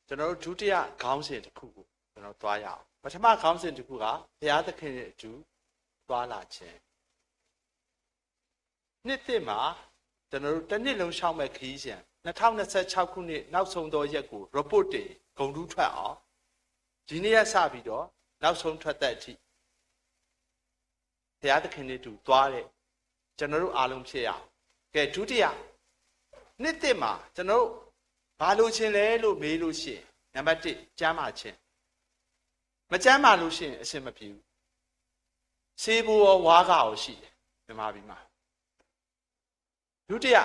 ကျွန်တော်တို့ဒုတိယခေါင်းစဉ်တစ်ခုကိုကျွန်တော်သွားရအောင်ပထမခေါင်းစဉ်တစ်ခုကဘုရားသခင်ရဲ့အတူသွားလာခြင်းနှစ်သစ်မှာကျွန်တော်တို့တစ်နှစ်လုံးရှောက်မဲ့ခရီးစဉ်2026ခုနှစ်နောက်ဆုံးသောရက်ကို report တင်ဂုဏ်ထူးထွက်အောင်ဒီနေ့ရက်စပြီးတော့နောက်ဆုံးထွက်တဲ့အထိဘုရားသခင်နဲ့တူသွားတဲ့ကျွန်တော်တို့အားလုံးဖြစ်ရအောင်ကဲဒုတိယနှစ်သစ်မှာကျွန်တော်တို့ဘာလို့ခြင်းလဲလို့မေးလို့ရှိရင်နံပါတ်1ကျမ်းမာခြင်းမကျမ်းမာလို့ရှိရင်အဆင်မပြေဘူးဆေးဘိုးရောဝါးကရောရှိတယ်မြန်မာပြည်မှာဒုတိယ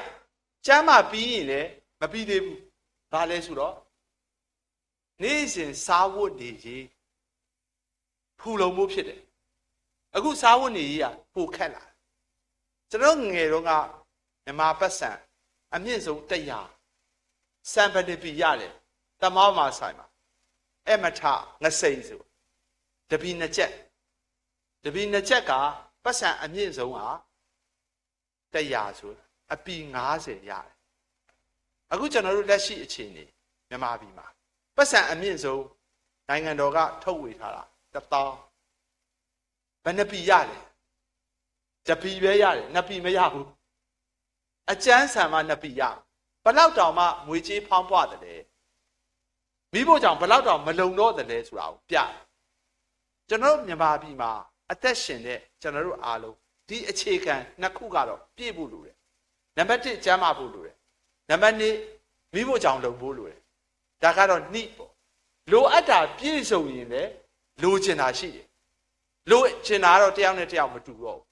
ကျမ်းမာပြီးရင်လည်းမပြီးသေးဘူးဘာလဲဆိုတော့နေ့စဉ်စားဝတ်နေရေးဖူလုံမှုဖြစ်တယ်အခုစားဝတ်နေရေးကပိုခက်လာကျွန်တော်ငယ်တော့ကမြန်မာပတ်စံအမြင့်ဆုံး100စံပတိပီရတယ်တမောမှာဆိုင်မှာအဲ့မထငစိန်ဆိုတပီ2ချက်ကပတ်စံအမြင့်ဆုံးဟာ100ဆိုအပီ90ရတယ်အခုကျွန်တော်တို့လက်ရှိအခြေအနေမြန်မာပြည်မှာပတ်စံအမြင့်ဆုံးနိုင်ငံတော်ကထုတ်ဝေထားတာ1000ဘယ်နှပီရလဲတပီပဲရတယ်2ပီမရဘူးအကျန်းဆံမှ2ပီရဘလောက်တောင်မှငွေကြေးဖောင်းပွားတယ်လေမိဖို့ကြောင့်ဘလောက်တောင်မလုံတော့တယ်လေဆိုတာကိုပြကျွန်တော်တို့မြန်မာပြည်မှာအသက်ရှင်တဲ့ကျွန်တော်တို့အားလုံးဒီအခြေခံ2ခုကတော့ပြည့်ဖို့လိုတယ်နံပါတ်1ကျမ်းမာဖို့လိုတယ်နံပါတ်2မိဖို့ကြောင့်လုံဖို့လိုတယ်ဒါကတော့နှိပေါ့လိုအပ်တာပြည့်စုံရင်လည်းလိုချင်တာရှိတယ်လိုချင်တာကတော့တယောက်နဲ့တယောက်မတူတော့ဘူး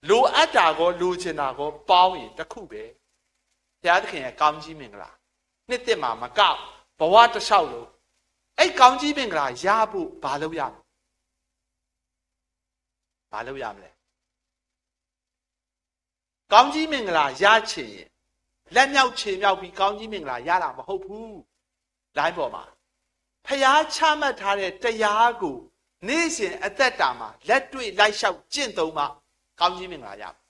လိုအပ်တာကောလိုချင်တာကောပေါင်းရင်တစ်ခုပဲဘုရားသခင်ရဲ့ကောင်းကြီးမင်္ဂလာနှစ်သက်မှာမကောက်ဘဝတစ်လျှောက်လုံးအဲ့ကောင်းကြီးမင်္ဂလာရဖို့ဘာလုပ်ရမလဲဘာလုပ်ရမလဲကောင်းကြီးမင်္ဂလာရချင်ရင်လက်မြောက်ခြေမြောက်ပြီးကောင်းကြီးမင်္ဂလာရတာမဟုတ်ဘူးလိုင်းပေါ်မှာဖျားချမှတ်ထားတဲ့တရားကိုနေ့စဉ်အသက်တာမှာလက်တွေ့လိုက်လျှောက်ကျင့်သုံးမှကောင်းကြီးမင်္ဂလာရမယ်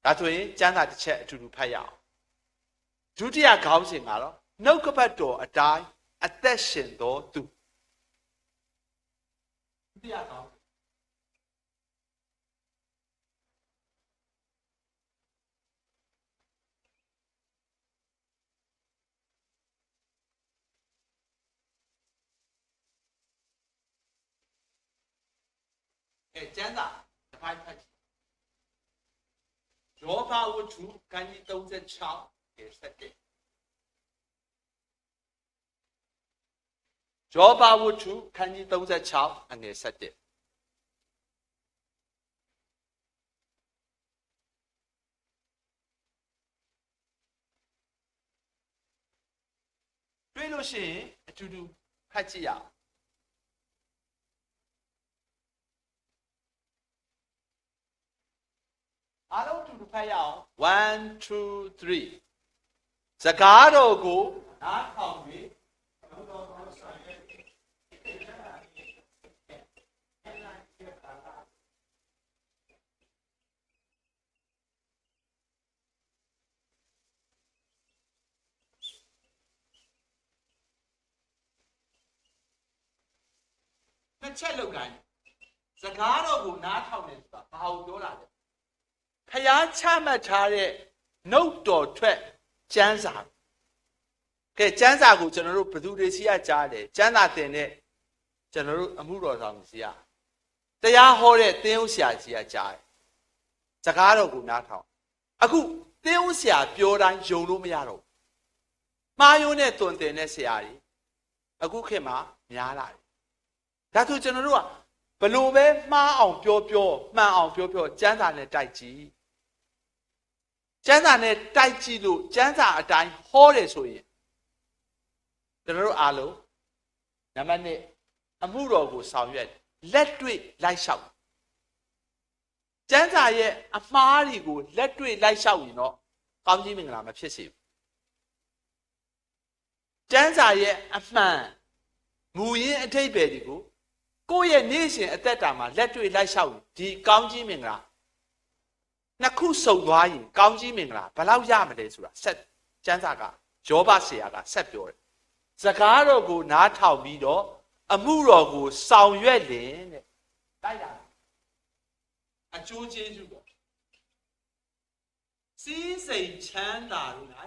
ဒါဆိုရင်ကျမ်းစာတစ်ချက်အတူတူဖတ်ရအောင်ဒုတိယခေါင်းစဉ်ကတော့နှုတ်ကပတ်တော်အတိုင်းအသက်ရှင်တော်သူဒုတိယခေါင်းကျမ်းစာတစ်ပိုင်းဖတ်ယောဘဝတ္ထုခန်းကြီး36ရဲ့7ယောဘဝတ္ထုခန်းကြီး36အငယ်7တွေ့လို့ရှိရင်အတူတူဖတ်ကြည့်ရအောင်အားလုံးတူတူဖတ်ရအောင်1 2 3စကားတော်ကိုနားထောင်ပြီးနှစ်ချက်လောက်ကိုင်းစကားတော်ကိုနားထောင်တယ်ဆိုတာဘာကိုပြောတာလဲဖျားချမှတ်ထားတဲ့နှုတ်တော်ထွက်ကျမ်းစာကဲကျမ်းစာကိုကျွန်တော်တို့ဘယ်သူတွေစီကကြားတယ်ကျမ်းစာသင်တဲ့ကျွန်တော်တို့အမှုတော်ဆောင်စီကတရားဟောတဲ့သင်းဥဆရာကြီးကကြားတယ်စကားတော်ကိုနားထောင်အခုသင်းဥဆရာပြောတိုင်းယုံလို့မရတော့ဘူးမှားယွင်းတဲ့သွန်သင်တဲ့ဆရာကြီးအခုခေတ်မှာများလာတယ်ဒါဆိုကျွန်တော်တို့ကဘလို့ပဲမှားအောင်ပြောမှန်အောင်ပြောကျမ်းစာနဲ့တိုက်ကြည့်ကျမ်းစာနဲ့တိုက်ကြည့်လို့ကျမ်းစာအတိုင်းဟောတယ်ဆိုရင်ကျွန်တော်တို့အားလုံးနံပါတ်1အမှုတော်ကိုဆောင်ရွက်လက်တွေ့လိုက်လျှောက်ကျမ်းစာရဲ့အမှားတွေကိုလက်တွေ့လိုက်လျှောက်ရင်တော့ကောင်းကြီးမင်္ဂလာမဖြစ်စေဘူးကျမ်းစာရဲ့အမှန်မူရင်းအထိပ္ပယ်တွေကိုကိုယ့်ရဲ့နေ့စဉ်အသက်တာမှာလက်တွေ့လိုက်လျှောက်ဒီကောင်းကြီးမင်္ဂလာနှစ်ခုစုံသွားရင်ကောင်းကြီးမင်္ဂလာဘယ်လောက်ရမလဲဆိုတာဆက်ကျမ်းစာကယောဘဆရာကဆက်ပြောတယ် စကားတော်ကိုနားထောင်ပြီးတော့အမှုတော်ကိုဆောင်ရွက်လင်တဲ့တိုက်တာအကျိုးကျေးဇူးပေါ့စီးစိမ်ချမ်းသာလို့၌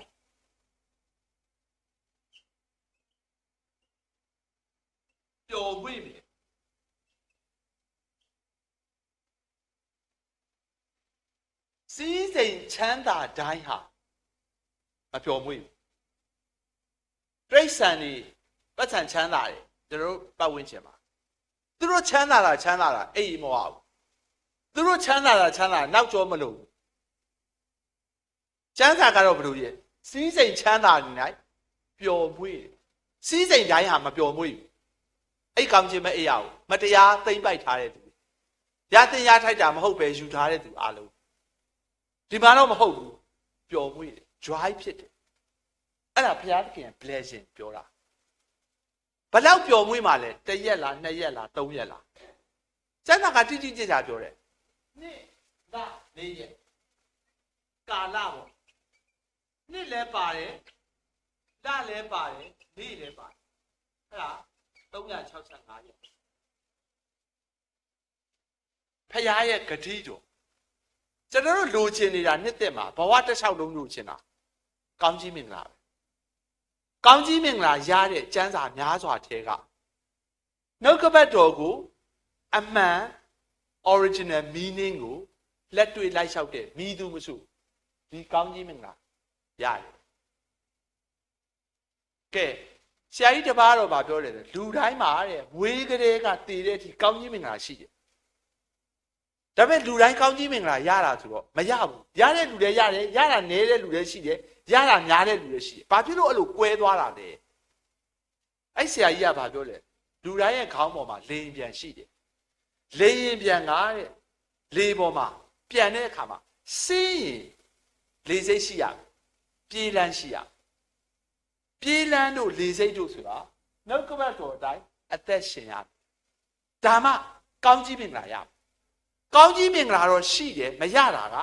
ပျော်မွေ့ပြီစီးစိမ်ချမ်းသာတိုင်းဟာမပျော်မွေ့ဘူးပြိဿံနေပတ်စံချမ်းသာတယ်ကျွန်တော်ပတ်ဝန်းကျင်မှာသူတို့ချမ်းသာတာအိမ်မဝဘူးသူတို့ချမ်းသာတာနောက်ကျောမလို့ချမ်းသာကတော့ဘယ်လိုရဲ့စီးစိမ်ချမ်းသာနေ၌ပျော်မွေ့စီးစိမ်တိုင်းဟာမပျော်မွေ့ဘူးအိတ်ကောင်းခြင်းမအိပ်ရဘူးမတရားသိမ့်ပိုက်ထားတဲ့သူရတင်ရထိုက်တာမဟုတ်ပဲယူထားတဲ့သူအလုံးဒီမှာတော့မဟုတ်ဘူးပျော်မွေ့တယ် joy ဖြစ်တယ်အဲ့ဒါဘုရားသခင် blessing ပြောတာဘယ်လောက်ပျော်မွေ့မှလဲ1ရက်လား2ရက်လား3ရက်လားကျမ်းစာကတိတိကျကျပြောတယ်နေ့လ4ရက်ကာလပေါ့နေ့လည်းပါတယ်လလည်းပါတယ်နေ့လည်းပါတယ်အဲ့ဒါ365ရက်ဖခင်ရဲ့ဂတိတော်ကျွန်တော်တို့လိုချင်နေတာနှစ်သက်မှာဘဝတစ်လျှောက်လုံးလိုချင်တာကောင်းကြီးမင်္ဂလာပဲကောင်းကြီးမင်္ဂလာရတဲ့ကျမ်းစာများစွာထဲကနှုတ်ကပတ်တော်ကိုအမှန် original meaning ကိုလက်တွေ့လိုက်လျှောက်တဲ့မိသူမစုဒီကောင်းကြီးမင်္ဂလာရတယ်ကဲဆရာကြီးတပါးတော့ဗာပြောတယ်လူတိုင်းမှာတဲ့ဝေးကလေးကတည်တဲ့အထိကောင်းကြီးမင်္ဂလာရှိတယ်ဒါပေမဲ့လူတိုင်းကောင်းကြီးမင်္ဂလာရတာဆိုတော့မရဘူးရတဲ့လူတွေရတယ်ရတာနည်းတဲ့လူတွေရှိတယ်ရတာများတဲ့လူတွေရှိတယ်ဘာဖြစ်လို့အဲ့လိုကွဲသွားတာလဲအဲ့ဆရာကြီးကဘာပြောလဲလူတိုင်းရဲ့ခေါင်းပေါ်မှာလေရင်ပြန်ရှိတယ်လေရင်ပြန်ကတဲ့လေပေါ်မှာပြန်တဲ့အခါမှာစီးရင်လေစိတ်ရှိရပြေးလန်းရှိရပြေးလန်းတို့လေစိတ်တို့ဆိုတာနှုတ်ကပတ်တော်အတိုင်းအသက်ရှင်ရဒါမှကောင်းကြီးမင်္ဂလာရကောင်းကြီးမင်္ဂလာတော့ရှိတယ်မရတာက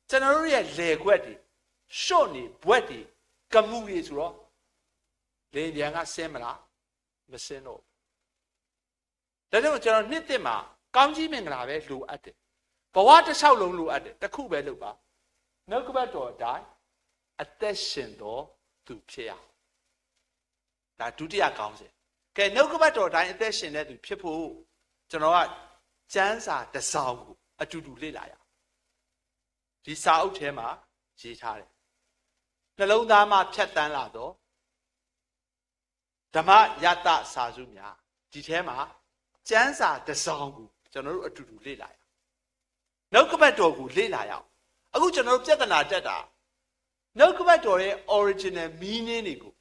ကျွန်တော်တို့ရဲ့လေခွက်တွေရှော့နေဘွက်တွေကမှုတွေဆိုတော့လေပြန်ကဆင်းမလားမဆင်းတော့ဒါကြောင့်ကျွန်တော်နှစ်သက်မှာကောင်းကြီးမင်္ဂလာပဲလိုအပ်တယ်ဘဝတစ်လျှောက်လုံးလိုအပ်တယ်တစ်ခုပဲလုပ်ပါနှုတ်ကပတ်တော်အတိုင်းအသက်ရှင်တော်သူဖြစ်ရဒါဒုတိယကောင်းစဉ်ကဲနှုတ်ကပတ်တော်အတိုင်းအသက်ရှင်တဲ့သူဖြစ်ဖို့ကျွန်တော်ကကျမ်းစာတစ်စောင်ကိုအတူတူလေ့လာရဒီစာအုပ်ထဲမှာရေးထားတယ်နှလုံးသားမှာဖြတ်တန်းလာတော့ဓမ္မယတစာစုများဒီထဲမှာကျမ်းစာတစ်စောင်ကိုကျွန်တော်တို့အတူတူလေ့လာရနှုတ်ကပတ်တော်ကိုလေ့လာရအောင်အခုကျွန်တော်တို့ပြဿနာတက်တာနှုတ်ကပတ်တော်ရဲ့ original meaning တွေကို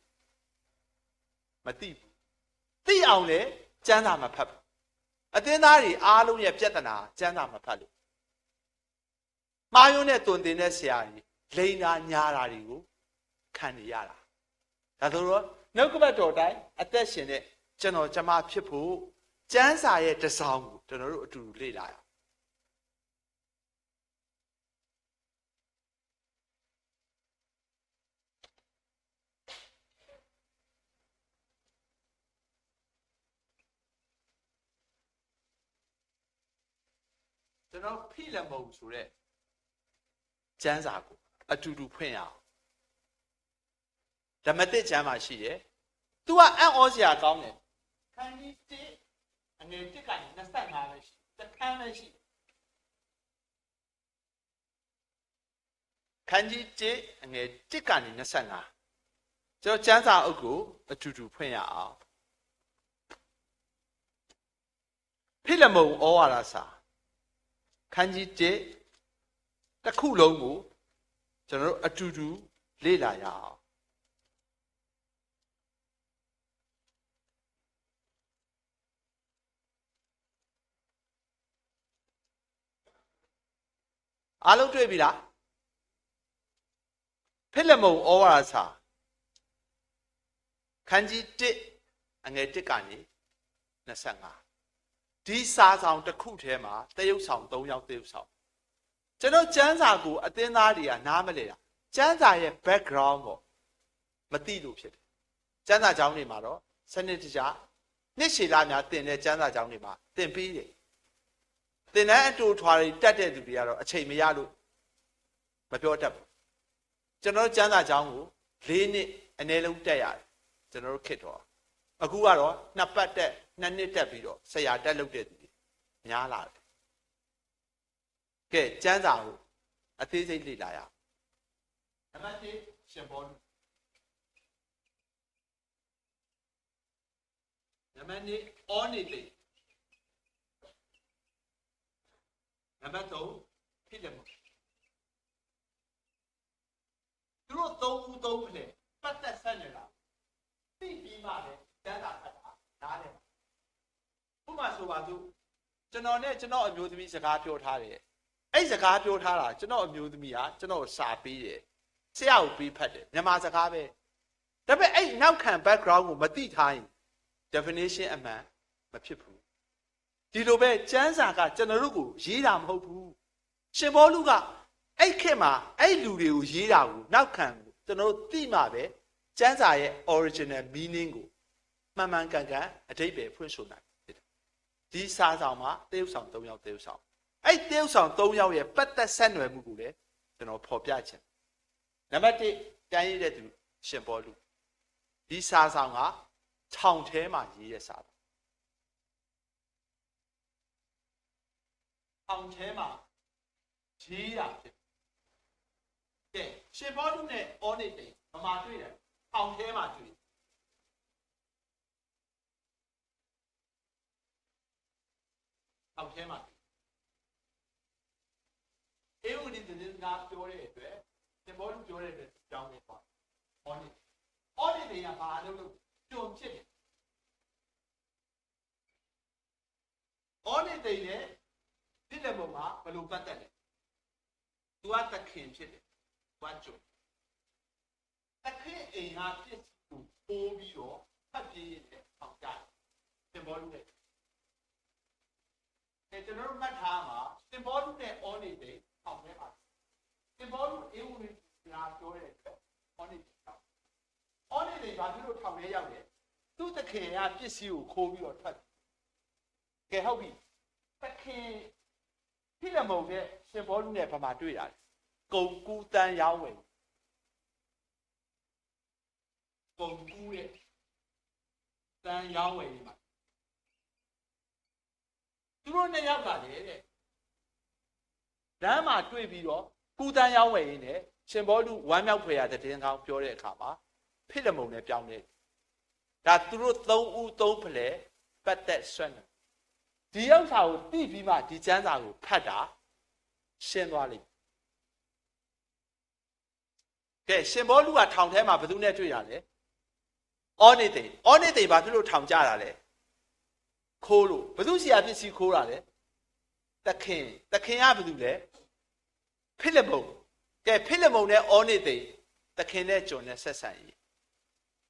မသိဘူးသိအောင်လေကျမ်းစာမဖတ်ဘူးအသင်းသားတွေအားလုံးရဲ့ပြဿနာကျမ်းစာမဖတ်လို့မှားယွင်းတဲ့တုန်တင်တဲ့ဆရာကြီးလိန်တာညာတာတွေကိုခံနေရတာဒါဆိုတော့နှုတ်ကပတ်တော်တိုင်းအသက်ရှင်တဲ့ကျွန်တော်ကျမဖြစ်ဖို့ကျမ်းစာရဲ့တစ်စောင်ကိုကျွန်တော်တို့အတူတူလေ့လာရအောင်ကျွန်တော်ဖိလမုန်ဆိုတဲ့ကျမ်းစာကိုအတူတူဖွင့်ရအောင်ဓမ္မသစ်ကျမ်းမှာရှိတယ်။ तू ကအံ့ဩစရာကောင်းတယ်။ခန်းကြီး1အငယ်1ကနေ25ပဲရှိ။တစ်ခန်းပဲရှိ။ခန်းကြီး1အငယ်1ကနေ25ကျွန်တော်ကျမ်းစာအုပ်ကိုအတူတူဖွင့်ရအောင်။ဖိလမုန်ဩဝါဒစာခန်းကြီး1တစ်ခုလုံးကိုကျွန်တော်တို့အတူတူလေ့လာရအောင်အားလုံးတွေ့ပြီလားဖိလမုန်ဩဝါဒစာခန်းကြီး1အငယ်1ကနေ25ဒီစာဆောင်တစ်ခုထဲမှာတရုတ်ဆောင်3ယောက်တရုတ်ဆောင်ကျွန်တော်ကျမ်းစာကိုအသင်းသားတွေကနားမလဲတာကျမ်းစာရဲ့ background ကိုမသိလို့ဖြစ်တယ် ကျမ်းစာကျောင်းတွေမှာတော့စနစ်တကျနှစ်ရှည်လများတင်တဲ့ကျမ်းစာကျောင်းတွေမှာတင်ပေးတယ်သင်တန်းအတူထွာတွေတက်တဲ့သူတွေကတော့အချိန်မရလို့မပြောတတ်ဘူးကျွန်တော်ကျမ်းစာကျောင်းကို၄နှစ်အနည်းဆုံးတက်ရတယ်ကျွန်တော်တို့ခေတ်တော့အခုကတော့2 ပတ်တက်2 နှစ်တက်ပြီးတော့ဆရာတက်လုပ်တဲ့သူတွေများလာတယ်ကဲကျမ်းစာကိုအသေးစိတ်လေ့လာရနံပါတ်1ရှင်ဘောလူနံပါတ်2အောနေတိနံပါတ်3ဖြစ်တယ်မဟုတ်သူတို့3ဦး3ဖလဲပတ်သက်ဆက်နေတာသိပြီးမှလည်းကျမ်းစာဖတ်တာနားတယ်ဥပမာဆိုပါစို့ကျွန်တော်နဲ့ကျွန်တော်အမျိုးသမီးစကားပြောထားတယ်အဲ့စကားပြောထားတာကျွန်တော်အမျိုးသမီးကကျွန်တော်စာပေးတယ်ဆရာကိုပေးဖတ်တယ်မြန်မာစကားပဲဒါပေမဲ့အဲ့နောက်ခံ background ကိုမသိထားရင် definition အမှန်မဖြစ်ဘူးဒီလိုပဲကျမ်းစာကကျွန်တော်တို့ကိုရေးတာမဟုတ်ဘူးရှင်ဘောလူကအဲ့ခေတ်မှာအဲ့လူတွေကိုရေးတာကိုနောက်ခံကျွန်တော်တို့သိမှပဲကျမ်းစာရဲ့ original meaning ကိုမှန်မှန်ကန်ကန်အဓိပ္ပာယ်ဖွင့်ဆိုနိုင်ဖြစ်တယ်ဒီစာဆောင်မှာတရုပ်ဆောင်3ယောက်တရုပ်ဆောင်အဲ့တရုပ်ဆောင်3ယောက်ရဲ့ပတ်သက်ဆက်နွယ်မှုကိုလည်းကျွန်တော်ဖော်ပြချင်နံပါတ်1တိုင်းရတဲ့သူရှင်ဘောလူဒီစာဆောင်ကထောင်ထဲမှာရေးရစာထောင်ထဲမှာရေးရဖြစ်ကဲရှင်ဘောလူနဲ့အောနေတိမမာတွေ့တယ်ထောင်ထဲမှာတွေ့ထောင်ထဲမှာအေဝဒီတဲ့ငါပြောတဲ့အတွက်ရှင်ဘောလူပြောတဲ့အတွက်ကြောင်းနေပါအောနေတိကဘာလို့ကြုံဖြစ်တယ်အောနေတိနဲ့ဖြစ်တဲ့ပုံမှာဘယ်လိုပတ်သက်လဲသူကသခင်ဖြစ်တယ်ဘာကြုံသခင်အိမ်ဟာဖြစ်ကိုပိုးပြီးတော့ဖတ်ပြေးတဲ့ပေါက်ကြတယ်ရှင်ဘောလူနဲ့ကျွန်တော်တို့မှတ်ထားမှာရှင်ဘောလူနဲ့အောနေတိထောင်ထဲမှာရှင်ဘောလူအေဝံဂေလိပြောတဲ့အတွက်အောနေတိအောနေတိဘာဖြစ်လို့ထောင်ထဲရောက်လဲသူ့သခင်ကပစ္စည်းကိုခိုးပြီးတော့ထွက်ကဲဟုတ်ပြီသခင်ဖြစ်တဲ့မုံနဲ့ရှင်ဘောလူနဲ့ဘာမှတွေ့ရတယ်ကုံကူးတန်းရောင်းဝယ်ကုံကူးရဲ့တန်းရောင်းဝယ်နေမှာသူတို့နှစ်ယောက်ကလည်းတဲ့ဓမ္မတွေ့ပြီးတော့ကူးတန်းရောင်းဝယ်ရင်းနဲ့ရှင်ဘောလူဝမ်းမြောက်ဖွယ်ရတဲ့တင်းကောင်းပြောတဲ့အခါမှာဖြစ်တဲ့မုံနဲ့ပြောင်းတယ်ဒါသူတို့3ဦး3ဖလဲပတ်သက်ဆွဲနေဒီဥစ္စာကိုသိပြီးမှဒီကျမ်းစာကိုဖတ်တာရှင်းသွားလိမ့်ကဲရှင်ဘောလူကထောင်ထဲမှာဘယ်သူနဲ့တွေ့ရလဲအောနေတိဘာဖြစ်လို့ထောင်ကြတာလဲခိုးလို့ဘယ်သူစီကပစ္စည်းခိုးတာလဲသခင်ကဘယ်သူလဲဖိလိပ္ပုကဲဖိလိပ္ပုနဲ့အောနေတိသခင်နဲ့ကျွန်နဲ့ဆက်ဆံရေး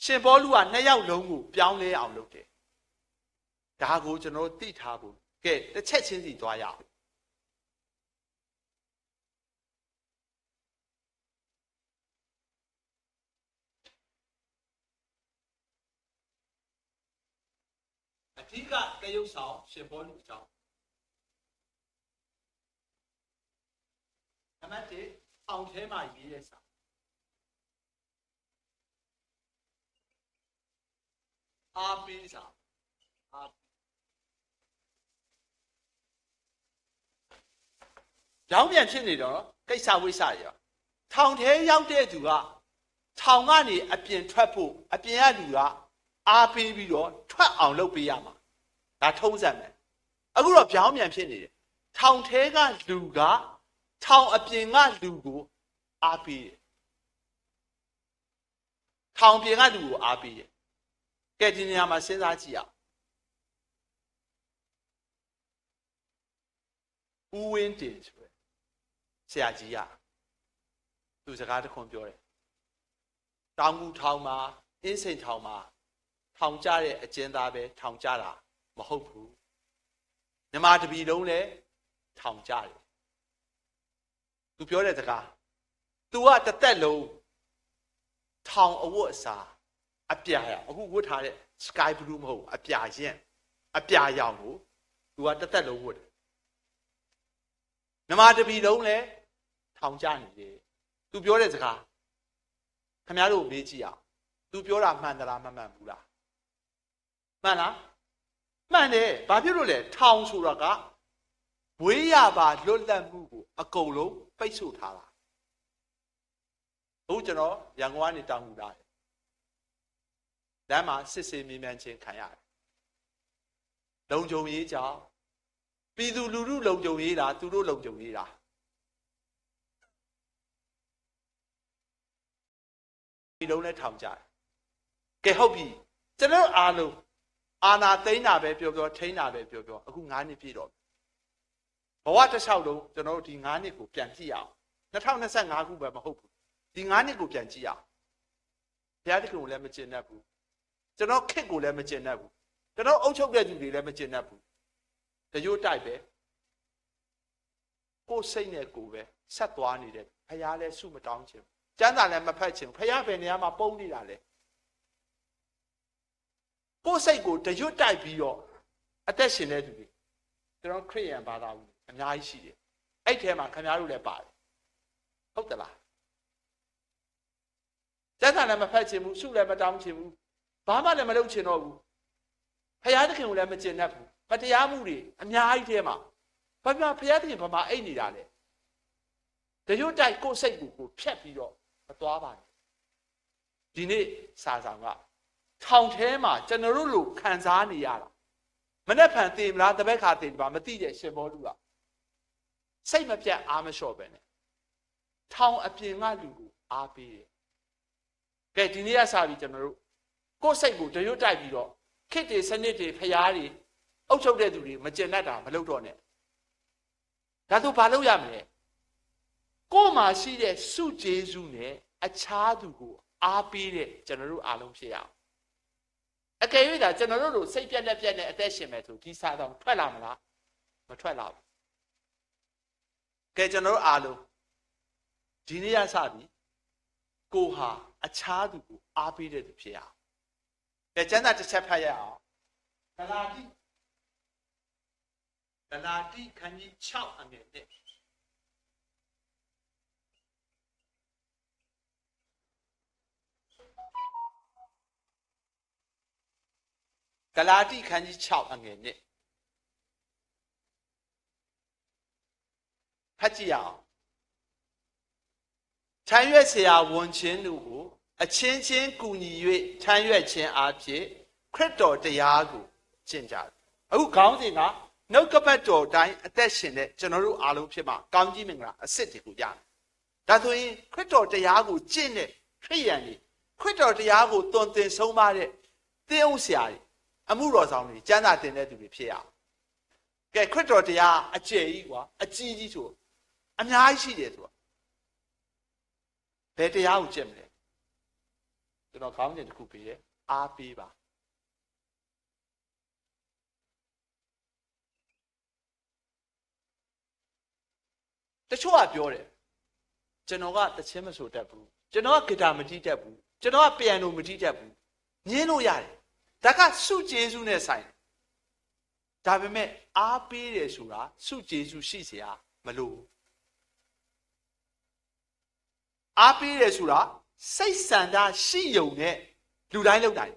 ရှင်ဘောလူက2ယောက်လုံးကိုပြောင်းလဲအောင်လုပ်တယ်ဒါကိုကျွန်တော်သိထားဖို့ကဲတစ်ချက်ချင်းစီသွားရအောင်အဓိကတရုပ်ဆောင်ရှင်ဘောလူအကြောင်းနံပါတ်1အောင်ထဲမှာရေးတဲ့စာအားပေးစာကြောင်းပြန်ဖြစ်နေတော့ကိစ္စဝိစ္စတွေရောထောင်ထဲရောက်တဲ့သူကထောင်ကနေအပြင်ထွက်ဖို့အပြင်ကလူကအားပေးပြီးတော့ထွက်အောင်လုပ်ပေးရမှာဒါထုံးစံပဲအခုတော့ကြောင်းပြန်ဖြစ်နေတယ်ထောင်ထဲကလူကထောင်အပြင်ကလူကိုအားပေးတယ်ထောင်ပြင်ကလူကိုအားပေးတယ်ကဲဒီနေရာမှာစဉ်းစားကြည့်အောင်ဦးဝင်းတင်ဆိုရယ်ဆရာကြီးကသူစကားတစ်ခွန်းပြောတယ်တောင်ကူထောင်မှာအင်းစိန်ထောင်မှာထောင်ကြတဲ့အကျဉ်းသားပဲထောင်ကြတာမဟုတ်ဘူးမြမတပီလုံးလည်းထောင်ကြတယ်သူပြောတဲ့စကား तू ကတစ်သက်လုံးထောင်အဝတ်အစား အပြာရောင်အခုဝတ်ထားတဲ့ sky blue မဟုတ်အပြာရင်အပြာရောင်ကိုသူကတစ်သက်လုံးဝတ်တယ်နမတပီလုံးလဲထောင်ကြနေတယ်သူပြောတဲ့စကားခင်ဗျားတို့မေးကြည့်အောင်သူပြောတာမှန်သလားမမှန်ဘူးလားမှန်လားမှန်တယ်ဘာဖြစ်လို့လဲထောင်ဆိုတာကဝေးရပါလွတ်လပ်မှုကိုအကုန်လုံးပိတ်ဆို့ထားတာအခုကျွန်တော်ရန်ကုန်ကနေတောင်ကူလာတယ်လမ်းမှာစစ်ဆေးမြင်မြန်ချင်းခံရတယ်လုံခြုံရေးကြောင့်ပြည်သူလူထုလုံခြုံရေးလားသူတို့လုံခြုံရေးလားဒီလုံးနဲ့ထောင်ကြတယ်ကဲဟုတ်ပြီကျွန်တော်အားလုံးအာနာသိန်းတာပဲပြောပြောထိန်းတာပဲပြောပြောအခု9နှစ်ပြည့်တော့ဘဝတစ်လျှောက်လုံးကျွန်တော်တို့ဒီ9နှစ်ကိုပြန်ကြည့်အောင်2025ခုပဲမဟုတ်ဘူးဒီ9နှစ်ကိုပြန်ကြည့်အောင်ဘုရားသခင်ကိုလည်းမကျင့်တတ်ဘူးကျွန်တော်ခက်ကိုလည်းမကျင့်တတ်ဘူးကျွန်တော်အုပ်ချုပ်တဲ့သူတွေလည်းမကျင့်တတ်ဘူးတရိုးတိုက်ပဲကိုယ်စိတ်နဲ့ကိုယ်ပဲဆက်သွားနေတယ်ဘုရားလည်းဆုမတောင်းချင်ကျမ်းစာလည်းမဖတ်ချင်ဘုရားဘယ်နေရာမှာပုံနေတာလဲကိုယ်စိတ်ကိုတရွတ်တိုက်ပြီးတော့အသက်ရှင်တဲ့သူတွေကျွန်တော်ခရစ်ယာန်ဘာသာဝင်အများကြီးရှိတယ်အဲ့ထဲမှာခင်ဗျားတို့လည်းပါတယ်ဟုတ်သလားကျမ်းစာလည်းမဖတ်ချင်ဘူးဆုလည်းမတောင်းချင်ဘူးဘာမှလည်းမလုပ်ချင်တော့ဘူးဘုရားသခင်ကိုလည်းမကျင့်တတ်ဘူးမတရားမှုတွေအများကြီးထဲမှာဘာမှဘုရားသခင်ဘာမှအိတ်နေတာလဲတရွတ်တိုက်ကိုယ်စိတ်ကိုဖြတ်ပြီးတော့မသွားပါနဲ့ဒီနေ့စာဆောင်ကထောင်ထဲမှာကျွန်တော်တို့လိုခံစားနေရတာမနဲ့ဖန်သိမလားတပည့်ခါသိပါမသိတဲ့ရှင်ဘောလူကစိတ်မပြတ်အားမလျှော့ပဲနဲ့ထောင်အပြင်ကလူကိုအားပေးတယ်ကဲဒီနေ့ကစပြီးကျွန်တော်တို့ကိုယ်စိတ်ကိုတရွတ်တိုက်ပြီးတော့ခစ်တွေစနစ်တွေဖျားတွေအုပ်ချုပ်တဲ့သူတွေမကျင်တတ်တာမလုပ်တော့နဲ့ဒါဆိုဘာလုပ်ရမလဲကိုယ်မှာရှိတဲ့စုကျေးဇူးနဲ့အခြားသူကိုအားပေးတဲ့ကျွန်တော်တို့အားလုံးဖြစ်ရအောင်အကယ်၍ဒါကျွန်တော်တို့လိုစိတ်ပြက်လက်ပြက်နဲ့အသက်ရှင်မယ်ဆိုဒီစားတော့ထွက်လာမလားမထွက်လာဘူးကဲကျွန်တော်တို့အားလုံးဒီနေ့ရစပြီကိုဟာအခြားသူကိုအားပေးတဲ့သူဖြစ်ရအောင်ကဲကျမ်းစာတစ်ချက်ဖတ်ရအောင်ဂလာတိခန်းကြီး6အငယ်1ဂလာတိခန်းကြီး6အငယ်1ဖတ်ကြည့်အောင်ထမ်းရွက်เสียဝန်ချင်းတို့ကိုအချင်းချင်းကူညီ၍ထမ်းရွက်ခြင်းအဖြစ်ခရစ်တော်တရားကိုကျင့်ကြတယ်အခုခေါင်းစဉ်ကနှုတ်ကပတ်တော်တိုင်းအသက်ရှင်တဲ့ကျွန်တော်တို့အားလုံးဖြစ်မှာကောင်းကြီးမင်္ဂလာအစစ်တွေကိုရတယ်ဒါဆိုရင်ခရစ်တော်တရားကိုကျင့်တဲ့ခရိယန်တွေခရစ်တော်တရားကိုသွန်သင်ဆုံးမတဲ့သင်းအောင်ဆရာတွေအမှုတော်ဆောင်တွေကျမ်းစာသင်တဲ့သူတွေဖြစ်ရအောင်ကဲခရစ်တော်တရားအကျယ်ကြီးကွာအကြီးကြီးဆိုအများကြီးရှိတယ်ဆိုတော့ဘယ်တရားကိုကျင့်မလဲကျွန်တော်ခေါင်းစဉ်တစ်ခုပေးတယ်အားပေးပါတချို့ကပြောတယ်ကျွန်တော်ကတခြင်းမဆိုတတ်ဘူးကျွန်တော်ကဂီတာမတီးတတ်ဘူးကျွန်တော်ကပီယန်နိုမတီးတတ်ဘူးညင်းလို့ရတယ်ဒါကစုကျေးဇူးနဲ့ဆိုင်ဒါပေမဲ့အားပေးတယ်ဆိုတာစုကျေးဇူးရှိเสียမလို့အားပေးတယ်ဆိုတာစိတ်ဆန္ဒရှိယုံနဲ့လူတိုင်းလုပ်နိုင်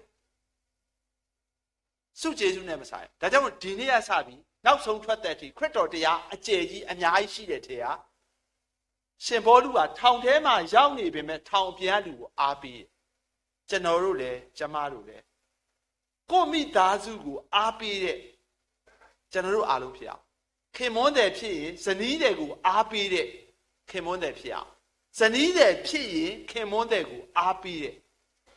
စုကျေးဇူးနဲ့မဆိုင်ဒါကြောင့်ဒီနေ့ကစပြီးနောက်ဆုံးထွက်တဲ့အထိခရစ်တော်တရားအကျယ်ကြီးအများကြီးရှိတဲ့ထဲကရှင်ဘောလူကထောင်ထဲမှာရောက်နေပေမဲ့ထောင်ပြန်လူကိုအားပေးကျွန်တော်တို့လည်းကျမတို့လည်းကိုမိသားစုကိုအားပေးတဲ့ကျွန်တော်တို့အားလုံးဖြစ်အောင်ခင်မွန်းတယ်ဖြစ်ရင်ဇနီးတယ်ကိုအားပေးတဲ့ခင်မွန်းတယ်ဖြစ်အောင်ဇနီးတယ်ဖြစ်ရင်ခင်မွန်းတယ်ကိုအားပေးတဲ့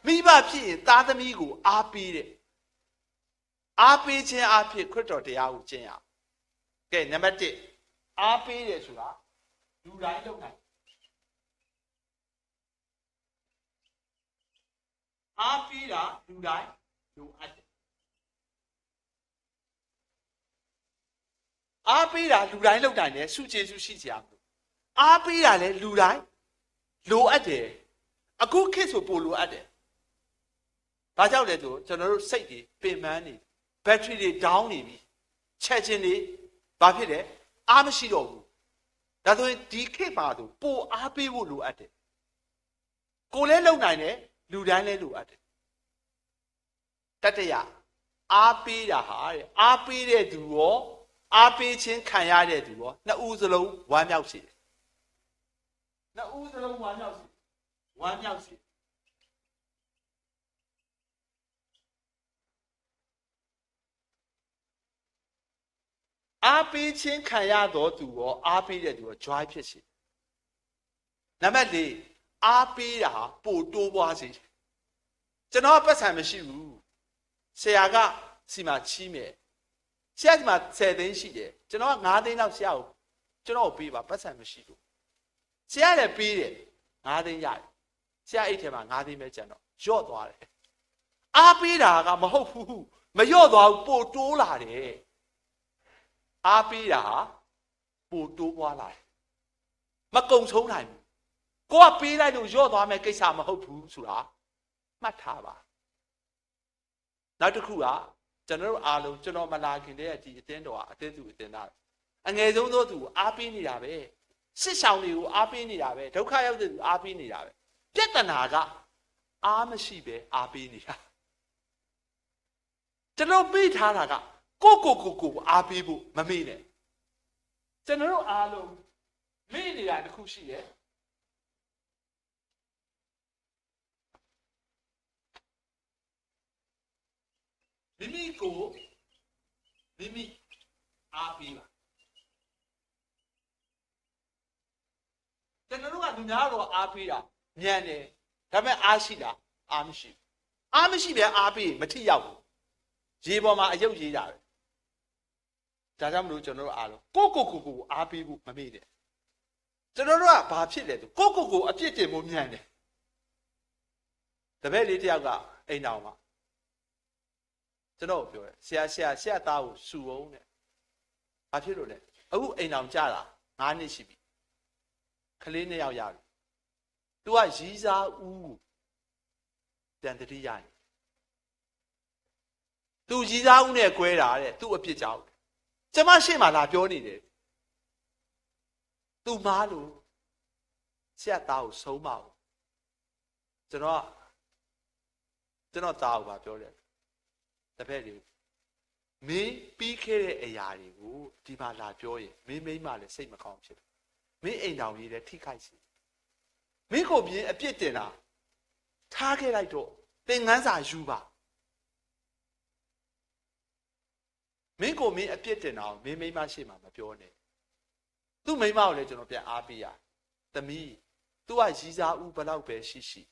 မိဘဖြစ်ရင်သားသမီးကိုအားပေးတဲ့အားပေးခြင်းအဖြစ်ခရစ်တော်တရားကိုကျင့်ရအောင်ကဲနံပါတ်1အားပေးတယ်ဆိုတာလူတိုင်းလုပ်နိုင်အားပေးတာလူတိုင်းလိုအပ်တယ်အားပေးတာလူတိုင်းလုပ်နိုင်တယ်စုကျေစုရှိကြရဘူးအားပေးတာလည်းလူတိုင်းလိုအပ်တယ်အခုခေတ်ဆိုပိုလိုအပ်တယ် ဘာကြောင့်လဲဆိုကျွန်တော်တို့စိတ်တွေပင်ပန်းနေဘက်ထရီတွေ down နေပြီချက်ချင်းတွေဘာဖြစ်လဲအားမရှိတော့ဘူးဒါဆိုရင်ဒီခေတ်မှာဆိုပိုအားပေးဖို့လိုအပ်တယ်ကိုယ်လည်းလုံနိုင်တယ်လူတိုင်းလည်းလိုအပ်တယ်တတရအားပေးတာဟာတဲ့အားပေးတဲ့သူရောအားပေးခြင်းခံရတဲ့သူရောနှစ်ဦးစလုံးဝမ်းမြောက်စေတယ်နှစ်ဦးစလုံးဝမ်းမြောက်စေဝမ်းမြောက်စေအားပေးခြင်းခံရတော်သူရောအားပေးတဲ့သူရော joy ဖြစ်စေနံပါတ်၄အားပေးတာပိုတိုးပွားစေကျွန်တော်ပတ်စံမရှိဘူးဆရာကစီမှာချီးမယ်ဆရာဒီမှာ10သိန်းရှိတယ်ကျွန်တော်က9သိန်းလောက်ဆရာကိုကျွန်တော်ပေးပါပတ်စံမရှိလို့ဆရာလည်းပေးတယ်9သိန်းရတယ်ဆရာအိတ်ထဲမှာ9သိန်းပဲကျန်တော့ယော့သွားတယ်အားပေးတာကမဟုတ်ဘူးမယော့သွားဘူးပိုတိုးလာတယ်အားပေးတာပိုတိုးပွားလာတယ်မကုံဆုံးနိုင်ဘူးကိုကပေးလိုက်လို့ယော့သွားမယ်ကိစ္စမဟုတ်ဘူးဆိုတာမှတ်ထားပါနောက်တစ်ခုကကျွန်တော်တို့အားလုံးကျွန်တော်မလာခင်တည်းကဒီအတင်းတော်ကအတင်းသူအတင်းသားအငယ်ဆုံးသောသူကိုအားပေးနေတာပဲစစ်ဆောင်တွေကိုအားပေးနေတာပဲဒုက္ခရောက်တဲ့သူအားပေးနေတာပဲပြဿနာကအားမရှိပဲအားပေးနေတာကျွန်တော်ပေးထားတာကကိုအားပေးဖို့မမေ့နဲ့ကျွန်တော်တို့အားလုံးမေ့နေတာတစ်ခုရှိတယ်မိမိကိုမိမိအားပေးပါကျွန်တော်တို့ကလူများတော့အားပေးတာညံတယ်ဒါပေမဲ့အားရှိတာအားမရှိဘူးအားမရှိပဲအားပေးမထိရောက်ဘူးရေပေါ်မှာအယုတ်ရေးတာပဲဒါကြောင့်မလို့ကျွန်တော်တို့အားလုံးကိုအားပေးဖို့မမေ့နဲ့ကျွန်တော်တို့ကဘာဖြစ်လဲဆိုကိုအပြစ်တင်ဖို့ညံတယ်တပည့်လေးတယောက်ကအိမ်တော်မှာကျွန်တော်ပြောတယ်ဆရာသားကိုစူအောင်တဲ့ဘာဖြစ်လို့လဲအခုအိမ်တော်ကြာတာ9နှစ်ရှိပြီကလေး2ယောက်ရပြီသူကရီးစားဦးပြန်တတိယနေသူရီးစားဦးနဲ့ကွဲတာတဲ့သူ့အပြစ်ကြောင့်ကျမရှိမှလာပြောနေတယ်သူမားလို့ဆရာသားကိုဆုံးမအောင်ကျွန်တော်သားကိုပါပြောတယ်တပည့်တွေမင်းပြီးခဲ့တဲ့အရာတွေကိုဒီမှာလာပြောရင်မင်းမိမလည်းစိတ်မကောင်းဖြစ်တယ်မင်းအိမ်တော်ကြီးလည်းထိခိုက်စေမင်းကိုပြင်းအပြစ်တင်တာထားခဲ့လိုက်တော့သင်ငန်းစာယူပါမင်းကိုမင်းအပြစ်တင်တာမင်းမိမရှိမှမပြောနဲ့သူ့မိမကိုလည်းကျွန်တော်ပြန်အားပေးရသမီး तू ကရီးစားဦးဘလောက်ပဲရှိ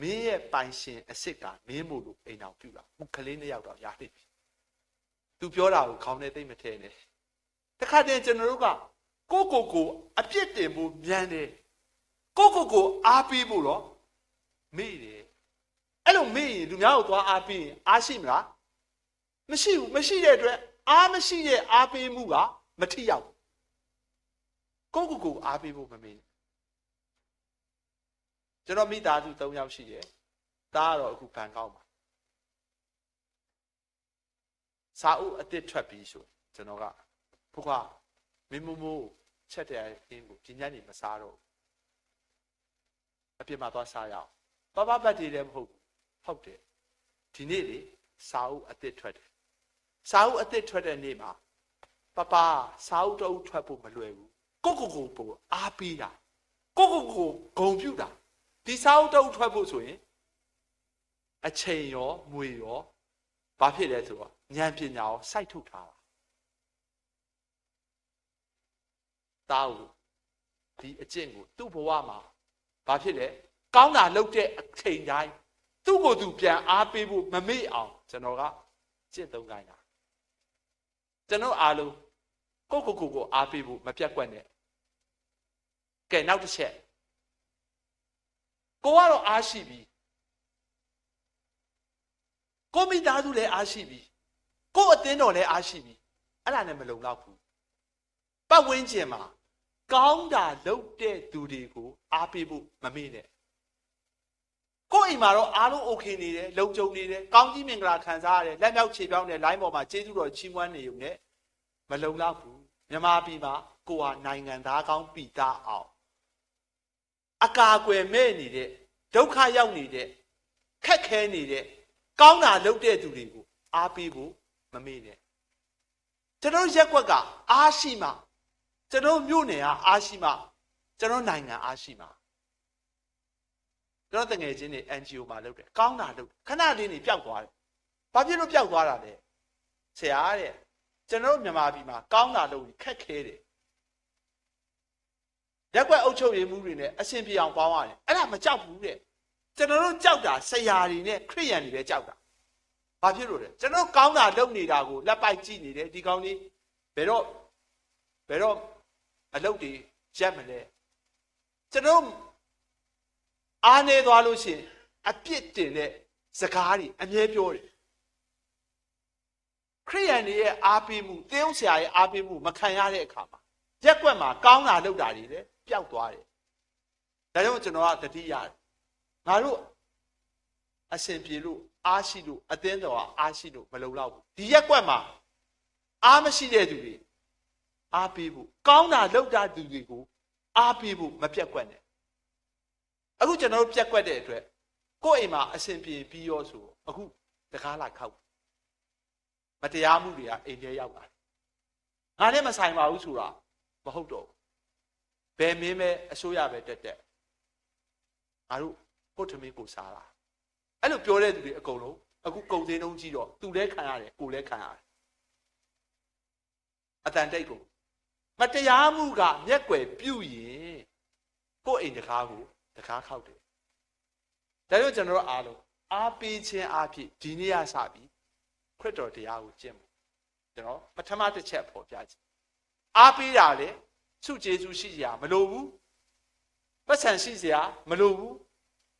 မင်းရဲ့ပိုင်ရှင်အစ်စ်ကမင်းမို့လို့အိမ်တော်ပြုတာခုကလေး2ယောက်တော့ရနေပြီ तू ပြောတာကိုခေါင်းနဲ့သိမ့်မထဲနဲ့တခါတည်းကျွန်တော်တို့ကကိုအပြစ်တင်ဖို့မြန်တယ်ကိုအားပေးဖို့တော့မေ့တယ်အဲ့လိုမေ့ရင်လူများကိုသွားအားပေးရင်အားရှိမလားမရှိဘူးမရှိတဲ့အတွက်အားမရှိတဲ့အားပေးမှုကမထိရောက်ကိုအားပေးဖို့မမေ့ကျွန်တော်မိသားစု3ယောက်ရှိတယ်ဒါကတော့အခုဘန်ကောက်မှာစာအုပ်အစ်စ်ထွက်ပြီးဆိုကျွန်တော်ကဘုရားမင်းမိုးချက်တဲ့အင်းကိုဒီညနေမစားတော့အပြစ်မှာသွားစားရအောင်ပပပတ်တည်လည်းမဟုတ်ဘူးဟုတ်တယ်ဒီနေ့လေစာအုပ်အစ်စ်ထွက်တယ်စာအုပ်အစ်စ်ထွက်တဲ့နေ့မှာပပစာအုပ်တအုပ်ထွက်ဖို့မလွယ်ဘူးကိုပို့အားပေးတာကိုဂုံပြုတာဒီစာအုပ်တအုပ်ထွက်ဖို့ဆိုရင်အချိန်ရောငွေရောဘာဖြစ်လဲဆိုတော့ဉာဏ်ပညာရောစိုက်ထုတ်ထားတာတာကိုဒီအကျင့်ကိုသူ့ဘဝမှာဘာဖြစ်လဲကောင်းတာလုပ်တဲ့အချိန်တိုင်းသူ့ကိုယ်သူပြန်အားပေးဖို့မမေ့အောင်ကျွန်တော်ကကျင့်သုံးခိုင်းတာကျွန်တော်အားလုံးကိုအားပေးဖို့မပြတ်ကွက်နဲ့ကဲနောက်တစ်ချက်ကိုကတော့အားရှိပြီကိုမိသားစုလည်းအားရှိပြီကိုအသင်းတော်လည်းအားရှိပြီအဲ့ဒါနဲ့မလုံလောက်ဘူးပတ်ဝန်းကျင်မှာကောင်းတာလုပ်တဲ့သူတွေကိုအားပေးဖို့မမေ့နဲ့ ကိုယ့်အိမ်မှာတော့အားလုံးโอเคနေတယ်လုံခြုံနေတယ်ကောင်းကြီးမင်္ဂလာခံစားရတယ်လက်မြောက်ခြေပြောင်းတဲ့ line ပေါ်မှာကျေးဇူးတော်ချီးမွမ်းနေုံနဲ့မလုံလောက်ဘူးမြန်မာပြည်မှာကိုဟာနိုင်ငံသားကောင်းပြည်သားအောင်အကာအကွယ်မဲ့နေတဲ့ဒုက္ခရောက်နေတဲ့ခက်ခဲနေတဲ့ကောင်းတာလုပ်တဲ့သူတွေကိုအားပေးဖို့မမေ့နဲ့ကျွန်တော်ရက်ကွက်ကအားရှိမှကျွန်တော်မြို့နယ်ကအားရှိမှကျွန်တော်နိုင်ငံအားရှိမှကျွန်တော်တငယ်ချင်းတွေ NGO မှာလုပ်တယ်ကောင်းတာလုပ်ခဏလေးနေပျောက်သွားတယ်ဘာဖြစ်လို့ပျောက်သွားတာလဲဆရာတဲ့ကျွန်တော်မြန်မာပြည်မှာကောင်းတာလုပ်ခက်ခဲတယ်ရက်ကွက်အုပ်ချုပ်ရေးမှုတွေနဲ့အဆင်ပြေအောင်ပေါင်းရတယ်အဲ့ဒါမကြောက်ဘူးတဲ့ကျွန်တော်တို့ကြောက်တာဆရာတွေနဲ့ခရိယန်တွေပဲကြောက်တာဘာဖြစ်လို့လဲကျွန်တော်ကောင်းတာလုပ်နေတာကိုလက်ပိုက်ကြည့်နေတယ်ဒီကောင်းလေးဘယ်တော့အလုပ်တွေရက်မလဲကျွန်တော်အားနေသွားလို့ရှိရင်အပြစ်တင်တဲ့စကားတွေအမြဲပြောတယ်ခရိယန်တွေရဲ့အားပေးမှုသင်းဆရာရဲ့အားပေးမှုမခံရတဲ့အခါမှာရက်ကွက်မှာကောင်းတာလုပ်တာတွေလည်းပျောက်သွားတယ်ဒါကြောင့်ကျွန်တော်ကတတိရတယ်ငါတို့အရှင်ပြေလို့အားရှိလို့အသင်းတော်ကအားရှိလို့မလုံလောက်ဘူးဒီရက်ကွက်မှာအားမရှိတဲ့သူတွေအားပေးဖို့ကောင်းတာလုပ်တာသူတွေကိုအားပေးဖို့မပြတ်ကွက်နဲ့အခုကျွန်တော်တို့ပြတ်ကွက်တဲ့အတွက်ကိုယ့်အိမ်မှာအရှင်ပြေပြီးရောဆိုအခုတကားလာခောက်မတရားမှုတွေကအိမ်ထဲရောက်လာတယ်ငါနဲ့မဆိုင်ပါဘူးဆိုတာမဟုတ်တော့ဘယ်မင်းပဲအစိုးရပဲတက်တက်ငါတို့ကိုထမင်းကိုစားလာအဲ့လိုပြောတဲ့သူတွေအကုန်လုံးအခုကုံစင်းလုံးကြီးတော့သူလည်းခံရတယ်ကိုလည်းခံရတယ်အတန်တိတ်ကိုမတရားမှုကမျက်ွယ်ပြုတ်ရင်ကိုယ့်အိမ်တကားကိုတကားခောက်တယ်ဒါကြောင့်ကျွန်တော်တို့အားလုံးအားပေးခြင်းအဖြစ်ဒီနေ့ရစပြီးခရစ်တော်တရားကိုကျင့်ဖို့ကျွန်တော်ပထမတစ်ချက်ပေါ်ပြချင်အားပေးတာလေစုကျေးဇူးရှိစရာမလိုဘူးပတ်စံရှိစရာမလိုဘူး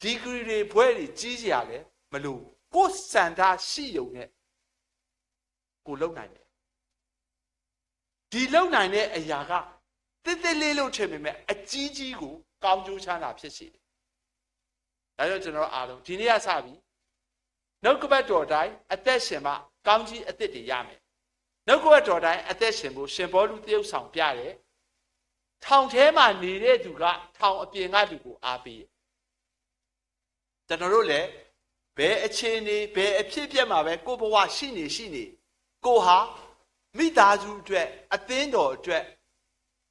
ဒီဂရီတွေဘွဲတွေကြီးစရာလည်းမလိုဘူးကိုယ်စံထားရှိုံနဲ့ကိုလုံနိုင်တယ်ဒီလုံနိုင်တဲ့အရာကတစ်တစ်လေးလို့ထင်ပေမဲ့အကြီးကြီးကိုကောင်းကျိုးချမ်းသာဖြစ်စေတယ်ဒါကြောင့်ကျွန်တော်အားလုံးဒီနေ့ကစပြီးနှုတ်ကပတ်တော်တိုင်းအသက်ရှင်မှကောင်းကြီးအသက်တွေရမယ်နှုတ်ကပတ်တော်တိုင်းအသက်ရှင်ဖို့ရှင်ဘောလူတရုပ်ဆောင်ပြတယ်ထောင်ထဲမှာနေတဲ့သူကထောင်အပြင်ကလူကိုအားပေးကျွန်တော်တို့လည်းဘယ်အခြေအနေဘယ်အဖြစ်ပြက်မှာပဲကိုဘဝရှိနေကိုဟာမိသားစုအတွက်အသင်းတော်အတွက်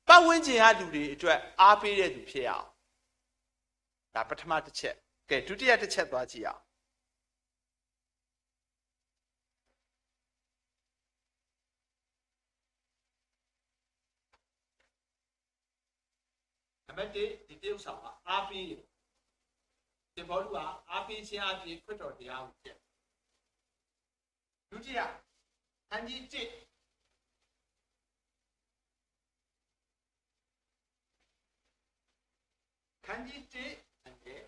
ပတ်ဝန်းကျင်ကလူတွေအတွက်အားပေးတဲ့သူဖြစ်ရအောင်ဒါပထမတစ်ချက်ကဲဒုတိယတစ်ချက်သွားကြည့်အောင်နံပါတ်1ဒီတရုပ်ဆောင်ကအားပေးတယ်ဒီဘောလူကအားပေးခြင်းအပြင်ခရစ်တော်တရားကိုကျင့်ဒုတိယခန်းကြီး1ခန်းကြီး1နဲ့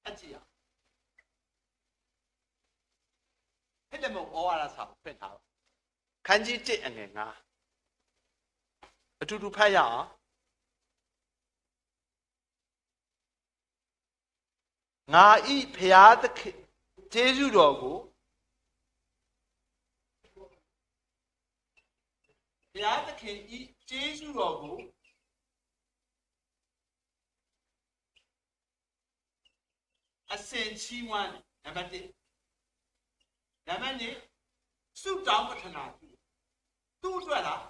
အကြည့်အောင်ဟဲ့တယ်မောဩဝါဒစာဖွင့်ထားပါခန်းကြီး1အငယ်9အတူတူဖတ်ရအောင်ငါဤဖျားသခင်ကျေးဇူးတော်ကိုဘုရားသခင်ဤကျေးဇူးတော်ကိုအစဉ်ချီးမွမ်းနံပါတ်1နံပါတ်2ဆုတောင်းပတနာပြုသူ့အတွက်လား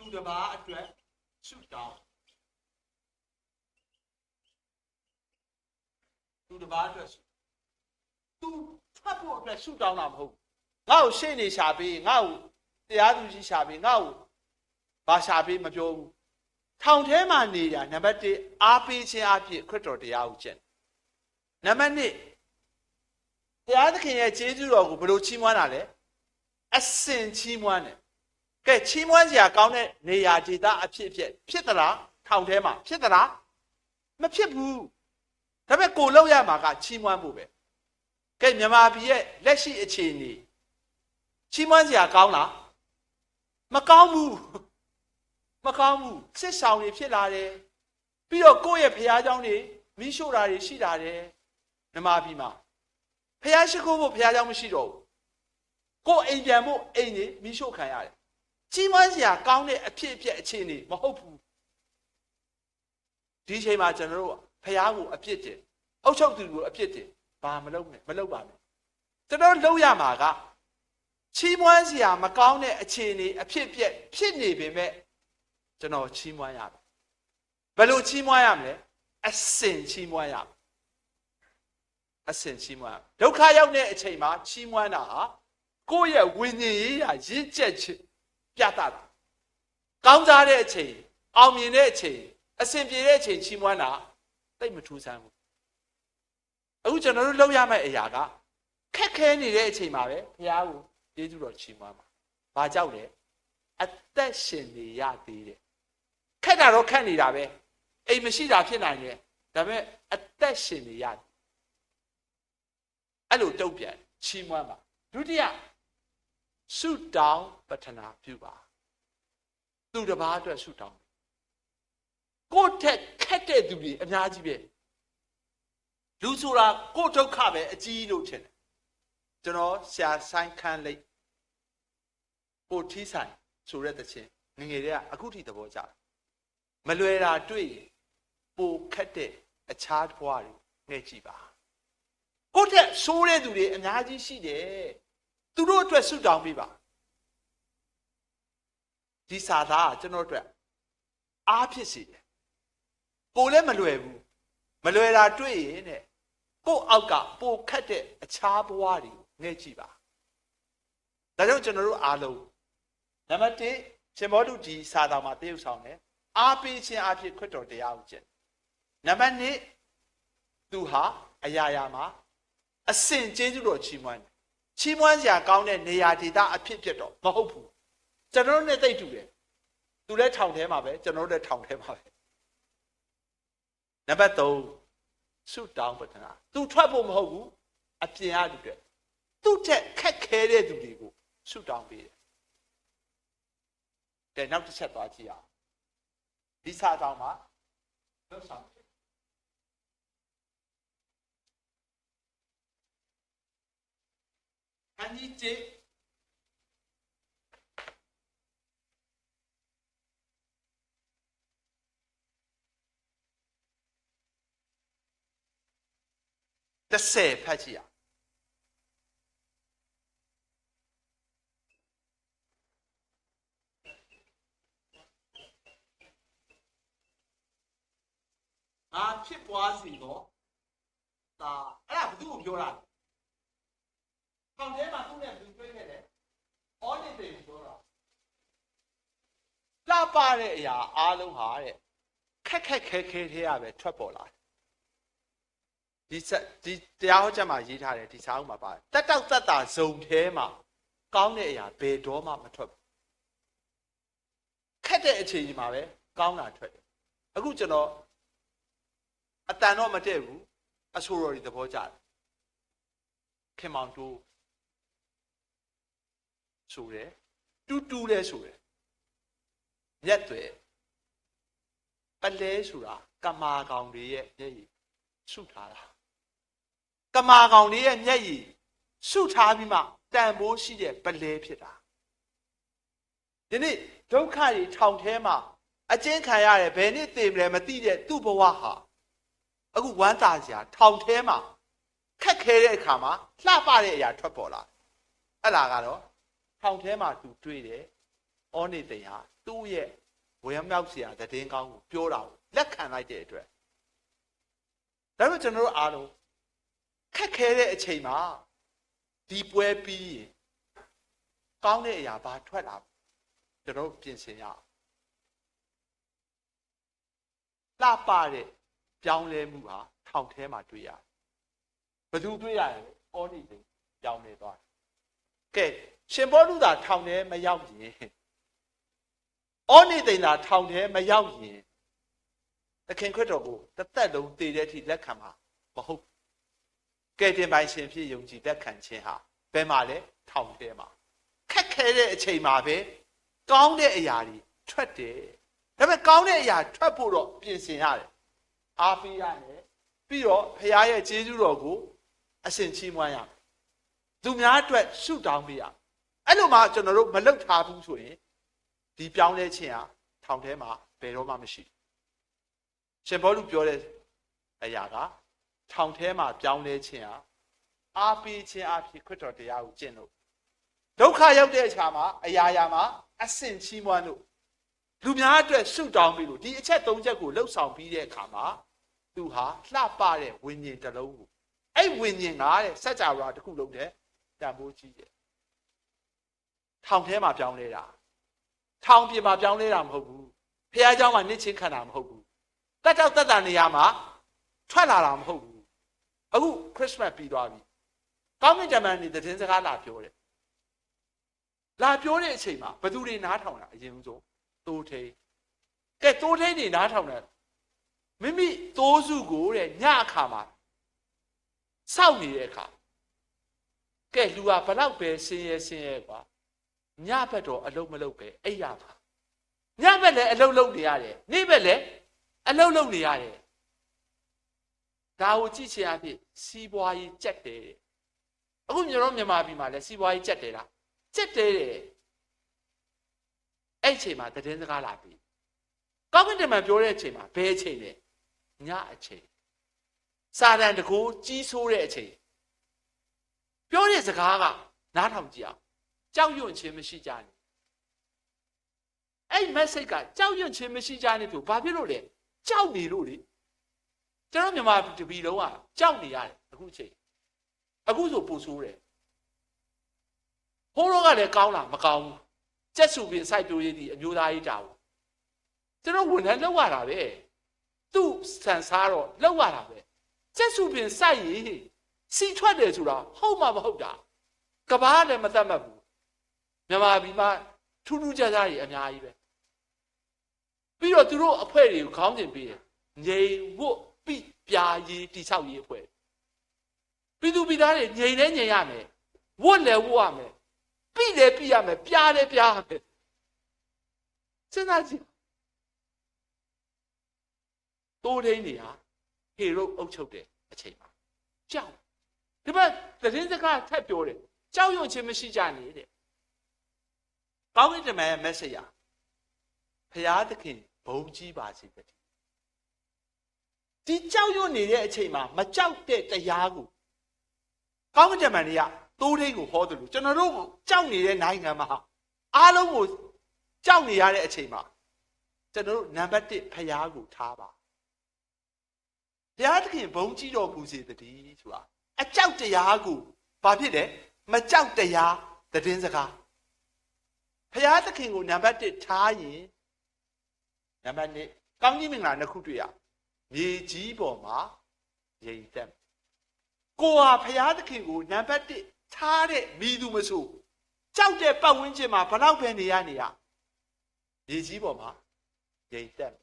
သူတစ်ပါးအတွက်ဆုတောင်းသူတစ်ပါးအတွက်သူထွက်ဖို့အတွက်ဆုတောင်းတာမဟုတ်ငါ့ကိုရှေ့နေရှာပေးငါ့ကိုတရားသူကြီးရှာပေးငါ့ကိုဘာရှာပေးမပြောဘူးထောင်ထဲမှာနေတာနံပါတ်1အားပေးခြင်းအဖြစ်ခရစ်တော်တရားကိုကျင့်နံပါတ်2ဘုရားသခင်ရဲ့ကျေးဇူးတော်ကိုဘယ်လိုချီးမွမ်းတာလဲအစဉ်ချီးမွမ်းတယ်ကဲချီးမွမ်းစရာကောင်းတဲ့နေရာဒေသအဖြစ်သလားထောင်ထဲမှာဖြစ်သလားမဖြစ်ဘူးဒါပေမဲ့ကိုလောက်ရမှာကချီးမွမ်းဖို့ပဲကဲမြန်မာပြည်ရဲ့လက်ရှိအခြေအနေချီးမွမ်းစရာကောင်းလား မကောင်းဘူးစစ်ဆောင်တွေဖြစ်လာတယ်ပြီးတော့ကိုယ့်ရဲ့ဘုရားကျောင်းတွေမိရှို့တာတွေရှိလာတယ်နမပြည်မှာဘုရားရှိခိုးဖို့ဘုရားကျောင်းမရှိတော့ဘူးကိုယ့်အိမ်ပြန်ဖို့အိမ်တွေမိရှို့ခံရတယ်ကြီးမားစရာကောင်းတဲ့အဖြစ်အပျက်အခြေအနေမဟုတ်ဘူးဒီအချိန်မှာကျွန်တော်တို့ဘုရားကိုအပြစ်တင်အုပ်ချုပ်သူကိုအပြစ်တင်ဘာမလုပ်ပါနဲ့ကျွန်တော်လုပ်ရမှာကချီးမွမ်းစရာမကောင်းတဲ့အခြေအနေအဖြစ်အပျက်ဖြစ်နေပေမဲ့ကျွန်တော်ချီးမွမ်းရမယ်ဘယ်လိုချီးမွမ်းရမလဲအစဉ်ချီးမွမ်းရမယ်အစဉ်ချီးမွမ်းဒုက္ခရောက်တဲ့အချိန်မှာချီးမွမ်းတာဟာကိုယ့်ရဲ့ဝိညာဉ်ရေးရာရင့်ကျက်ခြင်းပြသတာကောင်းစားတဲ့အချိန်အောင်မြင်တဲ့အချိန်အစဉ်ပြေတဲ့အချိန်ချီးမွမ်းတာတိတ်မထူးဆန်းဘူးအခုကျွန်တော်တို့လုပ်ရမယ့်အရာကခက်ခဲနေတဲ့အချိန်မှာပဲဘုရားကိုကျေးဇူးတော်ချီးမွမ်းပါဘာကြောင့်လဲအသက်ရှင်နေရသေးတယ်ခက်တာတော့ခက်နေတာပဲအိမ်မရှိတာဖြစ်နိုင်တယ်ဒါပေမဲ့အသက်ရှင်နေရတယ်အဲ့လိုတုံ့ပြန်ချီးမွမ်းပါဒုတိယဆုတောင်းပတနာပြုပါသူတစ်ပါးအတွက်ဆုတောင်းကိုယ့်ထက်ခက်တဲ့သူတွေအများကြီးပဲလူဆိုတာကိုယ့်ဒုက္ခပဲအကြီးလို့ထင်တယ်ကျွန်တော်ဆရာဆိုင်ခန်းလိတ်ကိုထီးဆိုင်ဆိုတဲ့တခြင်းငငယ်တွေကအခုထိသဘောကျတယ်မလွယ်တာတွေ့ရင်ပိုခက်တဲ့အခြားဘဝတွေငဲ့ကြည့်ပါကိုယ့်ထက်ဆိုးတဲ့သူတွေအများကြီးရှိတယ်သူတို့အတွက်ဆုတောင်းပေးပါဒီစာသားကကျွန်တော်အတွက်အားဖြစ်စေတယ်ပိုလည်းမလွယ်ဘူးမလွယ်တာတွေ့ရင်တဲ့ကိုယ့်အောက်ကပိုခက်တဲ့အခြားဘဝတွေငဲ့ကြည့်ပါဒါကြောင့်ကျွန်တော်တို့အားလုံးနံပါတ်1ရှင်ဘောဓုဒီစာသားမှာတရုပ်ဆောင်တယ်အားပေးခြင်းအဖြစ်ခရစ်တော်တရားကိုကျင့်နံပါတ်2သူဟာအရာရာမှာအစဉ်ကျေးဇူးတော်ချီးမွမ်းစရာကောင်းတဲ့နေရာဒေသအဖြစ်ဖြစ်တော့မဟုတ်ဘူးကျွန်တော်တို့နဲ့တိတ်တူတယ်သူလည်းထောင်ထဲမှာပဲကျွန်တော်တို့လည်းထောင်ထဲမှာပဲနံပါတ်3ဆုတောင်းပတနာသူထွက်ဖို့မဟုတ်ဘူးအပြင်အတူတဲ့သူ့ထက်ခက်ခဲတဲ့သူတွေကိုဆုတောင်းပေးတယ်နောက်တစ်ချက်သွားကြည့်အောင်ဒီစာတောင်းမှာလောက်ဆောင်အန်ကြီးကျေ30ဖတ်ကြည့်ရဖြစ်ပွားစီတော့ဒါအဲ့ဒါဘယ်သူ့ကိုပြောတာလဲထောင်ထဲမှာသူ့နဲ့ဘယ်သူတွေ့ခဲ့လဲအော်နေတယ်ပြောတာလှပတဲ့အရာအားလုံးဟာတဲ့ခက်ခဲထဲရပဲထွက်ပေါ်လာဒီတရားဟောချက်မှာရေးထားတယ်ဒီစာအုပ်မှာပါတယ်တက်တောက်တက်တာဇုံထဲမှာကောင်းတဲ့အရာဘယ်တော့မှမထွက်ဘူးခက်တဲ့အချိန်ကြီးမှာပဲကောင်းတာထွက်တယ်အခုကျွန်တော်အတန်တော့မတည့်ဘူးအဆိုတော်ဒီသဘောကျတယ်ခင်မောင်တိုးဆိုတယ်တူးလဲဆိုတယ်မြတ်တွေပလဲဆိုတာကမာကောင်တွေရဲ့မျက်ရည်ဆုထားတာကမာကောင်တွေရဲ့မျက်ရည်ဆုထားပြီးမှတန်ဖိုးရှိတဲ့ပလဲဖြစ်တာဒီနေ့ဒုက္ခတွေထောင်ထဲမှာအကျဉ်းခံရတယ်ဘယ်နှစ်သေမလဲမသိတဲ့သူ့ဘဝဟာအခုဝမ်းသာစရာထောင်ထဲမှာခက်ခဲတဲ့အခါမှာလှပတဲ့အရာထွက်ပေါ်လာအဲ့ဒါကတော့ထောင်ထဲမှာသူတွေ့တယ်ဩနေသိဟာသူ့ရဲ့ဝေမြောက်စရာသတင်းကောင်းကိုပြောတာကိုလက်ခံလိုက်တဲ့အတွက်ဒါပေမဲ့ကျွန်တော်တို့အားလုံးခက်ခဲတဲ့အချိန်မှာဒီပွဲပြီးရင်ကောင်းတဲ့အရာဘာထွက်လာကျွန်တော်ပြင်ဆင်ရအောင်လှပတဲ့ပြောင်းလဲမှုဟာထောင်ထဲမှာတွေ့ရတယ်ဘယ်သူတွေ့ရလဲဩနေသိပြောင်းလဲသွားတယ်ကဲရှင်ဘောဓုသာထောင်ထဲမရောက်ရင်ဩနေသိသာထောင်ထဲမရောက်ရင်သခင်ခရစ်တော်ကိုတစ်သက်လုံးတည်တဲ့အထိလက်ခံမှာမဟုတ်ကဲတင်ပိုင်ရှင်ဖြစ်ယုံကြည်လက်ခံခြင်းဟာဘယ်မှာလဲထောင်ထဲမှာခက်ခဲတဲ့အချိန်မှာပဲ ကောင်းတဲ့အရာတွေထွက်တယ်ဒါပေမဲ့ကောင်းတဲ့အရာထွက်ဖို့တော့ပြင်ဆင်ရတယ်အားပေးရတယ်ပြီးတော့ဖခင်ရဲ့ကျေးဇူးတော်ကိုအရှင်ချီးမွမ်းရမယ်သူများအတွက်ဆုတောင်းပေးရအဲ့လိုမှကျွန်တော်တို့မလုပ်ထားဘူးဆိုရင်ဒီပြောင်းလဲခြင်းဟာထောင်ထဲမှာဘယ်တော့မှမရှိရှင်ဘောလူပြောတဲ့အရာကထောင်ထဲမှာပြောင်းလဲခြင်းဟာအားပေးခြင်းအဖြစ်ခရစ်တော်တရားကိုကျင့်လို့ဒုက္ခရောက်တဲ့အခါမှာအရာရာမှာအစင်ချီးမွမ်းလို့လူများအတွက်ဆုတောင်းပြီးလို့ဒီအချက်၃ချက်ကိုလှုပ်ဆောင်ပြီးတဲ့အခါမှာသူဟာလှပတဲ့ဝိညာဉ်တစ်လုံးကိုအဲ့ဝိညာဉ်ကတဲ့စัจ java တစ်ခုလုံးတဲ့တန်ဖိုးကြီးတယ်ထောင်ထဲမှာပြောင်းလဲတာထောင်ပြင်မှာပြောင်းလဲတာမဟုတ်ဘူးဖခင်เจ้าမှာနစ်ချင်းခံတာမဟုတ်ဘူးတက်တောက်တက်တာနေရာမှာထွက်လာတာမဟုတ်ဘူးအခုခရစ်စမတ်ပြီးသွားပြီကောင်းကင်တမန်နေတဲ့သတင်းစကားလာပြောတယ်လာပြောတဲ့အချိန်မှာဘသူတွေနားထောင်တာအရင်ဆုံးသိုးထိန်ကဲသိုးထိန်တွေနားထောင်တယ်မိမိသိုးစုကိုတဲ့ညအခါမှာစောင့်နေတဲ့အခါကဲလူကဘလောက်ပဲဆင်းရဲကွာညဘက်တော့အလုံးမလုံးပဲအိပ်ရပါညဘက်လည်းအလုံးလုံးနေရတယ်နေ့ဘက်လည်းအလုံးလုံးနေရတယ်ဒါကိုကြည့်ချင်အဖြစ်စီးပွားရေးကြက်တယ်အခုမြန်မာပြည်မှာလည်းစီးပွားရေးကြက်တယ်လားကြက်တယ်အဲ့ချိန်မှာသတင်းစကားလာပြီကောင်းကင်တမန်ပြောတဲ့အချိန်မှာဘယ်အချိန်လဲညအချိန်စာတန်တကူကြီးဆိုးတဲ့အချိန်ပြောတဲ့စကားကနားထောင်ကြည့်အောင်ကြောက်ရွံ့ခြင်းမရှိကြနဲ့အဲ့ message ကကြောက်ရွံ့ခြင်းမရှိကြနဲ့ဆိုဘာဖြစ်လို့လဲကြောက်နေလို့လေကျွန်တော်မြန်မာတပီလုံးကကြောက်နေရတယ်အခုချိန်အခုဆိုပူဆိုးတယ်ဟိုးတော့ကလည်းကောင်းလားမကောင်းဘူးကျက်စုပင်စိုက်ပျိုးရေးဒီအမျိုးသားရေးတာဘူးကျွန်တော်ဝန်ထမ်းလောက်ရတာပဲသူ့ဆန်စားတော့လောက်ရတာပဲကျက်စုပင်စိုက်ရင်စီထွက်တယ်ဆိုတာဟုတ်မှမဟုတ်တာကဘာလည်းမတတ်မှတ်ဘူးမြန်မာပြည်မှာထူးထူးခြားခြားကြီးအများကြီးပဲပြီးတော့သူတို့အဖွဲ့တွေကိုခေါင်းစဉ်ပေးတယ်ငြိမ်ဝတ်ပိပြာရေးတိဆောက်ရေးအဖွဲ့ပြည်သူပြည်သားတွေငြိမ်လဲငြိမ်ရမယ်ဝတ်လဲဝတ်ရမယ်ပိလဲပိရမယ်ပြားလဲပြားရမယ်စဉ်းစားကြည့်တိုးထိန်တွေဟာဟေရုအုပ်ချုပ်တဲ့အချိန်မှာကြောက်ဒီဘက်သတင်းစကားထပ်ပြောတယ်ကြောက်ရွံ့ခြင်းမရှိကြနဲ့တဲ့ကောင်းကင်တမန်ရဲ့ message ဟာဖျားသခင်ဘုံကြီးပါစေတည်းဒီကြောက်ရွံ့နေတဲ့အချိန်မှာမကြောက်တဲ့တရားကိုကောင်းကင်တမန်တွေကတိုးထိန်ကိုဟောတယ်လို့ကျွန်တော်တို့ကြောက်နေတဲ့နိုင်ငံမှာအားလုံးကိုကြောက်နေရတဲ့အချိန်မှာကျွန်တော်တို့နံပါတ်1ဖျားကိုထားပါဘုရားသခင်ဘုန်းကြီးတော်မူစေတည်းဆိုတာအကြောက်တရားကိုဘာဖြစ်လဲမကြောက်တရားသတင်းစကားဘုရားသခင်ကိုနံပါတ်1ထားရင်နံပါတ်2ကောင်းကြီးမင်္ဂလာနှစ်ခုတွေ့ရမြေကြီးပေါ်မှာရိမ်တက်ကိုဟာဘုရားသခင်ကိုနံပါတ်1ထားတဲ့မိသူမဆိုကြောက်တဲ့ပတ်ဝန်းကျင်မှာဘလောက်ပဲနေရမြေကြီးပေါ်မှာရိမ်တက်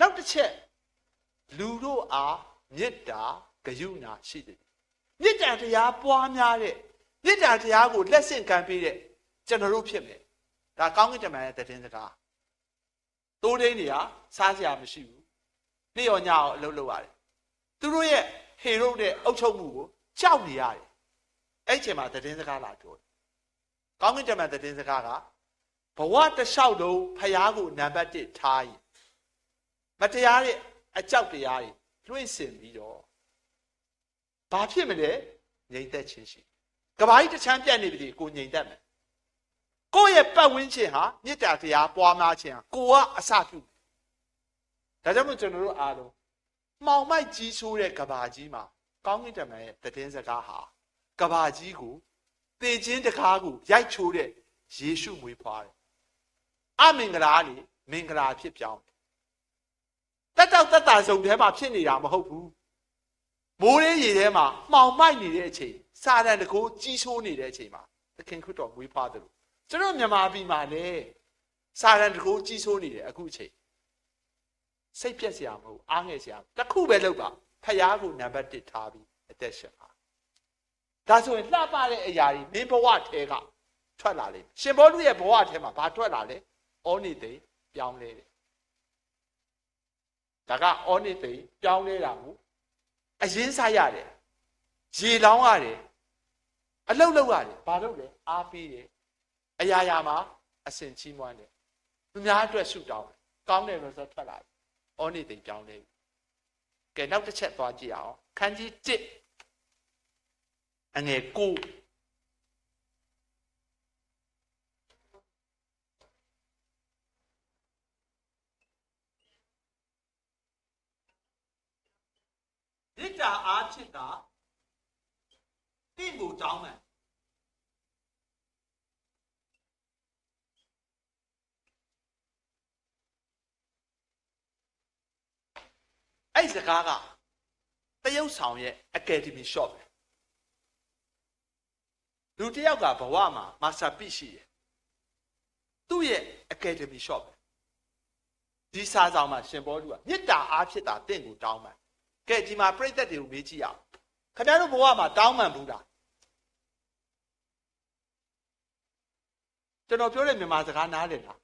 နောက်တစ်ချက်လူတို့အားမေတ္တာဂရုဏာရှိတယ်မေတ္တာတရားပွားများတဲ့မေတ္တာတရားကိုလက်ဆင့်ကမ်းပေးတဲ့ကျွန်တော်တို့ဖြစ်မယ်ဒါကောင်းကင်တမန်ရဲ့သတင်းစကားတိုးထိန်တွေကစားစရာမရှိဘူးနေ့ရောညရောအလုပ်လုပ်ရတယ်သူတို့ရဲ့ဟေရုရဲ့အုပ်ချုပ်မှုကိုကြောက်နေရတယ်အဲ့ချိန်မှာသတင်းစကားလာပြောတယ်ကောင်းကင်တမန်သတင်းစကားကဘဝတစ်လျှောက်လုံးဖျားကိုနံပါတ်1ထားရင်မတရားတဲ့အကြောက်တရားတွေလွှင့်စင်ပြီးတော့ဘာဖြစ်မလဲငြိမ်သက်ခြင်းရှိကဘာကြီးတစ်ချမ်းပြတ်နေပြီကိုငြိမ်သက်မယ်ကိုယ့်ရဲ့ပတ်ဝန်းကျင်ဟာမေတ္တာတရားပွားများခြင်းဟာကိုကအစပြုဒါကြောင့်မို့ကျွန်တော်တို့အားလုံးမှောင်မိုက်ကြီးဆိုးတဲ့ကဘာကြီးမှာကောင်းကင်တမန်ရဲ့သတင်းစကားဟာကဘာကြီးကိုသေခြင်းတကားကိုရိုက်ချိုးတဲ့ယေရှုမွေးဖွားတယ်အမင်္ဂလာနေမင်္ဂလာဖြစ်ပြောင်းတက်တောက်တက်တာစုံထဲမှာဖြစ်နေတာမဟုတ်ဘူးမိုးရေးရေထဲမှာမှောင်မိုက်နေတဲ့အချိန်စာတန်တကူကြီးဆိုးနေတဲ့အချိန်မှာသခင်ခရစ်တော်မွေးဖွားတယ်လို့ကျွန်တော်မြန်မာပြည်မှာလည်းစာတန်တကူကြီးဆိုးနေတယ်အခုအချိန်စိတ်ပြက်စရာမဟုတ်အားငယ်စရာတစ်ခုပဲလုပ်ပါဖျားကိုနံပါတ်1ထားပြီးအသက်ရှင်ပါဒါဆိုရင်လှပတဲ့အရာတွေမင်းဘဝထဲက ထွက်လာလိမ့်ရှင်ဘောလူရဲ့ဘဝထဲမှာဘာထွက်လာလဲဩနိသိပြောင်းလဲတယ်ဒါကဩနိသိပြောင်းလဲတာကိုအရင်စားရတယ်ရေလောင်းရတယ်အလုတ်လောက်ရတယ်ဘာလို့လဲအားပေးတယ်အရာရာမှာအစဉ်ချီးမွမ်းတယ်သူများအတွက်ဆုတောင်းကောင်းတယ်လို့ဆိုထွက်လာတယ်ဩနိသိပြောင်းလဲကဲနောက်တစ်ချက်သွားကြည့်အောင်ခန်းကြီး1အငယ်9မေတ္တာအားဖြင့်သာတင့်ကိုတောင်းမှန်အဲ့စကားကတရုတ်ဆောင်ရဲ့ Academy Shop လူတစ်ယောက်ကဘဝမှာမာစတာပိရှိတယ်သူ့ရဲ့ Academy Shop ဒီစာဆောင်မှာရှင်ဘောလူကမေတ္တာအားဖြင့်သာတင့်ကိုတောင်းမှန်ကဲဒီမှာပြိဿတွေကိုမေးကြည့်အောင်ခင်ဗျားတို့ဘဝမှာတောင်းမှန်ဘူးလားကျွန်တော်ပြောတဲ့မြန်မာစကားနားလည်လား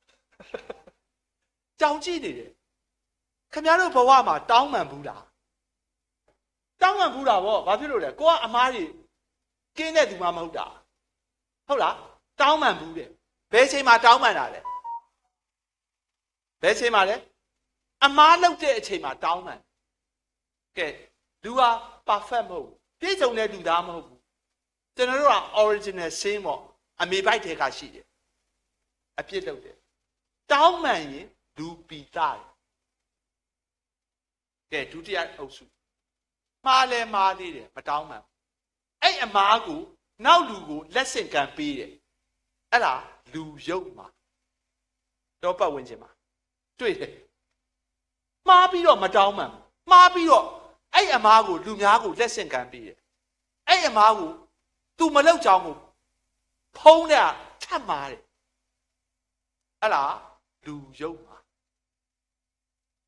ကြောင်ကြည့်နေတယ်ခင်ဗျားတို့ဘဝမှာတောင်းမှန်ဘူးလားတောင်းမှန်ဘူးလားဗောဘာဖြစ်လို့လဲကိုကအမားကြီးကင်းတဲ့သူမှမဟုတ်တာဟုတ်လားတောင်းမှန်ဘူးတဲ့ဘယ်ချိန်မှာတောင်းမှန်တာလဲဘယ်ချိန်မှာလဲအမားလုပ်တဲ့အချိန်မှာတောင်းမှန်ကဲလူဟာ perfect မဟုတ်ဘူးပြည့်စုံတဲ့လူသားမဟုတ်ဘူးကျွန်တော်တို့က original sin ပေါ့အမေပိုက်ထဲကရှိတယ်အပြစ်လုပ်တယ်တောင်းမှန်ရင်လူပီတာတယ်ကဲဒုတိယအုပ်စုမှားလဲမှားသေးတယ်မတောင်းမှန်အဲ့အမားကိုနောက်လူကိုလက်ဆင့်ကမ်းပေးတယ်အဲ့ဒါလူရုပ်မှာတော့ပတ်ဝန်းကျင်မှာတွေ့တယ်မှားပြီးတော့မတောင်းမှန်မှားပြီးတော့အဲ့အမားကိုလူများကိုလက်ဆင့်ကမ်းပေးတယ်အဲ့အမားကိုသူမလောက်ကြောင်းကိုဖုံးတဲ့ထပ်မာတယ်အဲ့ဒါလူရုပ်မှာ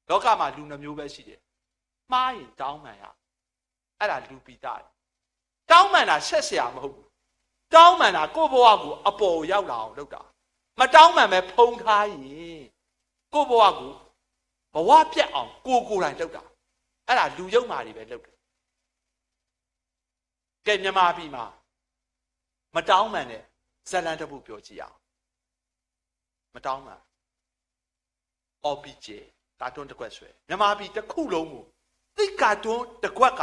လောကမှာလူနှမျိုးပဲရှိတယ်မှားရင်တောင်းမှန်ရအဲ့ဒါလူပိတာတောင်းမှန်တာဆက်เสียမဟုတ်ဘူးတောင်းမှန်တာကိုယ့်ဘဝကိုအပေါ်ရောက်လာအောင်လုပ်တာမတောင်းမှန်ပဲဖုံးထားရင်ကိုယ့်ဘဝကိုဘဝပြတ်အောင်ကိုယ်တိုင်လုပ်တာအဲ့ဒါလူယုံမာတွေပဲလုပ်တယ်ကဲမြန်မာပြည်မှာမတောင်းမှန်တဲ့ဇလန်တစ်ပုဒ်ပြောကြည့်အောင်မတောင်းမှန် OPJ ကာတွန်းတစ်ခွက်ဆွဲမြန်မာပြည်တစ်ခုလုံးကိုသိကာတွန်းတစ်ခွက်က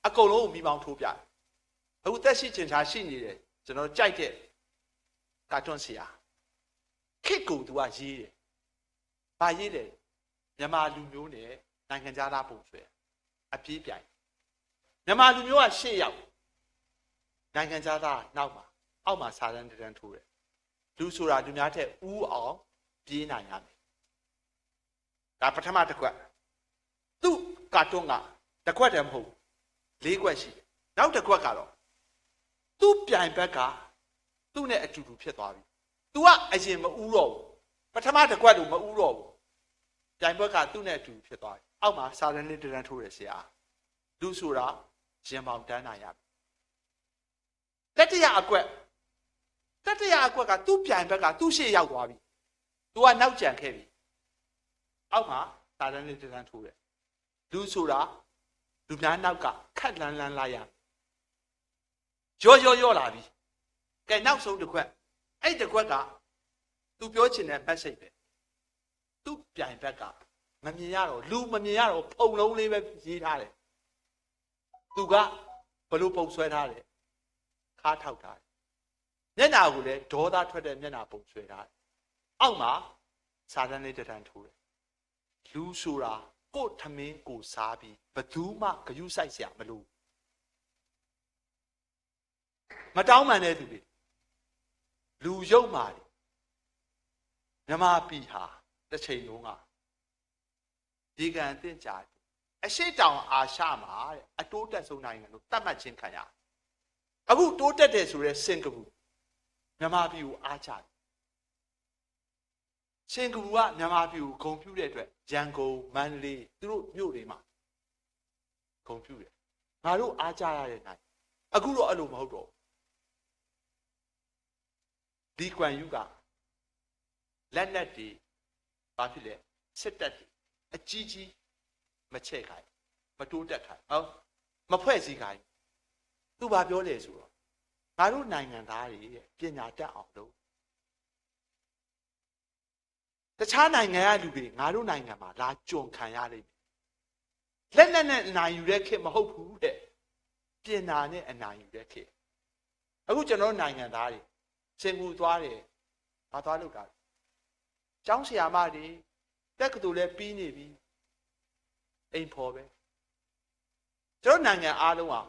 အကုန်လုံးကိုမိပေါင်းထိုးပြတယ်အခုသက်ရှိချင်ချာရှိနေတယ်ကျွန်တော်ကြိုက်တဲ့ကာတွန်းဆရာခစ်ကူသူကရေးတယ်ဘာရေးတယ်မြန်မာလူမျိုးနဲ့နိုင်ငံသားပုံဆွဲအပြေးပြိုင်မြန်မာလူမျိုးက8ယောက်နိုင်ငံသားနောက်မှာအောက်မှာစာတန်းတန်းထိုးတယ်လူဆိုတာလူများထက်ဦးအောင်ပြေးနိုင်ရမယ်ဒါပထမတစ်ခွက်သူ့ကာတွန်းကတစ်ခွက်တည်းမဟုတ်၄ခွက်ရှိတယ်နောက်တစ်ခွက်ကတော့သူ့ပြိုင်ဘက်ကသူ့နဲ့အတူတူဖြစ်သွားပြီသူကအရင်မဦးတော့ဘူးပထမတစ်ခွက်လို့မဦးတော့ဘူးပြိုင်ဘက်ကသူ့နဲ့အတူဖြစ်သွားပြီအောက်မှာစာတန်းလေးတန်းထိုးတယ်ဆရာလူဆိုတာရင်ပေါင်တန်းနိုင်ရပြီတတိယအကွက်ကသူ့ပြိုင်ဘက်ကသူ့ရှေ့ရောက်သွားပြီသူကနောက်ကျန်ခဲ့ပြီအောက်မှာစာတန်းလေးတန်းထိုးတယ်လူဆိုတာလူများနောက်ကခက်လန်းလာရရောလာပြီကဲနောက်ဆုံးတစ်ခွက်အဲ့တစ်ခွက်ကသူပြောချင်တဲ့ message ပဲသူ့ပြိုင်ဘက်ကမမြင်ရတော့လူမမြင်ရတော့ဖုံလုံးလေးပဲရေးထားတယ်သူကဘလို့ပုံဆွဲထားတယ်ခါထောက်ထားတယ်မျက်နှာကိုလည်းဒေါသထွက်တဲ့မျက်နှာပုံဆွဲထားတယ်အောက်မှာစာတန်းလေးတန်းထိုးတယ်လူဆိုတာကို့ထမင်းကိုစားပြီးဘသူမှဂယုစိုက်เสียမလို့မတောင်းမှန်တဲ့သူတွေလူယုံမာတယ်မြမပြည်ဟာတစ်ချိန်လုံးကဒီကံအသင့်ကြတယ်အရှိတောင်အာရှမှာတဲ့အတိုးတက်ဆုံးနိုင်ငံလို့သတ်မှတ်ခြင်းခံရအခုတိုးတက်တယ်ဆိုရဲစင်ကာပူမြန်မာပြည်ကိုအားချတယ်စင်ကာပူကမြန်မာပြည်ကိုဂုဏ်ပြုတဲ့အတွက်ရန်ကုန်မန္တလေးသူတို့မြို့တွေမှာဂုဏ်ပြုတယ်ငါတို့အားချရတဲ့နိုင်အခုတော့အဲ့လိုမဟုတ်တော့ ဒီကွမ်ယူကလက်နက်တွေဘာဖြစ်လဲစစ်တပ်တွေအကြီးကြီးမချဲ့ခိုင်းမတိုးတက်ခိုင်းဟုတ်မဖွဲ့စည်းခိုင်းသူဘာပြောလဲဆိုတော့ငါတို့နိုင်ငံသားတွေပညာတတ်အောင်လုပ်တခြားနိုင်ငံကလူတွေငါတို့နိုင်ငံမှာလာကြုံခံရလိမ့်မယ်လက်နက်နဲ့အနိုင်ယူတဲ့ခေတ်မဟုတ်ဘူးတဲ့ပညာနဲ့အနိုင်ယူတဲ့ခေတ်အခုကျွန်တော်နိုင်ငံသားတွေစင်ကူသွားတယ်ဘာသွားလို့တာကျောင်းဆရာမတွေတက္ကသိုလ်လည်းပြီးနေပြီအိမ်ဖော်ပဲကျွန်တော်နိုင်ငံအားလုံးဟာ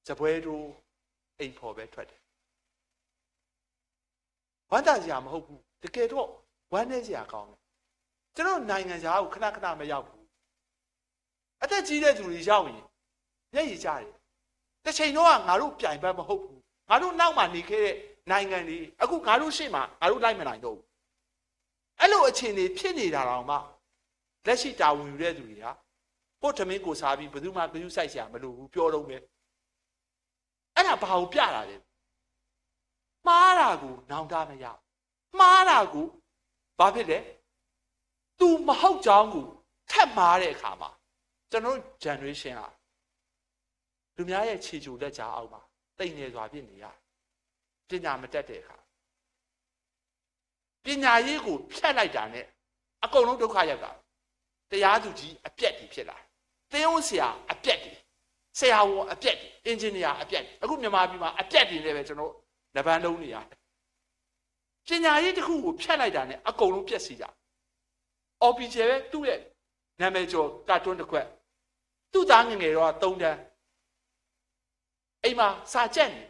စပွဲတို့အိမ်ဖော်ပဲထွက်တယ်ဝမ်းသာစရာမဟုတ်ဘူးတကယ်တော့ဝမ်းနည်းစရာကောင်းတယ်ကျွန်တော်နိုင်ငံသားကိုခဏခဏမရောက်ဘူးအသက်ကြီးတဲ့သူတွေရောက်ရင်မျက်ရည်ကျတယ်တစ်ချိန်တော့ငါတို့ပြိုင်ဘက်မဟုတ်ဘူးငါတို့နောက်မှနေခဲ့တဲ့နိုင်ငံတွေအခုငါတို့ရှေ့မှာငါတို့လိုက်မနိုင်တော့ဘူးအဲ့လိုအခြေအနေဖြစ်နေတာတော့မှလက်ရှိတာဝန်ယူတဲ့သူတွေကကိုယ်ထမင်းကိုစားပြီးဘယ်သူမှဂရုစိုက်စရာမလိုဘူးပြောတော့ပဲအဲ့ဒါဘာကိုပြတာလဲမှားတာကိုနောင်တမရမှားတာကိုဘာဖြစ်လဲ तू မဟုတ်ကြောင်းကိုထပ်မှားတဲ့အခါမှာကျွန်တော် generation ဟာလူများရဲ့ခြေချူလက်ကြားအောက်မှာတိတ်နေစွာဖြစ်နေရပညာမတတ်တဲ့အခါပညာရေးကိုဖျက်လိုက်တာနဲ့အကုန်လုံးဒုက္ခရောက်တာတရားသူကြီးအပြက်ကြီးဖြစ်လာသင်းဦးဆရာအပြက်ကြီးဆရာဝန်အပြက်ကြီးအင်ဂျင်နီယာအပြက်ကြီးအခုမြန်မာပြည်မှာအပြက်ကြီးလည်းပဲကျွန်တော်လက်ပန်းလုံးနေရတယ်ပညာရေးတစ်ခုကိုဖျက်လိုက်တာနဲ့အကုန်လုံးပြက်စီကြOPJ ပဲသူ့ရဲ့နာမည်ကျော်ကာတွန်းတစ်ခွက်သူ့သားငငယ်တော့3တန်းအိမ်မှာစာကြက်နေ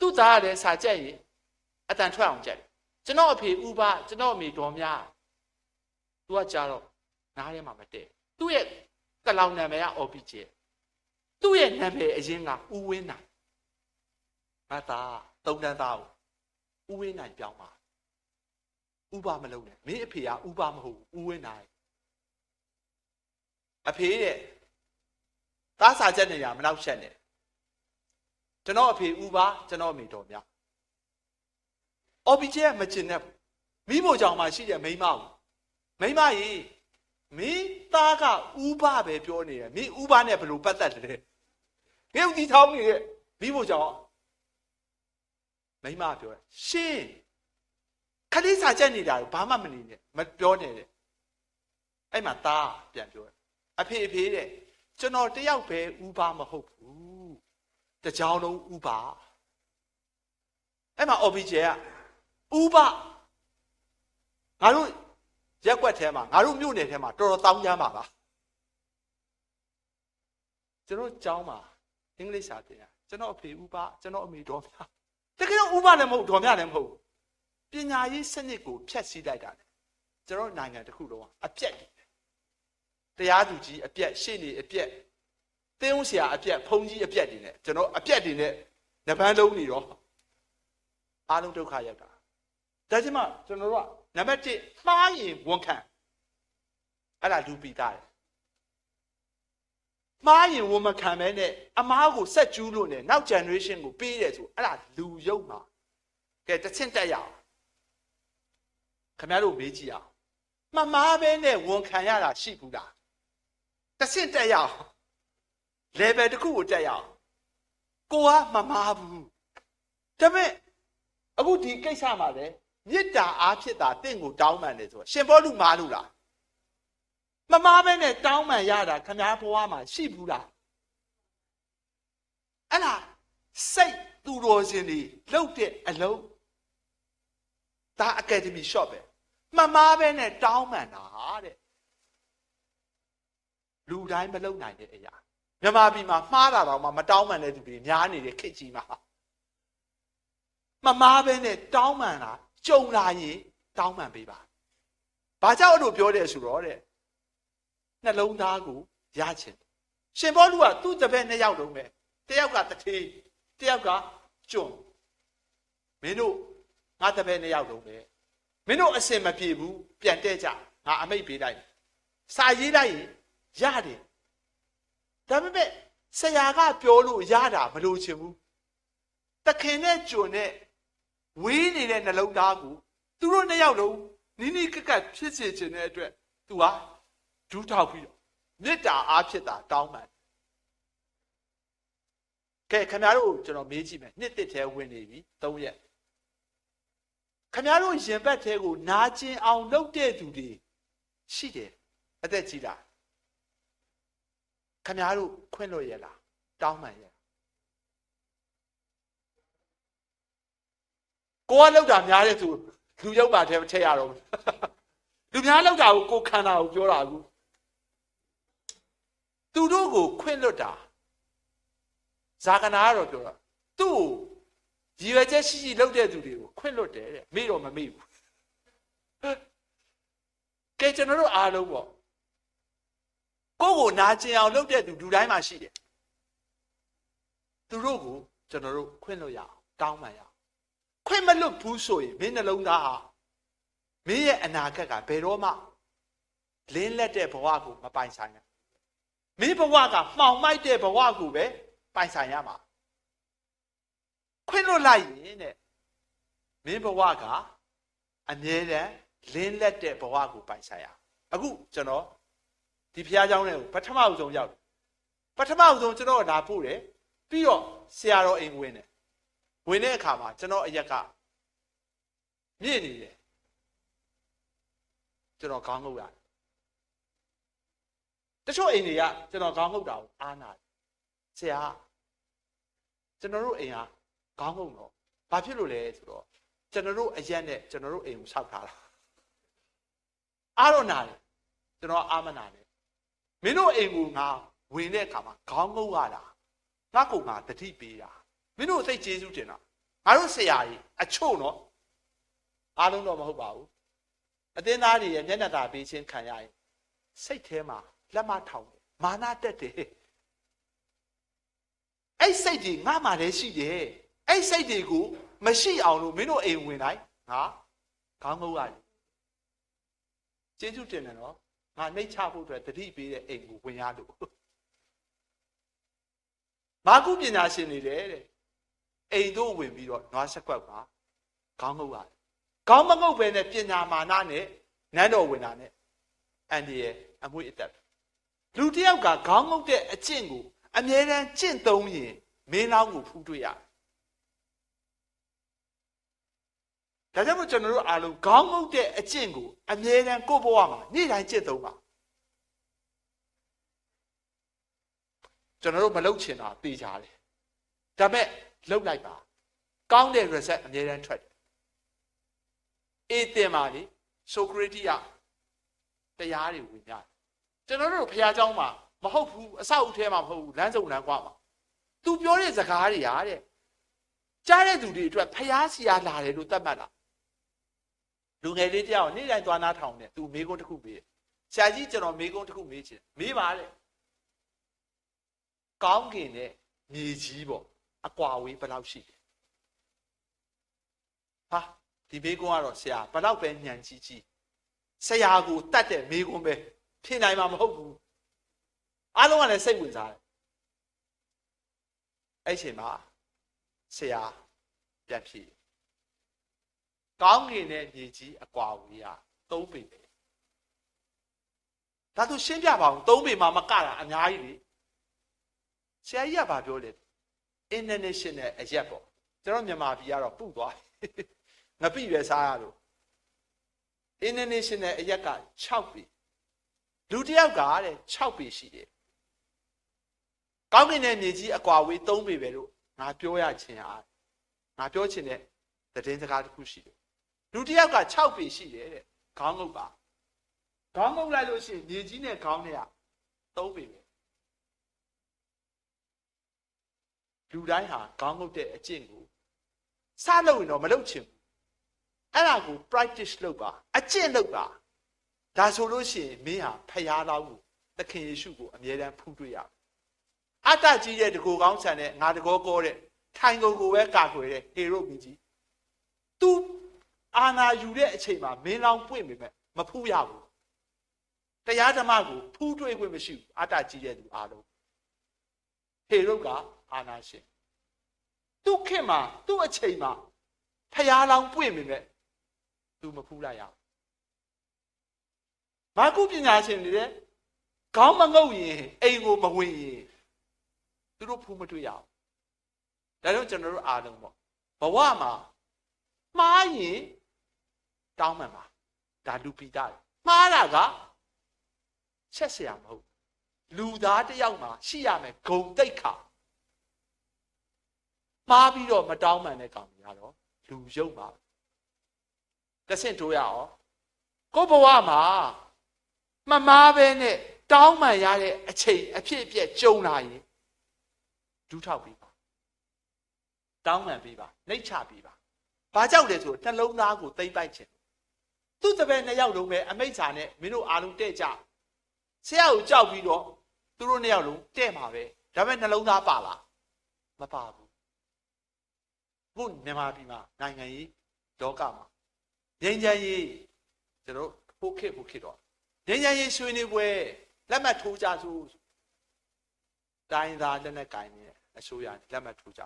သူ့သားကလည်းစာကြက်ရင်အတန်ထွက်အောင်ကြက်တယ်ကျွန်တော်အဖေဥပကျွန်တော်အမေတော်များသူကကြားတော့နားထဲမှာမတည့်သူ့ရဲ့ကလောင်နာမည်က OPJ သူ့ရဲ့နာမည်အရင်ကဦးဝင်းနိုင်ငါသား3တန်းသားကိုဦးဝင်းနိုင်ပြောင်းပါဥပမလုံးနဲ့မင်းအဖေကဥပမဟုတ်ဘူးဦးဝင်းနိုင်အဖေတဲ့သားစာချက်နေတာမနောက်ချက်နဲ့ကျွန်တော်အဖေဥပကျွန်တော်အမေတော်များ OPJ ကမကျင်တဲ့မိဖို့ကြောင့်မှရှိတဲ့မိန်းမကိုမိန်းမကြီးမင်းသားကဥပပဲပြောနေတယ်မင်းဥပနဲ့ဘယ်လိုပတ်သက်တယ်ငဲ့ဒီထောင်းနေတဲ့မိဖို့ကြောင့်မိန်းမပြောတယ်ရှင်းခလေးစာချက်နေတာကိုဘာမှမနေနဲ့မပြောနဲ့တဲ့အဲ့မှာသားပြန်ပြောတယ်အဖေတဲ့ကျွန်တော်တယောက်ပဲဥပမဟုတ်ဘူးတကြောင်လုံးဥပအဲ့မှာ OPJ ကဥပငါတို့ရက်ွက်ထဲမှာငါတို့မြို့နယ်ထဲမှာတော်တော်တောင်းကြမှာပါကျွန်တော်ကျောင်းမှာအင်္ဂလိပ်စာသင်ရကျွန်တော်အဖေဥပကျွန်တော်အမေတော်များတကယ်တော့ဥပလည်းမဟုတ်တော်များလည်းမဟုတ်ပညာရေးစနစ်ကိုဖျက်ဆီးလိုက်တာကျွန်တော်နိုင်ငံတစ်ခုလုံးကအပြက်တရားသူကြီးအပြက်ရှေ့နေအပြက်သင်းဦးဆရာအပြက်ဘုန်းကြီးအပြက်တွေနဲ့ကျွန်တော်အပြက်တွေနဲ့နှပန်းလုံးနေတော့အားလုံးဒုက္ခရောက်တာဒါကြောင့်မှကျွန်တော်တို့ကနံပါတ်1မှားရင်ဝန်ခံအဲ့ဒါလူပိသားတယ်မှားရင်ဝန်မခံမဲနဲ့အမားကိုဆက်ကျူးလို့နဲ့နောက် generation ကိုပေးတယ်ဆိုအဲ့ဒါလူယုံမှာကဲတစ်ချင်းတက်ရအောင်ခင်ဗျားတို့မေးကြည့်အောင်မမားပဲနဲ့ဝန်ခံရတာရှိဘူးလားတစ်ချင်းတက်ရအောင် level တစ်ခုကိုတက်ရအောင်ကိုကမမားဘူးဒါပေမဲ့အခုဒီကိစ္စမှာလေမေတ္တာအားဖြစ်တာတင့်ကိုတောင်းပန်တယ်ဆိုရှင်ဘောလူမားလို့လားမမားပဲနဲ့တောင်းပန်ရတာခင်ဗျားဘဝမှာရှိဘူးလားအဲ့ဒါစိတ်သူတော်စင်တွေလှုပ်တဲ့အလုံးဒါအကယ်ဒမီ shop ပဲမမားပဲနဲ့တောင်းပန်တာတဲ့လူတိုင်းမလုံနိုင်တဲ့အရာမြန်မာပြည်မှာမှားတာတော့မှမတောင်းပန်တဲ့သူတွေများနေတဲ့ခေတ်ကြီးမှာမမားပဲနဲ့တောင်းပန်တာကြုံလာရင်တောင်းပန်ပေးပါဘာကြောင့်အဲ့လိုပြောတယ်ဆိုတော့တဲ့နှလုံးသားကိုရချင်ရှင်ဘောလူကသူ့တပည့်2ယောက်လုံးပဲတယောက်ကတထေးတယောက်ကကျွန်းမင်းတို့ငါတပည့်2ယောက်လုံးပဲမင်းတို့အစင်မပြေဘူးပြန်တဲ့ကြငါအမိတ်ပေးလိုက်စာရေးလိုက်ရင်ရတယ်ဒါပေမဲ့ဆရာကပြောလို့ရတာမလို့ချင်ဘူးတခင်နဲ့ကျွန်းနဲ့ ဝေးနေတဲ့နှလုံးသားကိုသူတို့နှစ်ယောက်လုံးနီးနီးကပ်ကပ်ဖြစ်စေခြင်းတဲ့အတွက်သူဟာဒူးထောက်ပြီးတော့မေတ္တာအားဖြင့်သာတောင်းပန်ကဲခင်ဗျားတို့ကျွန်တော်မေးကြည့်မယ်နှစ်တစ်ထဲဝင်နေပြီ3 ရက်ခင်ဗျားတို့ရင်ဘတ်ထဲကိုနာကျင်အောင်လုပ်တဲ့သူတွေရှိတယ်အသက်ကြီးတာခင်ဗျားတို့ခွင့်လို့ရလားတောင်းပန်ရကိုကလောက်တာများတဲ့သူလူရောက်ပါထဲမထည့်ရတော့ဘူးလူများလောက်တာကိုကိုခန္ဓာကိုပြောတာကူသူတို့ကိုခွင့်လွတ်တာဇာကနာကတော့ပြောတာသူ့ကိုရည်ရွယ်ချက်ရှိရှိလုပ်တဲ့သူတွေကိုခွင့်လွတ်တယ်တဲ့မေ့တော့မမေ့ဘူးကဲကျွန်တော်တို့အားလုံးပေါ့ကိုယ့်ကိုနာကျင်အောင်လုပ်တဲ့သူလူတိုင်းမှာရှိတယ်သူတို့ကိုကျွန်တော်တို့ခွင့်လွတ်ရအောင်တောင်းပန်ရအောင်ခွင့်မလွတ်ဘူးဆိုရင်မင်းနှလုံးသားဟာမင်းရဲ့အနာဂတ်ကဘယ်တော့မှလင်းလက်တဲ့ဘဝကိုမပိုင်ဆိုင်ဘူးမင်းဘဝကမှောင်မိုက်တဲ့ဘဝကိုပဲပိုင်ဆိုင်ရမှာခွင့်လွတ်လိုက်ရင်တဲ့မင်းဘဝကအမြဲတမ်းလင်းလက်တဲ့ဘဝကိုပိုင်ဆိုင်ရအခုကျွန်တော်ဒီဖျားเจ้าနဲ့ပထမအဆုံးရောက်တယ်ပထမအဆုံးကျွန်တော်လာဖို့တယ်ပြီးတော့ဆရာတော်အိမ်ဝင်တယ်ဝင်တဲ့အခါမှာကျွန်တော်အရက်ကမြင့်နေတယ်ကျွန်တော်ခေါင်းငုတ်ရတယ်တချို့အိမ်တွေကကျွန်တော်ခေါင်းငုတ်တာကိုအားနာတယ်ဆရာကျွန်တော်တို့အိမ်ကခေါင်းငုတ်တော့ဘာဖြစ်လို့လဲဆိုတော့ကျွန်တော်တို့အရက်နဲ့ကျွန်တော်တို့အိမ်ကိုဆောက်ထားတာအားတော့နာတယ်ကျွန်တော်အားမနာနဲ့မင်းတို့အိမ်ကိုငါဝင်တဲ့အခါမှာခေါင်းငုတ်ရတာငါ့ကိုငါတတိပေးတာမင်းတို့သိကျေးဇူးတင်တာငါတို့ဆရာကြီးအချို့နော်အားလုံးတော့မဟုတ်ပါဘူးအသင်းသားတွေရဲ့မျက်နှာသာပေးခြင်းခံရရင်စိတ်ထဲမှာလက်မထောင်တယ်မာနတက်တယ်အဲ့စိတ်ကြီးငါမှလည်းရှိတယ်အဲ့စိတ်တွေကိုမရှိအောင်လို့မင်းတို့အိမ်ဝင်တိုင်းငါခေါင်းငုတ်ရတယ်ကျေးဇူးတင်တယ်နော်ငါနှိတ်ချဖို့အတွက်တတိပေးတဲ့အိမ်ကိုဝင်ရလို့မာကုပညာရှင်တွေတဲ့အိမ်တို့ဝင်ပြီးတော့နွားဆက်ကွက်ပါခေါင်းငုတ်ရတယ်ခေါင်းမငုတ်ပဲနဲ့ပညာမာနနဲ့နန်းတော်ဝင်တာနဲ့အန်ဒီရဲ့အမွေအသက်လူတယောက်ကခေါင်းငုတ်တဲ့အကျင့်ကိုအမြဲတမ်းကျင့်သုံးရင်မင်းလောင်းကိုဖူးတွေ့ရတယ်ဒါကြောင့်မို့ကျွန်တော်တို့အားလုံးခေါင်းငုတ်တဲ့အကျင့်ကိုအမြဲတမ်းကိုယ့်ဘဝမှာနေ့တိုင်းကျင့်သုံးပါကျွန်တော်တို့မလုပ်ချင်တာသိကြတယ်ဒါပေမဲ့လုပ်လိုက်ပါကောင်းတဲ့ result အမြဲတမ်းထွက်တယ်အေးတင်ပါလေဆိုကရတီကတရားတွေဝင်ရတယ်ကျွန်တော်တို့ဘုရားကျောင်းမှာမဟုတ်ဘူးအဆောက်အဦထဲမှာမဟုတ်ဘူးလမ်းစုံလမ်းကွာမှာသူပြောတဲ့စကားတွေဟာတဲ့ကြားတဲ့သူတွေအတွက်ဘုရားစီယာလာတယ်လို့သတ်မှတ်တာလူငယ်လေးတယောက်နေ့တိုင်းသွားနာထောင်တယ်သူမေးခွန်းတစ်ခုမေးဆရာကြီးကျွန်တော်မေးခွန်းတစ်ခုမေးချင်မေးပါတဲ့ကောင်းကင်နဲ့မြေကြီးပေါ့အကွာဝေးဘယ်လောက်ရှိတယ်ဟာဒီမေးခွန်းကတော့ဆရာဘယ်လောက်ပဲညံကြီးကြီးဆရာကိုတတ်တဲ့မေးခွန်းပဲဖြေနိုင်မှာမဟုတ်ဘူးအားလုံးကလည်းစိတ်ဝင်စားတယ်အဲ့ချိန်မှာဆရာပြန်ဖြေကောင်းကင်နဲ့မြေကြီးအကွာဝေးက3 ပေပဲဒါသူရှင်းပြပါအောင်3 ပေမှမကတာအများကြီးလေဆရာကြီးကဘာပြောလဲ international အရက်ပေါ့ကျွန်တော်မြန်မာပြည်ကတော့ပုသွားငပိပဲစားရလို့ international အရက်က6 ပေလူတယောက်ကတဲ့6 ပေရှိတယ်ကောင်းကင်နဲ့မြေကြီးအကွာဝေး3 ပေပဲလို့ငါပြောရချင်အားငါပြောချင်တဲ့သတင်းစကားတစ်ခုရှိတယ်လူတယောက်က6 ပေရှိတယ်တဲ့ခေါင်းငုတ်ပါခေါင်းငုတ်လိုက်လို့ရှိရင်မြေကြီးနဲ့ခေါင်းနဲ့က3 ပေပဲလူတိုင်းဟာခေါင်းငုတ်တဲ့အကျင့်ကိုစလုပ်ရင်တော့မလုပ်ချင်ဘူးအဲ့ဒါကို practice လုပ်ပါအကျင့်လုပ်ပါဒါဆိုလို့ရှိရင်မင်းဟာဖယားတော်ကိုသခင်ယေရှုကိုအမြဲတမ်းဖူးတွေ့ရအတ္တကြီးတဲ့တကူကောင်းဆန်တဲ့ငါတကောကောတဲ့ထိုင်ကုန်ကိုပဲကာကွယ်တဲ့ဟေရုမင်းကြီးသူအာနာယူတဲ့အချိန်မှာမင်းလောင်းပွင့်ပေမဲ့မဖူးရဘူးတရားဓမ္မကိုဖူးတွေ့ခွင့်မရှိဘူးအတ္တကြီးတဲ့သူအားလုံးဟေရုကအာနာရှင်သူခင်မှာသူ့အချိန်မှာ ဖျားလောင်ပွင့်မိမဲ့သူမဖူးလိုက်ရအောင်မာကုပညာရှင်တွေတဲ့ခေါင်းမငုပ်ရင်အိမ်ကိုမဝင်ရင်သူတို့ဖူးမတွေ့ရအောင်ဒါကြောင့်ကျွန်တော်တို့အားလုံးပေါ့ဘဝမှာမှားရင်တောင်းမှန်ပါဒါလူပိတာမှားတာကချက်เสียမဟုတ်လူသားတစ်ယောက်မှာရှိရမယ်ဂုဏ်သိက္ခာမှားပြီးတော့မတောင်းမှန်တဲ့ကောင်ကြီးကတော့လူရုပ်ပါတဆင့်တိုးရအောင်ကိုဘဝမှာမမားပဲနဲ့တောင်းမှန်ရတဲ့အချိန်အဖြစ်အပျက်ကြုံလာရင်ဒူးထောက်ပြီးပါတောင်းမှန်ပြီးပါနှိတ်ချပြီးပါဘာကြောက်လဲဆိုနှလုံးသားကိုသိမ့်ပိုက်ခြင်းသူ့တပည့်နှစ်ယောက်လုံးပဲအမိန့်စာနဲ့မင်းတို့အားလုံးတဲ့ကြဆရာကိုကြောက်ပြီးတော့သူတို့နှစ်ယောက်လုံးတဲ့မှာပဲဒါပေမဲ့နှလုံးသားပါလားမပါဘူးဘုမြန်မာပြည်မှာနိုင်ငံရေးလောကမှာငြိမ်းချမ်းရေးကျွန်တော်ဖို့ခေတ်တော့ငြိမ်းချမ်းရေးဆွေးနွေးပွဲလက်မှတ်ထိုးကြစို့တိုင်းသားလက်နဲ့ကိုင်နေအစိုးရလက်မှတ်ထိုးကြ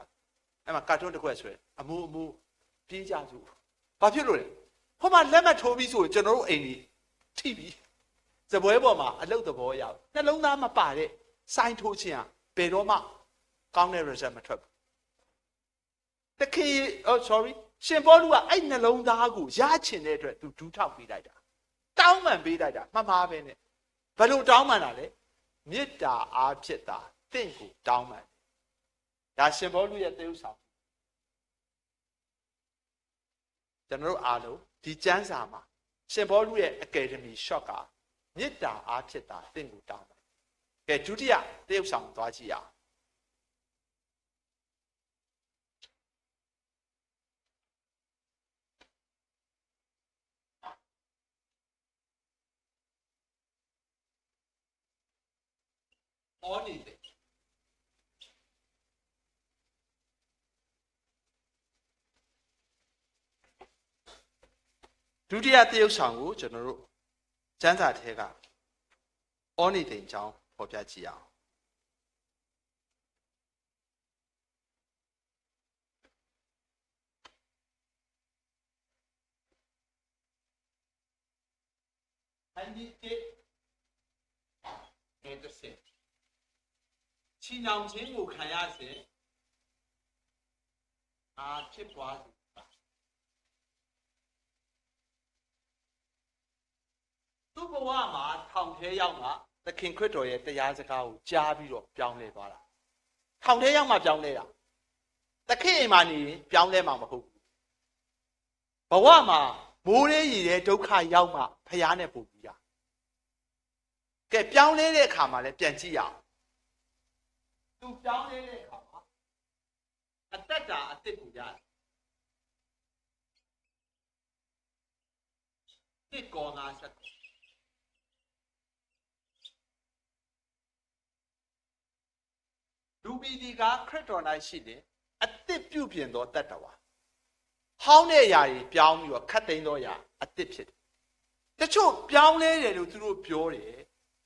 အဲ့မှာကာတွန်းတစ်ခွက်ဆွဲအမှုပြေးကြစို့ဘာဖြစ်လို့လဲဟိုမှာလက်မှတ်ထိုးပြီးဆိုကျွန်တော်တို့အိမ်ကြီးထိပြီးစပွဲပေါ်မှာအလုတ်သဘောရောက်နှလုံးသားမပါတဲ့စိုင်းထိုးခြင်းဘယ်တော့မှကောင်းတဲ့ result မထွက်ဘူးတခင်ရှင်ဘောလူကအဲ့နှလုံးသားကိုရချင်တဲ့အတွက်သူဒူးထောက်ပေးလိုက်တာတောင်းပန်ပေးလိုက်တာမှမှားပဲနဲ့ဘယ်လိုတောင်းပန်တာလဲမေတ္တာအားဖြင့်သာတင့်ကိုတောင်းပန်ဒါရှင်ဘောလူရဲ့သရုပ်ဆောင်ကျွန်တော်တို့အားလုံးဒီကျမ်းစာမှာရှင်ဘောလူရဲ့အကယ်ဒမီ shot ကမေတ္တာအားဖြင့်သာတင့်ကိုတောင်းပန်ကဲဒုတိယသရုပ်ဆောင်သွားကြည့်ရအောင်အော်နေတယ်ဒုတိယသရုပ်ဆောင်ကိုကျွန်တော်တို့ကျမ်းစာထဲကအော်နေတဲ့ကြောင်းဖော်ပြကြည့်အောင်အန်ဒီတေအဲ့ဒါစေချီနှောင်ခြင်းကိုခံရစဉ်ဖြစ်ပွားသူ့ဘဝမှာထောင်ထဲရောက်မှသခင်ခရစ်တော်ရဲ့တရားစကားကိုကြားပြီးတော့ပြောင်းလဲသွားတာထောင်ထဲရောက်မှပြောင်းလဲတာသခင်အိမ်မှာနေရင်ပြောင်းလဲမှာမဟုတ်ဘူးဘဝမှာမိုးရေးရည်တဲ့ဒုက္ခရောက်မှဖျားနဲ့ပို့ပြီးရကဲပြောင်းလဲတဲ့အခါမှာလည်းပြန်ကြည့်ရအောင်သူပြောင်းလဲတဲ့အခါမှာအသက်တာအစ်စ်ကိုရတယ်တစ်ကောငါဆက်လူပီဒီကခရစ်တော်၌ရှိတယ်အသစ်ပြုပြင်သောတတ္တဝါဟောင်းတဲ့အရာတွေပြောင်းပြီးတော့ခတ်သိမ်းသောအရာအသစ်ဖြစ်တယ်တချို့ပြောင်းလဲတယ်လို့သူတို့ပြောတယ်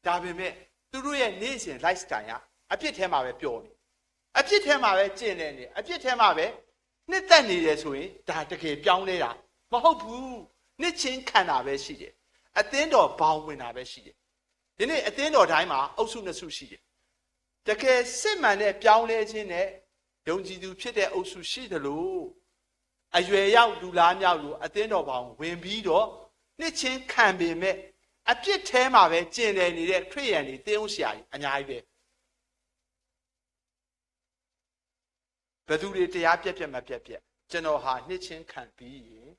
ဒါပေမဲ့သူတို့ရဲ့နေ့စဉ် lifestyle ကအပြစ်ထဲမှာပဲပျော်နေအပြစ်ထဲမှာပဲကျင့်နေအပြစ်ထဲမှာပဲနှစ်သက်နေတယ်ဆိုရင်ဒါတကယ်ပြောင်းလဲတာမဟုတ်ဘူးနှစ်ချင်းခံတာပဲရှိတယ်အသင်းတော်ဘောင်ဝင်တာပဲရှိတယ်ဒီနေ့အသင်းတော်တိုင်းမှာအုပ်စုနှစ်စုရှိတယ်တကယ်စစ်မှန်တဲ့ပြောင်းလဲခြင်းနဲ့ယုံကြည်သူဖြစ်တဲ့အုပ်စုရှိတယ်လို့အရွယ်ရောက်လူလားမြောက်လို့အသင်းတော်ဘောင်ဝင်ပြီးတော့နှစ်ချင်းခံပေမဲ့အပြစ်ထဲမှာပဲကျင်လည်နေတဲ့ခရိယန်တွေတင်းဦးဆရာကြီးအများကြီးပဲဘယ်သူတွေတရားပြက်မပြက်ကျွန်တော်ဟာနှစ်ချင်းခံပြီးရင်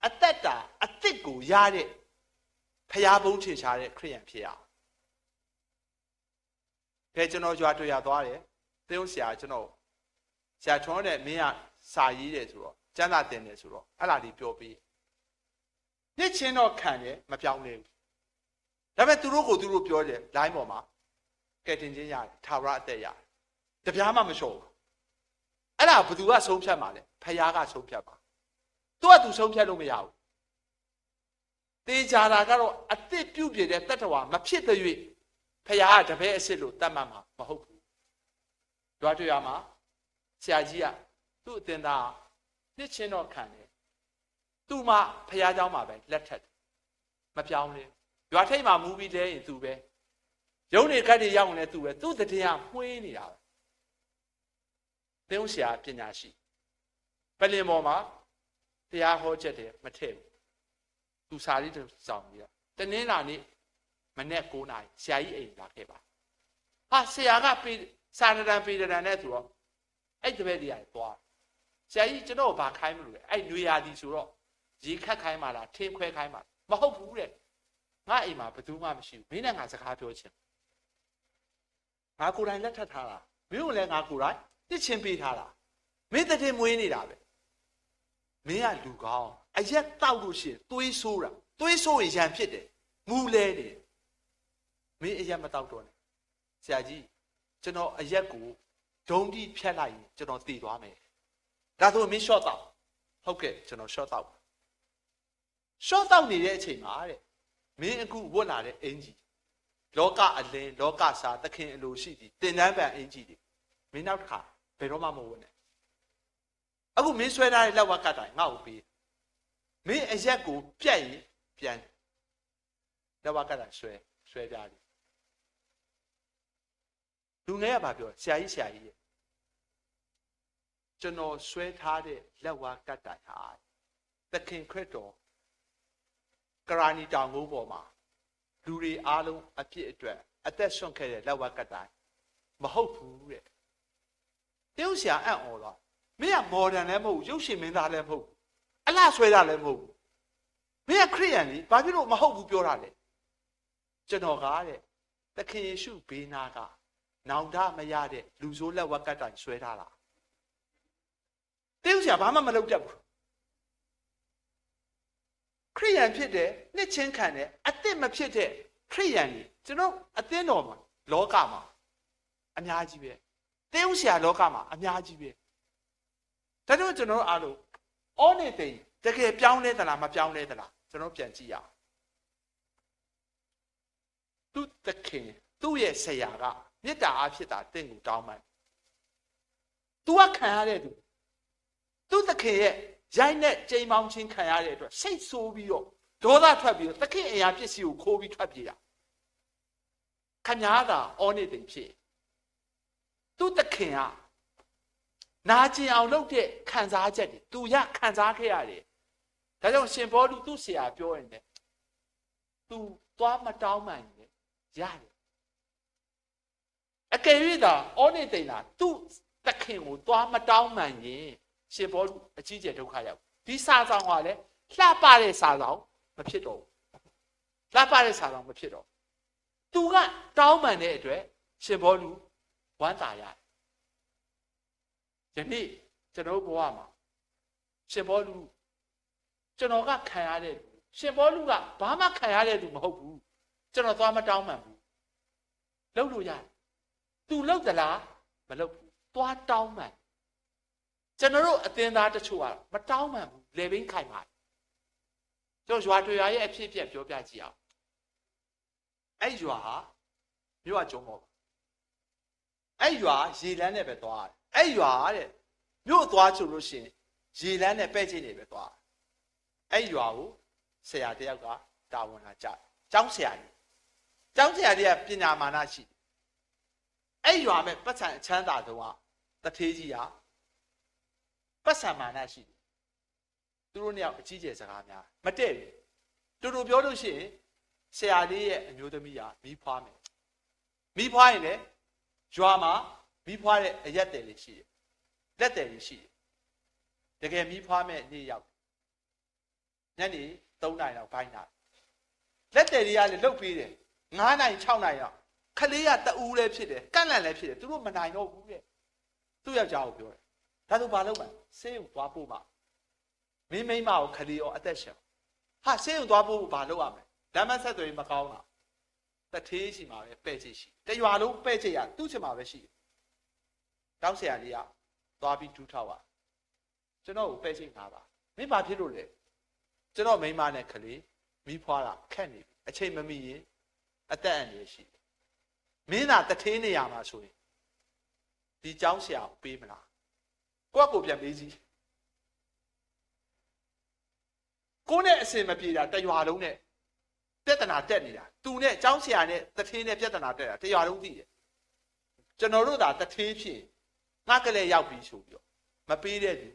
အသက်တာအသစ်ကိုရတဲ့ဖျားဘုံထင်ရှားတဲ့ခရိယန်ဖြစ်ရအောင်ကဲကျွန်တော်ကြွားတွေ့ရသွားတယ်တင်းဦးဆရာကျွန်တော်ဆရာထွန်းနဲ့မင်းကစာရေးတယ်ဆိုတော့ကျမ်းစာတင်တယ်ဆိုတော့အဲ့လာဒီပြောပြီးနှစ်ချင်းတော့ခံတယ်မပြောင်းလဲဘူးဒါပေမဲ့သူတို့ကိုသူတို့ပြောတယ် line ပေါ်မှာကဲတင်ချင်းရတယ်ထာဝရအသက်ရတယ်တပြားမှမလျှော့ဘူးအဲ့ဒါဘသူကဆုံးဖြတ်မှာလဲဖခင်ကဆုံးဖြတ်ပါသူကသူဆုံးဖြတ်လို့မရဘူးတေချာတာကတော့အသစ်ပြုတ်ပြတဲ့တတ္တဝါမဖြစ်တဲ့၍ဖခင်ကတပည့်အစ်စ်လို့တတ်မှတ်မှာမဟုတ်ဘူးတွားတွေ့ရမှာဆရာကြီးကသူ့အသင်သားနှစ်ချင်းတော့ခံတယ် သူ့မှဖះเจ้าမှာပဲလက်ထက်မပြောင်းလဲရွာထိပ်မှာမူပြီးလဲရင်သူပဲရုံးနေကတ်တွေရောက်နေသူပဲသူ့တည်ရမှွေးနေတာပဲသင်းဆရာပညာရှိပလင်ပေါ်မှာတရားဟောချက်တယ်မထည့်ဘူးသူစာလေးတစ်စောင်ပြီးတော့တနင်္လာနေ့မနေ့9နာရီဆရာကြီးအိမ်လာခဲ့ပါဟာဆရာကပေးစာရတန်ပေးတယ်နဲ့ဆိုတော့အဲ့တပည့်တွေရတယ်သွားဆရာကြီးကျွန်တော်ဘာခိုင်းမလို့လဲအဲ့နွေရာသီဆိုတော့ရေခတ်ခိုင်းပါလားထင်းခွဲခိုင်းပါမဟုတ်ဘူးတဲ့ငါအိမ်မှာဘယ်သူမှမရှိဘူးမင်းနဲ့ငါစကားပြောချင်ငါကိုယ်တိုင်လက်ထပ်ထားတာမင်းကိုလည်းငါကိုယ်တိုင်တစ်ချင်းပေးထားတာမင်းတည်းမွေးနေတာပဲမင်းကလူကောင်းအရက်တောက်လို့ရှိရင်သွေးဆိုးတာသွေးဆိုးရင်ရံဖြစ်တယ်မူလဲတယ်မင်းအရက်မတောက်တော့နဲ့ဆရာကြီးကျွန်တော်အရက်ကိုဒုံတိဖြတ်လိုက်ရင်ကျွန်တော်တည်သွားမယ်ဒါဆိုမင်းရှော့တောက်ဟုတ်ကဲ့ကျွန်တော်ရှော့တောက်ရှော့တောက်နေတဲ့အချိန်မှာတဲ့မင်းအခုဝတ်လာတဲ့အင်ကြီးလောကအလင်းလောကစားသခင်အလိုရှိသည်တင်တန်းပံအင်ကြီးတွေမင်းနောက်တစ်ခါဘယ်တော့မှမဝတ်နဲ့အခုမင်းဆွဲထားတဲ့လက်ဝါးကတ်တိုင်းငါ့ကိုပေးမင်းအရက်ကိုပြတ်ရင်ပြန်လက်ဝါးကတ်တိုင်းဆွဲပြတယ်လူငယ်ကဘာပြောဆရာကြီးရဲ့ကျွန်တော်ဆွဲထားတဲ့လက်ဝါးကတ်တိုင်ဟာသခင်ခရစ်တော်ကရာနီတောင်ကုန်းပေါ်မှာလူတွေအားလုံးအပြစ်အတွက်အသက်ဆွန့်ခဲ့တဲ့လက်ဝါးကတ်တိုင်မဟုတ်ဘူးတဲ့တေးဥဆရာအံ့ဩတော့မင်းကမော်ဒန်လည်းမဟုတ်ဘူးရုပ်ရှင်မင်းသားလည်းမဟုတ်ဘူးအလှဆွဲတာလည်းမဟုတ်ဘူးမင်းကခရစ်ယာန်လေဘာဖြစ်လို့မဟုတ်ဘူးပြောတာလဲကျွန်တော်ကတဲ့သခင်ယေရှုဘေးနာကနောင်တမရတဲ့လူဆိုးလက်ဝါးကတ်တိုင်ဆွဲထားတာတေးဥဆရာဘာမှမလုပ်တတ်ဘူးခရိယန်ဖြစ်တယ်နှစ်ချင်းခံတယ်အသစ်မဖြစ်တဲ့ခရိယန်ကြီးကျွန်တော်အသင်းတော်မှာလောကမှာအများကြီးပဲတေးဥဆရာလောကမှာအများကြီးပဲဒါကြောင့်ကျွန်တော်အားလုံးအောနေသိတကယ်ပြောင်းလဲသလားမပြောင်းလဲသလားကျွန်တော်ပြန်ကြည့်ရအောင်သူသခင်သူ့ရဲ့ဆရာကမေတ္တာအားဖြင့်တာတင့်ကိုတောင်းပန်သူကခံရတဲ့သူသခင်ရဲ့ရိုက်နဲ့ကြိမ်ပေါင်းချင်းခံရတဲ့အတွက်စိတ်ဆိုးပြီးတော့ဒေါသထွက်ပြီးတော့သခင်အရာပစ္စည်းကိုခိုးပြီးထွက်ပြေးတာခညာသာအောနေသိဖြစ်သူသခင်ကနာကျင်အောင်လုပ်တဲ့ခံစားချက်တွေသူရခံစားခဲ့ရတယ်ဒါကြောင့်ရှင်ဘောလူသူ့ဆရာပြောရင်လည်းသူသွားမတောင်းမှန်ရင်ရတယ်အကယ်၍သာအောနေသိတာသူ့သခင်ကိုသွားမတောင်းမှန်ရင်ရှင်ဘောလူအကြီးကျယ်ဒုက္ခရောက်ဒီစာဆောင်ကလည်းလှပတဲ့စာဆောင်မဖြစ်တော့ဘူးလှပတဲ့စာဆောင်မဖြစ်တော့သူကတောင်းပန်တဲ့အတွက်ရှင်ဘောလူဝမ်းသာရတယ်ယနေ့ကျွန်တော်ဘဝမှာရှင်ဘောလူကျွန်တော်ကခံရတဲ့ရှင်ဘောလူကဘာမှခံရတဲ့သူမဟုတ်ဘူးကျွန်တော်သွားမတောင်းပန်ဘူးလုပ်လို့ရတယ်သူလုပ်သလားမလုပ်ဘူးသွားတောင်းပန်ကျွန်တော်တို့အသင်းသားတချို့ကမတောင်းပန်ဘူးလေဘင်းခိုင်ပါတယ်ကျွန်တော်ရွာတွေရဲ့အဖြစ်အပျက်ပြောပြကြည့်အောင်အဲ့ရွာဟာမြို့ကကျုံမောအဲ့ရွာရေလန်းနဲ့ပဲသွားတယ်အဲ့ရွာတဲ့မြို့သွားချလို့ရှိရင်ရေလန်းနဲ့ပဲ့ချင်းနေပဲသွားအဲ့ရွာကိုဆရာတယောက်ကတာဝန်လာကြကျောင်းဆရာတွေကပညာမာနရှိအဲ့ရွာမဲ့ပတ်စံအချမ်းသာဆုံးကတထေးကြီးဟာပတ်စံမာနရှိတယ်သူတို့နှစ်ယောက်အကြီးကျယ်စကားများမတည့်ဘူးတူပြောလို့ရှိရင်ဆရာလေးရဲ့အမျိုးသမီးဟာမီးဖွားမယ်မီးဖွားရင်လည်းရွာမှာမီးဖွားတဲ့အရက်တယ်လေးရှိတယ်လက်တယ်လေးရှိတယ်တကယ်မီးဖွားမဲ့နေ့ရောက်ညနေ3 နာရီလောက်ပိုင်းလာလက်တယ်လေးကလည်းလှုပ်ပေးတယ်9 နာရီ6 နာရီလောက်ခလေးကတူးလည်းဖြစ်တယ်ကန့်လန့်လည်းဖြစ်တယ်သူတို့မနိုင်တော့ဘူးတဲ့သူ့ယောက်ျားကိုပြောတယ်ဒါဆိုဘာလုပ်မလဲဆေးကိုသွားပို့မှမိမကိုခလေးရောအသက်ရှင်ဟာဆေးကိုသွားပို့ဘာလုပ်ရမလဲလမ်းမဆက်သွယ်မကောင်းတာတထေးရှိမှာပဲပဲ့ချစ်ရှိတရွာလုံးပဲ့ချစ်ရသူ့ချင်မှာပဲရှိတောက်ဆရာလေးကသွားပြီးဒူးထောက်ပါကျွန်တော်ကိုပဲ့ချစ်မှာပါမင်းဘာဖြစ်လို့လဲကျွန်တော်မိမနဲ့ခလေးမိဖွားတာခက်နေပြီအချိန်မမီရင်အသက်အန္တရာယ်ရှိမင်းသာတထေးနေရမှာဆိုရင်ဒီเจ้าဆရာကိုပေးမလားကိုယ့်ကိုပြန်ပေးစီ ကိုနဲ့အစင်မပြေတာတရွာလုံးနဲ့ပြဿနာတက်နေတာသူနဲ့ကျောင်းဆရာနဲ့တထေးနဲ့ပြဿနာတက်တာတရွာလုံးသိတယ်ကျွန်တော်တို့သာတထေးဖြစ်ငါကလေးရောက်ပြီဆိုပြီးတော့မပေးတဲ့သူ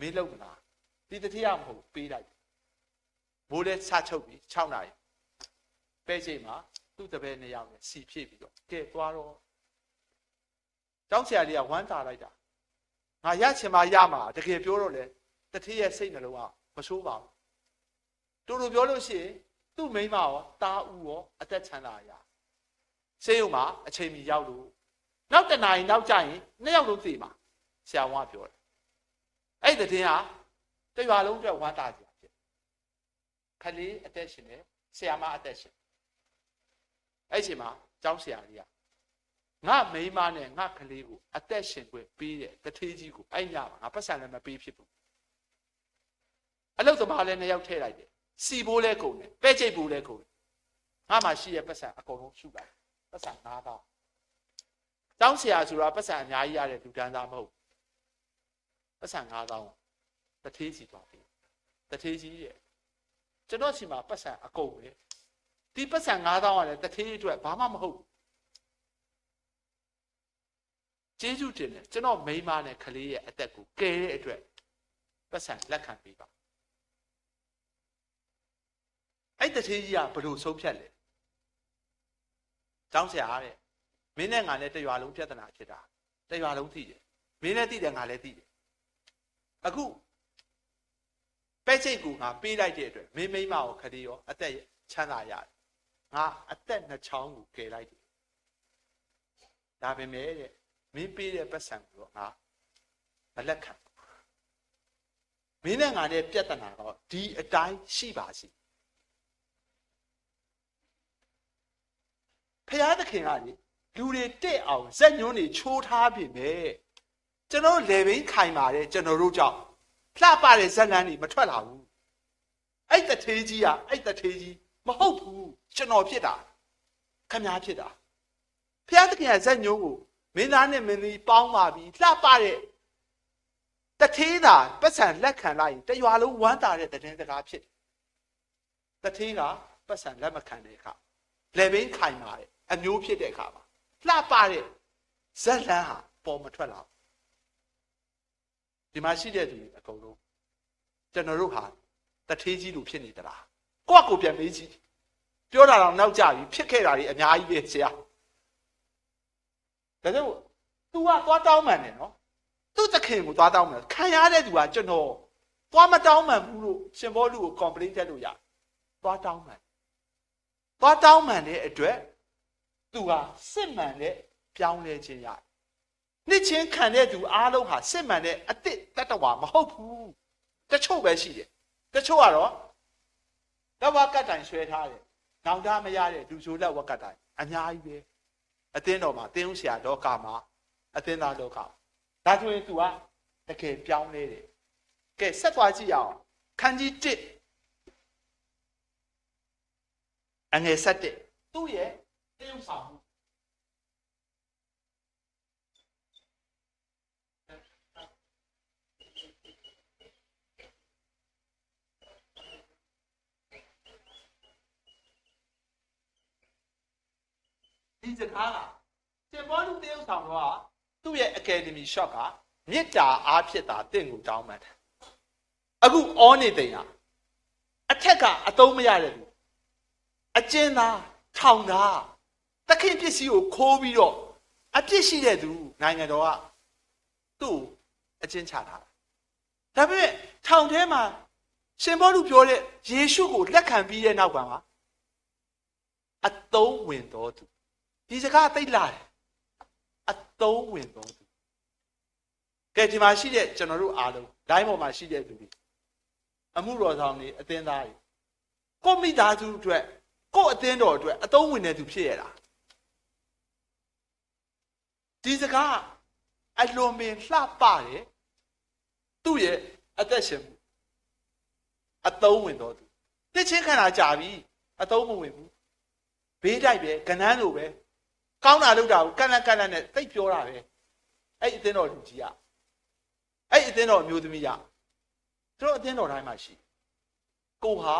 မင်းလုံးမလားဒီတထေးကမဟုတ်ပေးလိုက်မိုးလဲစချုပ်ပြီး6နာရီပဲချိန်မှာသူ့တပည့်2ယောက်နဲ့စီဖြည့်ပြီးတော့ကဲသွားတော့ကျောင်းဆရာလေးကဝမ်းသာလိုက်တာငါရချင်မှရမှာတကယ်ပြောတော့လေတထေးရဲ့စိတ်နှလုံးကမဆိုးပါဘူးတူတူပြောလို့ရှိရင်သူ့မိန်းမရောတားဦးရောအသက်ချမ်းသာရဆေးရုံမှာအချိန်မီရောက်လို့နောက်တနာရီနောက်ကျရင်2ယောက်လုံးသေမှာဆရာဝန်ကပြောတယ်အဲ့ဒီတဲ့င်းကတရွာလုံးအတွက်ဝမ်းသာကြဖြစ်ခလေးအသက်ရှင်တယ်ဆရာမအသက်ရှင်အဲ့ဒီမှာကျောင်းဆရာလေးကငါမိန်းမနဲ့ငါကလေးကိုအသက်ရှင်ခွင့်ပေးတဲ့တထေးကြီးကိုအဲ့ညမှာငါပတ်စံလည်းမပေးဖြစ်ဘူးအလုတ်သမားလည်း2ယောက်ထည့်လိုက်တယ်စီဘိုးလဲကုန်တယ်ပဲချိတ်ဘိုးလဲကုန်တယ်ငါမှရှိရဲ့ပတ်စံအကုန်လုံးရှုလိုက်ပတ်စံ9000ကျောင်းဆရာဆိုတာပတ်စံအများကြီးရတဲ့လူတန်းသားမဟုတ်ပတ်စံ9000တထေးစီသွားပြီတထေးကြီးရဲ့ကျွန်တော်စီမှာပတ်စံအကုန်ပဲဒီပတ်စံ9000ကလည်းတထေးအတွက်ဘာမှမဟုတ်ကျေးဇူးတင်တယ်ကျွန်တော်မိန်းမနဲ့ကလေးရဲ့အသက်ကိုကယ်တဲ့အတွက်ပတ်စံလက်ခံပေးပါအဲ့တထေးကြီးကဘယ်လိုဆုံးဖြတ်လဲကျောင်းဆရာတဲ့မင်းနဲ့ငါနဲ့တရွာလုံးပြဿနာဖြစ်တာတရွာလုံးသိတယ်မင်းလည်းသိတယ်ငါလည်းသိတယ်အခုပဲချိတ်ကိုငါပေးလိုက်တဲ့အတွက်မင်းမိန်းမကိုခလေးရောအသက်ချမ်းသာရတယ်ငါအသက်2ချောင်းကိုကယ်လိုက်တယ်ဒါပေမဲ့တဲ့မင်းပေးတဲ့ပတ်စံကိုတော့ငါမလက်ခံမင်းနဲ့ငါနဲ့ပြဿနာတော့ဒီအတိုင်းရှိပါစီဖျားသခင်ကလေလူတွေတက်အောင်ဇက်ညွန်းတွေချိုးထားပြီမဲ့ကျွန်တော်လေဘင်းခိုင်ပါတယ်ကျွန်တော်တို့ကြောင့်လှပတဲ့ဇက်လန်းတွေမထွက်လာဘူးအဲ့တထေးကြီးကအဲ့တထေးကြီးမဟုတ်ဘူးကျွန်တော်ဖြစ်တာခမည်းဖြစ်တာဖျားသခင်ကဇက်ညွန်းကိုမင်းသားနဲ့မင်းသမီးပေါင်းပါပြီလှပတဲ့တထေးသာပတ်စံလက်ခံလိုက်ရင်တရွာလုံးဝမ်းသာတဲ့တဲ့စကားဖြစ်တထေးကပတ်စံလက်မခံတဲ့အခါလေဘင်းခိုင်ပါတယ်အမျိုးဖြစ်တဲ့အခါမှာလှပတဲ့ဇက်လန်းဟာပေါ်မထွက်လာဒီမှာရှိတဲ့သူအကုန်လုံးကျွန်တော်တို့ဟာတထေးကြီးလိုဖြစ်နေသလားကိုယ့်ကိုပြန်မေးကြည့်ပြောတာတော့နောက်ကြပြီဖြစ်ခဲ့တာတွေအများကြီးပဲဆရာဒါကြောင့် तू ကသွားတောင်းမှန်တယ်နော်သူ့သခင်ကိုသွားတောင်းမှန်ခံရတဲ့သူကကျွန်တော်သွားမတောင်းမှန်ဘူးလို့ရှင်ဘောလူကို complaint တက်လို့ရသွားတောင်းမှန်တဲ့အတွက်သူဟာစစ်မှန်တဲ့ပြောင်းလဲခြင်းရတယ်နှစ်ချင်းခံတဲ့သူအားလုံးဟာစစ်မှန်တဲ့အစ်စ်တတ္တဝါမဟုတ်ဘူးတချို့ပဲရှိတယ်တချို့ကတော့လက်ဝါကတ်တိုင်ဆွဲထားတယ်နောင်တမရတဲ့လူဆိုလက်ဝါကတ်တိုင်အများကြီးပဲအသင်းတော်မှာသင်းဦးဆရာလောကမှာအသင်းသားလောကဒါဆိုရင်သူကတကယ်ပြောင်းလဲတယ်ကဲဆက်သွားကြည့်အောင်ခန်းကြီး1အငယ်7သူ့ရဲ့သင်းဦးဆောင်မှုဒီစကားကရှင်ဘောလူတရုပ်ဆောင်တော့သူ့ရဲ့ academy shot ကမေတ္တာအားဖြင့်သာတင့်ကိုတောင်းမှန်တယ်အခုအောနေတိန်ဟာအထက်ကအသုံးမရတဲ့သူအကျဉ်းသားထောင်သားတခင်ပစ္စည်းကိုခိုးပြီးတော့အပြစ်ရှိတဲ့သူနိုင်ငံတော်ကသူ့အကျဉ်းချထားတာဒါပေမဲ့ထောင်ထဲမှာရှင်ဘောလူပြောတဲ့ယေရှုကိုလက်ခံပြီးတဲ့နောက်ကမှာအသုံးဝင်တော်သူဒီစကားသိလာတယ်အသုံးဝင်တော်သူကဲဒီမှာရှိတဲ့ကျွန်တော်တို့အားလုံးဒိုင်းပေါ်မှာရှိတဲ့သူတွေအမှုတော်ဆောင်တွေအသင်းသားတွေကိုမိသားစုအတွက်ကိုအသင်းတော်အတွက်အသုံးဝင်တဲ့သူဖြစ်ရတာဒီစကားအလွန်ပင်လှပတယ်သူ့ရဲ့အသက်ရှင်မှုအသုံးဝင်တော်သူတစ်ချင်းခံတာကြာပြီအသုံးမဝင်ဘူးဘေးတိုက်ပဲကနန်းလိုပဲကောင်းတာလုပ်တာကိုကန့်လန့်နဲ့သိပ်ပြောတာပဲအဲ့အသင်းတော်လူကြီးကအဲ့အသင်းတော်အမျိုးသမီးကသူတို့အသင်းတော်တိုင်းမှာရှိ ကိုဟာ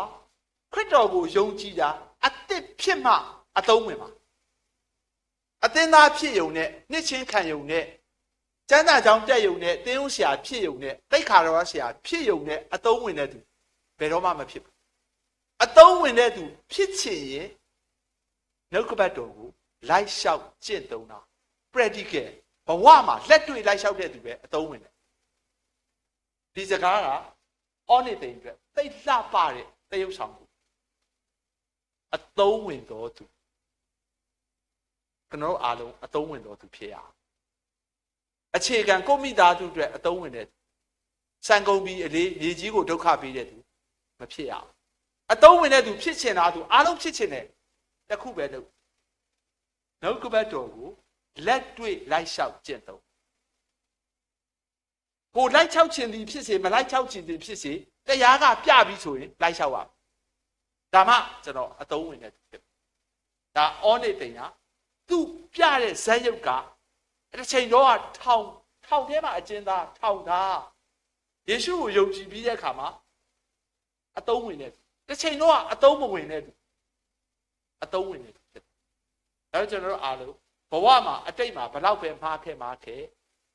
ခရစ်တော်ကိုယုံကြည်တာအသစ်ဖြစ်မှအသုံးဝင်ပါအသင်းသားဖြစ်ယုံနဲ့နှစ်ချင်းခံယုံနဲ့ကျမ်းစာကြောင်းတက်ယုံနဲ့သင်းဦးဆရာဖြစ်ယုံနဲ့တိတ်ခါတော်ဆရာဖြစ်ယုံနဲ့အသုံးဝင်တဲ့သူဘယ်တော့မှမဖြစ်ဘူးအသုံးဝင်တဲ့သူဖြစ်ချင်ရင်နှုတ်ကပတ်တော်ကိုလိုက်လျှောက်ကျင့်သုံးတာ practical ဘဝမှာလက်တွေ့လိုက်လျှောက်တဲ့သူပဲအသုံးဝင်တယ်ဒီစကားကအော်နေသိမ့်အတွက်သိလှပတဲ့သရုပ်ဆောင်ကိုအသုံးဝင်တော်သူကျွန်တော်အားလုံးအသုံးဝင်တော်သူဖြစ်ရအောင်အခြေခံကိုမိသားစုအတွက်အသုံးဝင်တဲ့စံကုန်ပြီးအလေးမြေကြီးကိုဒုက္ခပေးတဲ့သူမဖြစ်ရအောင်အသုံးဝင်တဲ့သူဖြစ်ချင်တာသူအားလုံးဖြစ်ချင်တယ်တခုပဲလို့နှုတ်ကပတ်တော်ကိုလက်တွေ့လိုက်လျှောက်ကျင့်သုံးကိုလိုက်ချောက်ချင်သည်ဖြစ်စေမလိုက်ချောက်ချင်သည်ဖြစ်စေတရားကပြပြီးဆိုရင်လိုက်လျှောက်ရဒါမှကျွန်တော်အသုံးဝင်တဲ့သူဖြစ်ဒါအောနေတိန်ကသူပြတဲ့ဇက်ရုပ်ကတစ်ချိန်တော့ထောင်ထဲမှာအကျဉ်းသားထောင်သားယေရှုကိုယုံကြည်ပြီးတဲ့အခါမှာအသုံးဝင်တဲ့တစ်ချိန်တော့အသုံးမဝင်တဲ့သူအသုံးဝင်တဲ့သူဖြစ်ဒါကြောင့်ကျွန်တော်တို့အားလုံးဘဝမှာအတိတ်မှာဘလောက်ပဲမှားခဲ့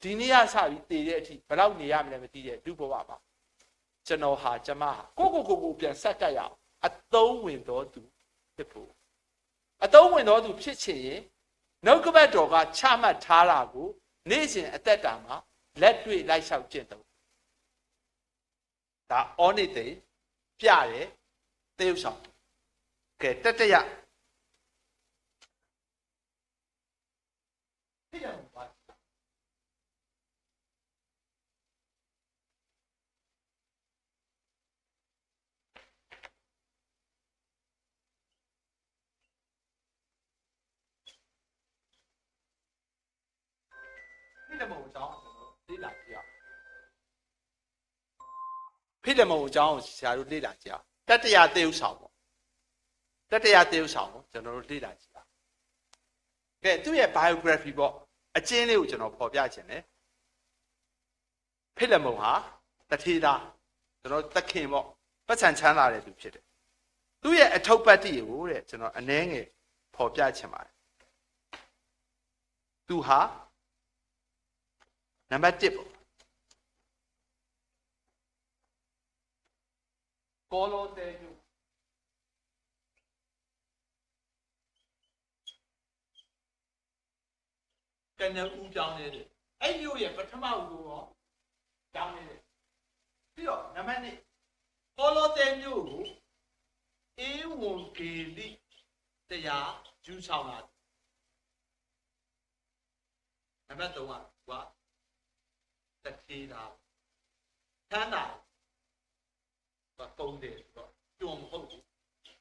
ဒီနေ့ကစပြီးတည်တဲ့အထိဘလောက်နေရမလဲမသိတဲ့ဒုဘဝမှာကျွန်တော်ဟာကျမဟာကိုပြန်ဆက်ကပ်ရအောင်အသုံးဝင်တော်သူဖြစ်ဖို့အသုံးဝင်တော်သူဖြစ်ချင်ရင်နှုတ်ကပတ်တော်ကချမှတ်ထားတာကိုနေ့စဉ်အသက်တာမှာလက်တွေ့လိုက်လျှောက်ကျင့်သုံးဒါအောနေသိပြတယ်သရုပ်ဆောင်ကဲတတရဖြစ်တယ်ဘာဖိလမုန်အကြောင်းကျွန်တော်လေ့လာကြည့်အောင်ဖိလမုန်အကြောင်းကိုဆရာတို့လေ့လာကြည့်အောင်တတရာသေဥဆောင်ပေါ့တတရာသေဥဆောင်ကိုကျွန်တော်တို့လေ့လာကြည့်အောင်ကဲသူ့ရဲ့ biography ပေါ့အကျဉ်းလေးကိုကျွန်တော်ဖော်ပြခြင်းတယ်ဖိလမုန်ဟာတထေးသားကျွန်တော်သခင်ပေါ့ပတ်စံချမ်းသာတဲ့သူဖြစ်တယ်သူ့ရဲ့အထုပ်ပတ်တိကိုတဲ့ကျွန်တော်အနှဲငယ်ဖော်ပြခြင်းပါတယ်သူဟာနံပါတ်1ပေါ့ကောလောသဲမြို့ကနဦးကြောင်းနေတယ်အဲ့မြို့ရဲ့ပထမဦးတော့ကြောင်းနေတယ်ပြီးတော့နံပါတ်2ကောလောသဲမြို့ကိုဧဝံဂေလိတရားယူဆောင်လာနံပါတ်3ကတထေးတာချမ်းသာပုံတယ်ဆိုတော့ကြုံမဟုတ်ဘူး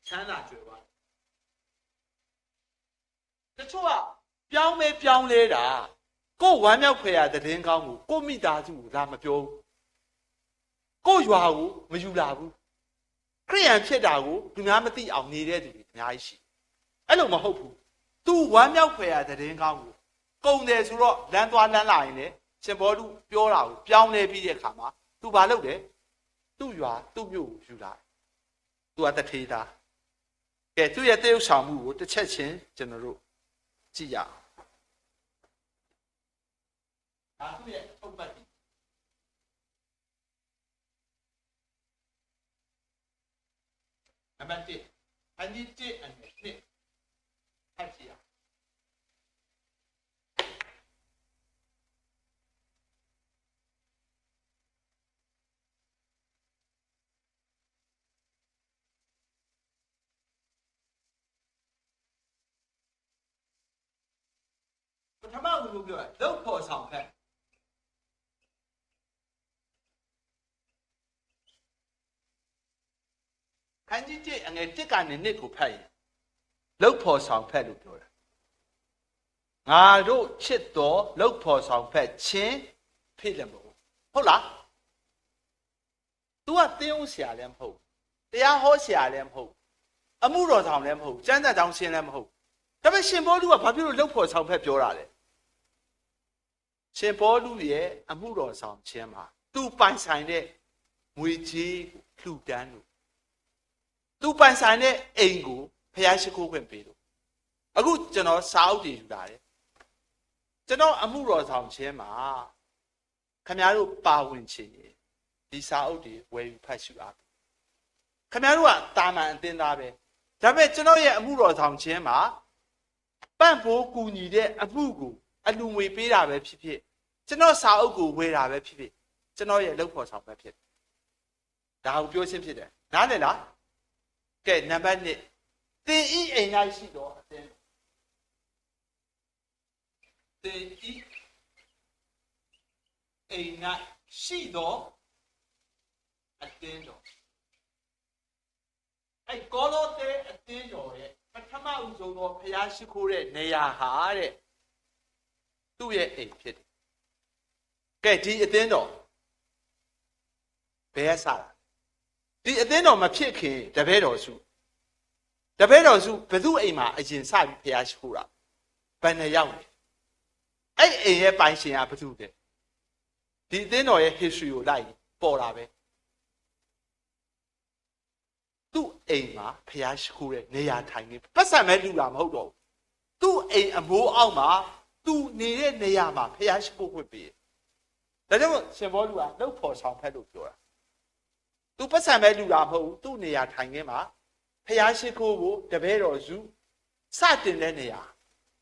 ချမ်းသာကြွယ်ပါတချို့ကပြောင်းလဲတာကိုယ်ဝမ်းမြောက်ဖွယ်ရတဲ့ကောင်းကိုကိုမိသားစုကိုလာမပြောဘူးကိုရွာကိုမယူလာဘူးခရိယန်ဖြစ်တာကိုသူများမသိအောင်နေတဲ့သူတွေအများကြီးရှိအဲ့လိုမဟုတ်ဘူး तू ဝမ်းမြောက်ဖွယ်ရတဲ့ကောင်းကိုကုန်တယ်ဆိုတော့လမ်းသွားလမ်းလာရင်လေရှင်ဘောဓုပြောတာကိုပြောင်းလဲပြီးတဲ့အခါမှာ तू ဘာလုပ်လဲသူ့ရွာသူ့မြို့ကိုယူလာ तू ကတထေးသားကဲသူ့ရဲ့တရုပ်ဆောင်မှုကိုတစ်ချက်ချင်းကျွန်တော်တို့ကြည့်ရအောင်ဒါသူ့ရဲ့အုပ်ပတ်နံပါတ်1အနည်း1အနည်း2ဖတ်ကြည့်ရပထမဦးလို့ပြောလုတ်ဖို့ဆောင်ဖက်ခန်းကြီး1အငယ်1ကနေ2ကိုဖတ်ရင်လုတ်ဖို့ဆောင်ဖက်လို့ပြောတာငါတို့ချစ်တော်လုတ်ဖို့ဆောင်ဖက်ချင်းဖြစ်တယ်မဟုတ်လား तू ကတင်းဦးဆရာလည်းမဟုတ်တရားဟောဆရာလည်းမဟုတ်အမှုတော်ဆောင်လည်းမဟုတ်ကျမ်းစာကြောင်းရှင်းလည်းမဟုတ်ဒါပေမဲ့ရှင်ဘောလူကဘာဖြစ်လို့လုတ်ဖို့ဆောင်ဖက်ပြောတာလဲရှင်ဘောလူရဲ့အမှုတော်ဆောင်ခြင်းမှာသူပိုင်ဆိုင်တဲ့ငွေကြေးလှူဒန်းလို့ သူပိုင်ဆိုင်တဲ့အိမ်ကိုဖျားရှိခိုးခွင့်ပေးလို့အခုကျွန်တော်စာအုပ်တွေယူလာတယ်ကျွန်တော်အမှုတော်ဆောင်ခြင်းမှာခင်ဗျားတို့ပါဝင်ခြင်းဒီစာအုပ်တွေဝယ်ယူဖတ်ရှုအားခင်ဗျားတို့ကတာမန်အသင်းသားပဲဒါပေမဲ့ကျွန်တော်ရဲ့အမှုတော်ဆောင်ခြင်းမှာပန့်ပိုးကူညီတဲ့အမှုကိုအလူငွေပေးတာပဲဖြစ်ဖြစ်ကျွန်တော်စာအုပ်ကိုဝယ်တာပဲဖြစ်ဖြစ်ကျွန်တော်ရဲ့လုပ်ဖို့ဆောင်ပဲဖြစ်ဒါကိုပြောရှင်းဖြစ်တယ်နားလည်လားကဲနံပါတ်1သင်ဤအိမ်၌ရှိသောအသင်းသင်ဤအိမ်၌ရှိသောအသင်းတော်အဲ့ကောလောသဲအသင်းတော်ရဲ့ပထမဦးဆုံးသောဖျားရှိခိုးတဲ့နေရာဟာတဲ့သူ့ရဲ့အိမ်ဖြစ်တယ်ကဲဒီအသင်းတော်ဘယ်ဆရာဒီအသင်းတော်မဖြစ်ခင်တပည့်တော်စုဘယ်သူအိမ်မှာအရင်စပြီးဖျားရှိခိုးတာဘယ်နှရောက်လဲအဲ့အိမ်ရဲ့ပိုင်ရှင်ကဘယ်သူလဲဒီအသင်းတော်ရဲ့ history ကိုလိုက်ပေါ်တာပဲသူ့အိမ်မှာဖျားရှိခိုးတဲ့နေရာထိုင်နေပတ်စံမဲ့လူလာမဟုတ်တော့ဘူးသူ့အိမ်အမိုးအောက်မှာသူနေတဲ့နေရာမှာဖျားရှိခိုးခွင့်ပေးတယ်ဒါကြောင့်ရှင်ဘောလူကလှုပ်ဖော်ဆောင်ဖက်လို့ပြောတာသူပတ်စံမဲ့လူလာမဟုတ်ဘူးသူ့နေရာထိုင်ခင်းမှာဖျားရှိခိုးဖို့တပည့်တော်စုစတင်တဲ့နေရာ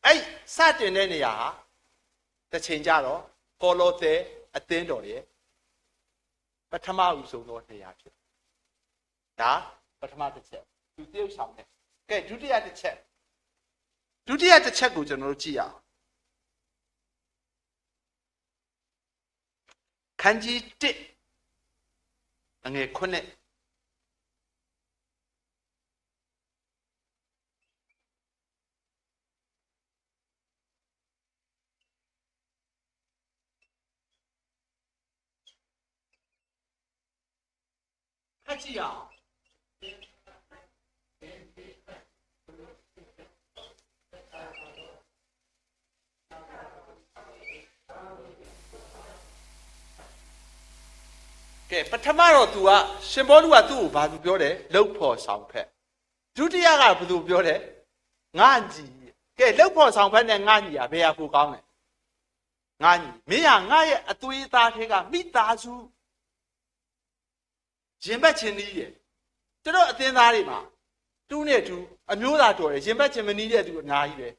အဲ့စတင်တဲ့နေရာဟာတစ်ချိန်ကြတော့ကောလောသဲအသင်းတော်ရဲ့ပထမဦးဆုံးသောနေရာဖြစ်ဒါပထမတစ်ချက်သူတရုပ်ဆောင်တယ်ကဲဒုတိယတစ်ချက်ကိုကျွန်တော်တို့ကြည့်ရအောင်ခန်းကြီး1အငယ်9ဖတ်ကြည့်အောင်ကဲပထမတော့ तू ကရှင်ဘောလူကသူ့ကိုဘာသူပြောတယ်လှုပ်ဖော်ဆောင်ဖက်ဒုတိယကဘာသူပြောတယ်ငါညီကဲလှုပ်ဖော်ဆောင်ဖက်နဲ့ငါညီကဘယ်ဟာပိုကောင်းလဲငါညီမင်းကငါရဲ့အသွေးသားထဲကမိသားစုရင်ဘတ်ချင်းနီးတယ်ကျွန်တော်အသင်းသားတွေမှာတူးနဲ့တူအမျိုးသားတော်တယ်ရင်ဘတ်ချင်းမနီးတဲ့သူအများကြီးပဲ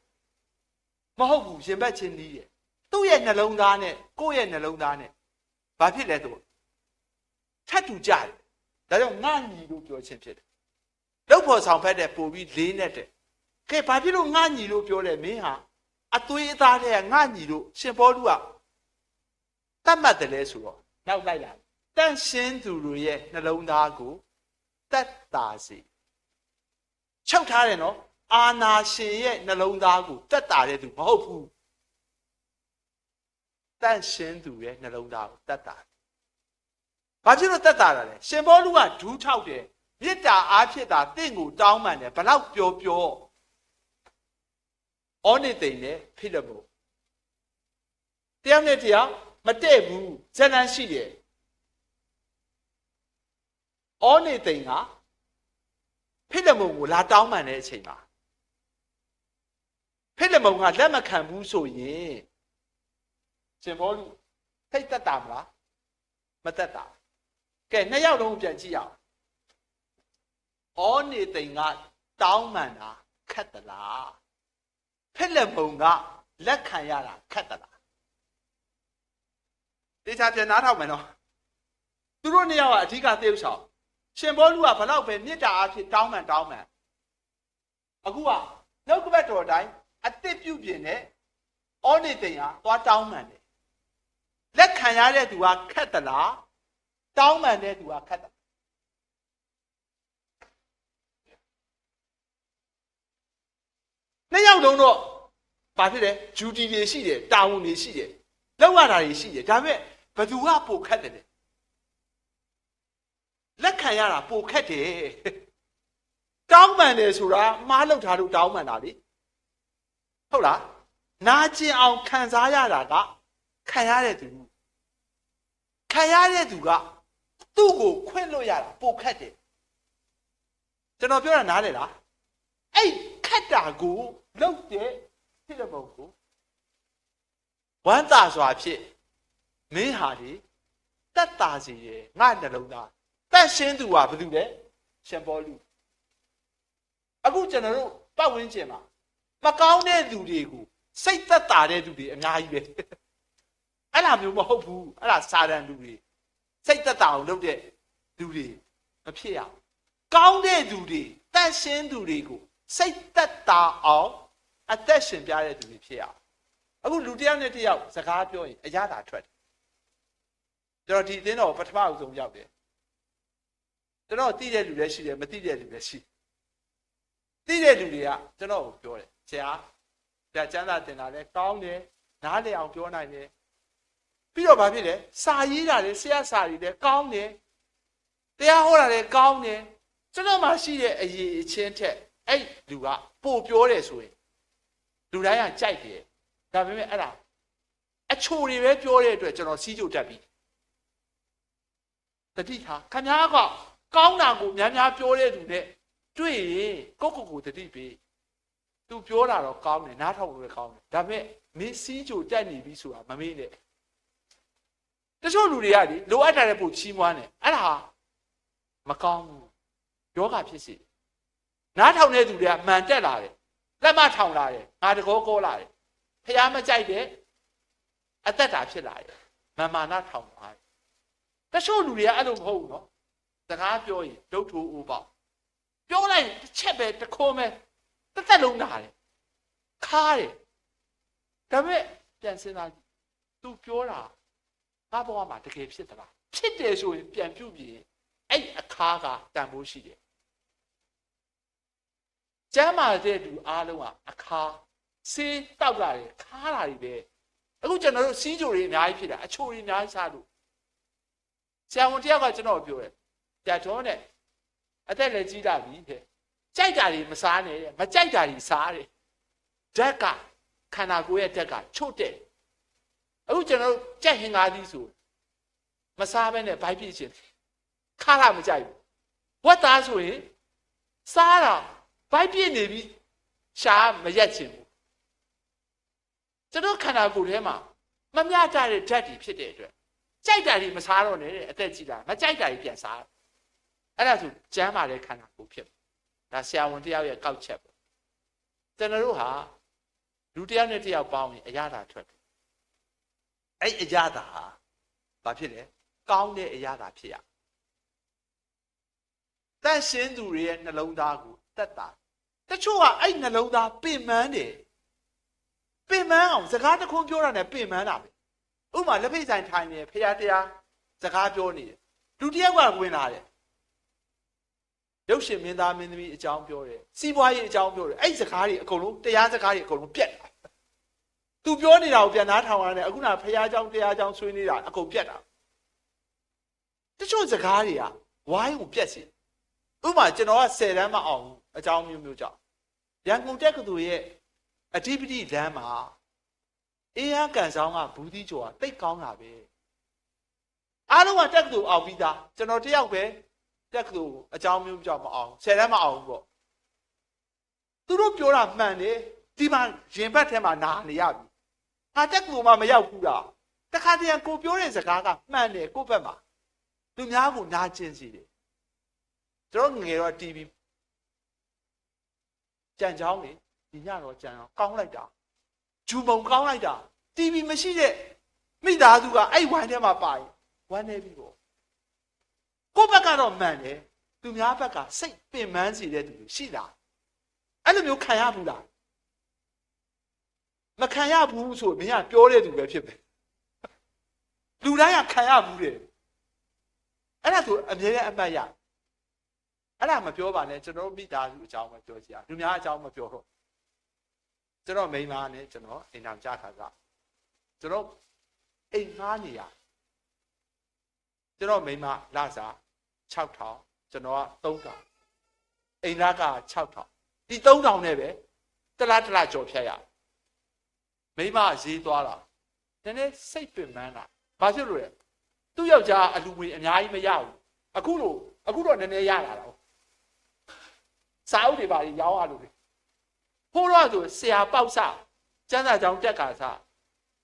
မဟုတ်ဘူးရင်ဘတ်ချင်းနီးတယ်သူ့ရဲ့နှလုံးသားနဲ့ကိုယ့်ရဲ့နှလုံးသားနဲ့ဘာဖြစ်လဲဆိုထပ်တူကြတယ်ဒါကြောင့်ငါညီလို့ပြောခြင်းဖြစ်တယ်လှုပ်ဖို့ဆောင်ဖက်တဲ့ပို့ပြီးလေးနဲ့တဲ့ကဲဘာဖြစ်လို့ငါညီလို့ပြောတယ်မင်းဟာအသွေးအသားတဲ့ငါညီလို့ရှင်ဘောလူကတတ်မှတ်တယ်လဲဆိုတော့နောက်လိုက်လာတန့်ရှင်းသူတို့ရဲ့နှလုံးသားကိုတတ်တာစေချုပ်ထားတယ်နော်အာနာရှင်ရဲ့နှလုံးသားကိုတတ်တာတဲ့သူမဟုတ်ဘူးတန့်ရှင်းသူရဲ့နှလုံးသားကိုတတ်တာဘာဖြစ်လို့တတ်တာလဲရှင်ဘောလူကဒူးထောက်တယ်မေတ္တာအားဖြင့်သာတင့်ကိုတောင်းပန်တယ်ဘလောက်ပြောဩနေသိမ့်နဲ့ဖိလမုန်တယောက်နဲ့တယောက်မတည့်ဘူးဇဏန်းရှိတယ်ဩနေသိမ့်ကဖိလမုန်ကိုလာတောင်းပန်တဲ့အချိန်မှာဖိလမုန်ကလက်မခံဘူးဆိုရင်ရှင်ဘောလူထိတ်သက်တာမလားမသက်တာကဲနှစ်ယောက်လုံးပြန်ကြည့်အောင်ဩနေသိမ့်ကတောင်းပန်တာခက်သလားဖိလမုန်ကလက်ခံရတာခက်သလားတေချာပြန်နားထောင်မယ်နော်သူတို့နှစ်ယောက်ကအဓိကသေဥဆောင်ရှင်ဘောလူကဘလောက်ပဲမေတ္တာအဖြစ်တောင်းပန်အခုကနှုတ်ကပတ်တော်တိုင်းအသစ်ပြုပြင်တဲ့ဩနေသိမ့်ကသွားတောင်းပန်တယ်လက်ခံရတဲ့သူကခက်သလားတောင်းပန်တဲ့သူကခက်သလားနှစ်ယောက်လုံးတော့ဘာဖြစ်လဲဂျူတီတွေရှိတယ်တာဝန်တွေရှိတယ်လောက်ရတာတွေရှိတယ်ဒါပေမဲ့ဘယ်သူကပိုခက်တယ်လဲလက်ခံရတာပိုခက်တယ်တောင်းပန်တယ်ဆိုတာမှားလောက်ထားလို့တောင်းပန်တာလေဟုတ်လားနာကျင်အောင်ခံစားရတာကခံရတဲ့သူကသူ့ကိုခွင့်လို့ရတာပိုခက်တယ်ဒါ ကျွန်တော်ပြောတာနားလေလားအဲ့ခက်တာကိုလုတ်တဲ့ဖြစ်တဲ့ပုံကိုဝမ်းသာစွာဖြစ်မင်းဟာဒီတက်တာစီရဲ့ငါနှလုံးသားတက်ရှင်းသူဟာဘာလို့လဲရှင်ပေါလုအခုကျွန်တော်တို့ပတ်ဝန်းကျင်မှာမကောင်းတဲ့သူတွေကိုစိတ်သက်သာတဲ့သူတွေအများကြီးပဲအဲ့လိုမျိုးမဟုတ်ဘူးအဲ့ဒါစာတန်လူတွေစိတ်သက်သာအောင်လုပ်တဲ့လူတွေမဖြစ်ရအောင်ကောင်းတဲ့သူတွေတန်ရှင်းသူတွေကိုစိတ်သက်သာအောင်အသက်ရှင်ပြတဲ့သူတွေဖြစ်ရအောင်အခုလူတစ်ယောက်နဲ့တစ်ယောက်စကားပြောရင်အရသာထွက်တယ်ကျွန်တော်ဒီအသင်းတော်ပထမအဆုံးရောက်တယ်ကျွန်တော်သိတဲ့လူလည်းရှိတယ်မသိတဲ့လူလည်းရှိသိတဲ့လူတွေကကျွန်တော်ကိုပြောတယ်ဆရာဒါကျမ်းစာသင်တာလည်းကောင်းတယ်နားလည်အောင်ပြောနိုင်တယ်ပြီးတော့ဗာဖြစ်တယ်စာရေးတာလည်းဆရာစာတွေလည်းကောင်းတယ်တရားဟောတာလည်းကောင်းတယ်ကျွန်တော်မှရှိတဲ့အရေးအချင်းထက်အဲ့လူကပို့ပြောတယ်ဆိုရင်လူတိုင်းကကြိုက်တယ်ဒါပေမဲ့အဲ့ဒါအချိုတွေပဲပြောတဲ့အတွက်ကျွန်တော်စီးကြိုတက်ပြီတတိထားခင်ဗျားကကောင်းတာကိုများများပြောတဲ့လူနဲ့တွေ့ရင်ကိုတတိပေးသူပြောတာတော့ကောင်းတယ်နားထောင်လို့လည်းကောင်းတယ်ဒါပေမဲ့မင်းစီးကြိုတက်နေပြီဆိုတာမမေ့နဲ့တချို့လူတွေကလေလိုအပ်တာတဲ့ပို့ချီးမွမ်းတယ်အဲ့ဒါမကောင်းဘူးယောဂဖြစ်စေနားထောင်တဲ့သူတွေကမှန်တက်လာတယ်လက်မထောင်လာတယ်ငါတကောကောလာတယ်ဖះမကြိုက်တဲ့အသက်တာဖြစ်လာတယ်မာနထောင်လာတယ်တချို့လူတွေကအဲ့လိုမဟုတ်ဘူးနော်စကားပြောရင်ဒုတ်ထိုးဦးပေါ့ပြောလိုက်တစ်ချက်ပဲတစ်ခွန်းပဲတစ်သက်လုံးနာတယ်ခါတယ်ဒါပေမဲ့ပြန်စဉ်းစားကြည့်သူပြောတာငါဘဝမှာတကယ်ဖြစ်သလားဖြစ်တယ်ဆိုရင်ပြန်ပြုတ်ပြီးအဲ့အခါကတန်ဖိုးရှိတယ်ကျမ်းမာတဲ့သူအားလုံးကအခါဆေးတောက်လာတယ်ခါလာတယ်ပဲအခုကျွန်တော်တို့စီးကြိုတွေအများကြီးဖြစ်တာအချိုတွေအများကြီးစားလို့ဆရာဝန်တယောက်ကကျွန်တော်ပြောတယ်ပြတ်တော်နဲ့အသက်လည်းကြီးလာပြီတဲ့ကြိုက်တာတွေမစားနဲ့တဲ့မကြိုက်တာတွေစားတယ်ဓာတ်ကခန္ဓာကိုယ်ရဲ့ဓာတ်ကချို့တဲ့အခုကျွန်တော်တို့ကြက်ဟင်္ကာသီးဆိုမစားဘဲနဲ့ဘိုက်ပြည့်ခြင်းခါလာမကြိုက်ဘူးဝက်သားဆိုရင်စားတာဘိုက်ပြည့်နေပြီရှာမရက်ချင်ဘူးကျွန်တော်ခန္ဓာကိုယ်ထဲမှာမမျှတတဲ့ဓာတ်တွေဖြစ်တဲ့အတွက်ကြိုက်တာတွေမစားတော့နဲ့တဲ့အသက်ကြီးလာမကြိုက်တာတွေပြန်စားအဲ့ဒါဆိုကျမ်းမာတဲ့ခန္ဓာကိုယ်ဖြစ်ဒါဆရာဝန်တယောက်ရဲ့ကောက်ချက်ပေါ့ကျွန်တော်တို့ဟာလူတယောက်နဲ့တယောက်ပေါင်းရင်အရသာထွက်တယ်အဲ့အရသာဟာဘာဖြစ်လဲကောင်းတဲ့အရသာဖြစ်ရတန်ရှင်းသူတွေရဲ့နှလုံးသားကိုတက်တာတချို့ကအဲ့နှလုံးသားပင်ပန်းတယ်ပင်ပန်းအောင်စကားတစ်ခုပြောတာနဲ့ပင်ပန်းတာပဲဥပမာလက်ဖိတ်ဆိုင်ထိုင်နေဖရာတရားစကားပြောနေတယ်လူတယောက်ကဝင်လာတယ်ရုပ်ရှင်မင်းသားမင်းသမီးအကြောင်းပြောတယ်စီးပွားရေးအကြောင်းပြောတယ်အဲ့စကားတွေအကုန်လုံးတရားစကားတွေအကုန်လုံးပြက်တာသူပြောနေတာကိုပြန်နားထောင်ရတယ်အခုနဖရာเจ้าတရားเจ้าဆွေးနေတာအကုန်ပြက်တာတချို့စကားတွေကဝိုင်းကိုပြက်စီဥပမာကျွန်တော်က10တန်းမအောင်အကြောင်းမျိုးကြောင့်ရန်ကုန်တက္ကသိုလ်ရဲ့အဓိပတိလမ်းမှာအေးရကန်ဆောင်ကဘူးသီးကျော်ကတိတ်ကောင်းတာပဲအားလုံးကတက္ကသိုလ်အောင်ပြီးသားကျွန်တော်တယောက်ပဲတက္ကသိုလ်အကြောင်းမျိုးကြောင့်မအောင်10တန်းမအောင်ဘူးပေါ့သူတို့ပြောတာမှန်တယ်ဒီမှာရင်ဘတ်ထဲမှာနားနေရပြီဟာတက္ကသိုလ်မှာမရောက်ဘူးလားတခါတည်းကိုပြောတဲ့စကားကမှန်တယ်ကိုယ့်ဘက်မှာသူများကိုနားကျင်စီတယ်ကျွန်တော်ငယ်တော့ TV ကြံချောင်းလေဒီညတော့ကြံအောင်ကောင်းလိုက်တာဂျူမုံကောင်းလိုက်တာ TV မရှိတဲ့မိသားစုကအဲ့ဝိုင်းထဲမှာပါရင်ဝမ်းနေပြီပေါ့ကိုယ့်ဘက်ကတော့မှန်တယ်သူများဘက်ကစိတ်ပင်ပန်းစေတဲ့သူရှိလားအဲ့လိုမျိုးခံရဘူးလားမခံရဘူးဆိုမင်းကပြောတဲ့သူပဲဖြစ်ပဲလူတိုင်းကခံရဘူးတဲ့အဲ့ဒါဆိုအမြဲတမ်းအမှတ်ရအဲ့ဒါမပြောပါနဲ့ကျွန်တော်မိသားစုအကြောင်းပဲပြောကြည့်ရလူများအကြောင်းမပြောတော့ကျွန်တော်မိန်းမနဲ့ကျွန်တော်အိမ်တော်ကြားခါကကျွန်တော်အိမ်ငှားနေရကျွန်တော်မိန်းမလစာ6000ကျွန်တော်က3000အိမ်သားက6000ဒီ3000နဲ့ပဲတလားကြော်ဖြတ်ရမိန်းမရေးသွားတာနည်းနည်းစိတ်ပင်ပန်းတာဘာဖြစ်လို့လဲသူ့ယောက်ျားအလူငွေအများကြီးမရဘူးအခုတော့နည်းနည်းရလာတော့ စာအုပ်တွေပါရောင်းရလို့ဟိုတော့ဆိုဆရာပေါက်စကျမ်းစာကြောင်းတက်ကစား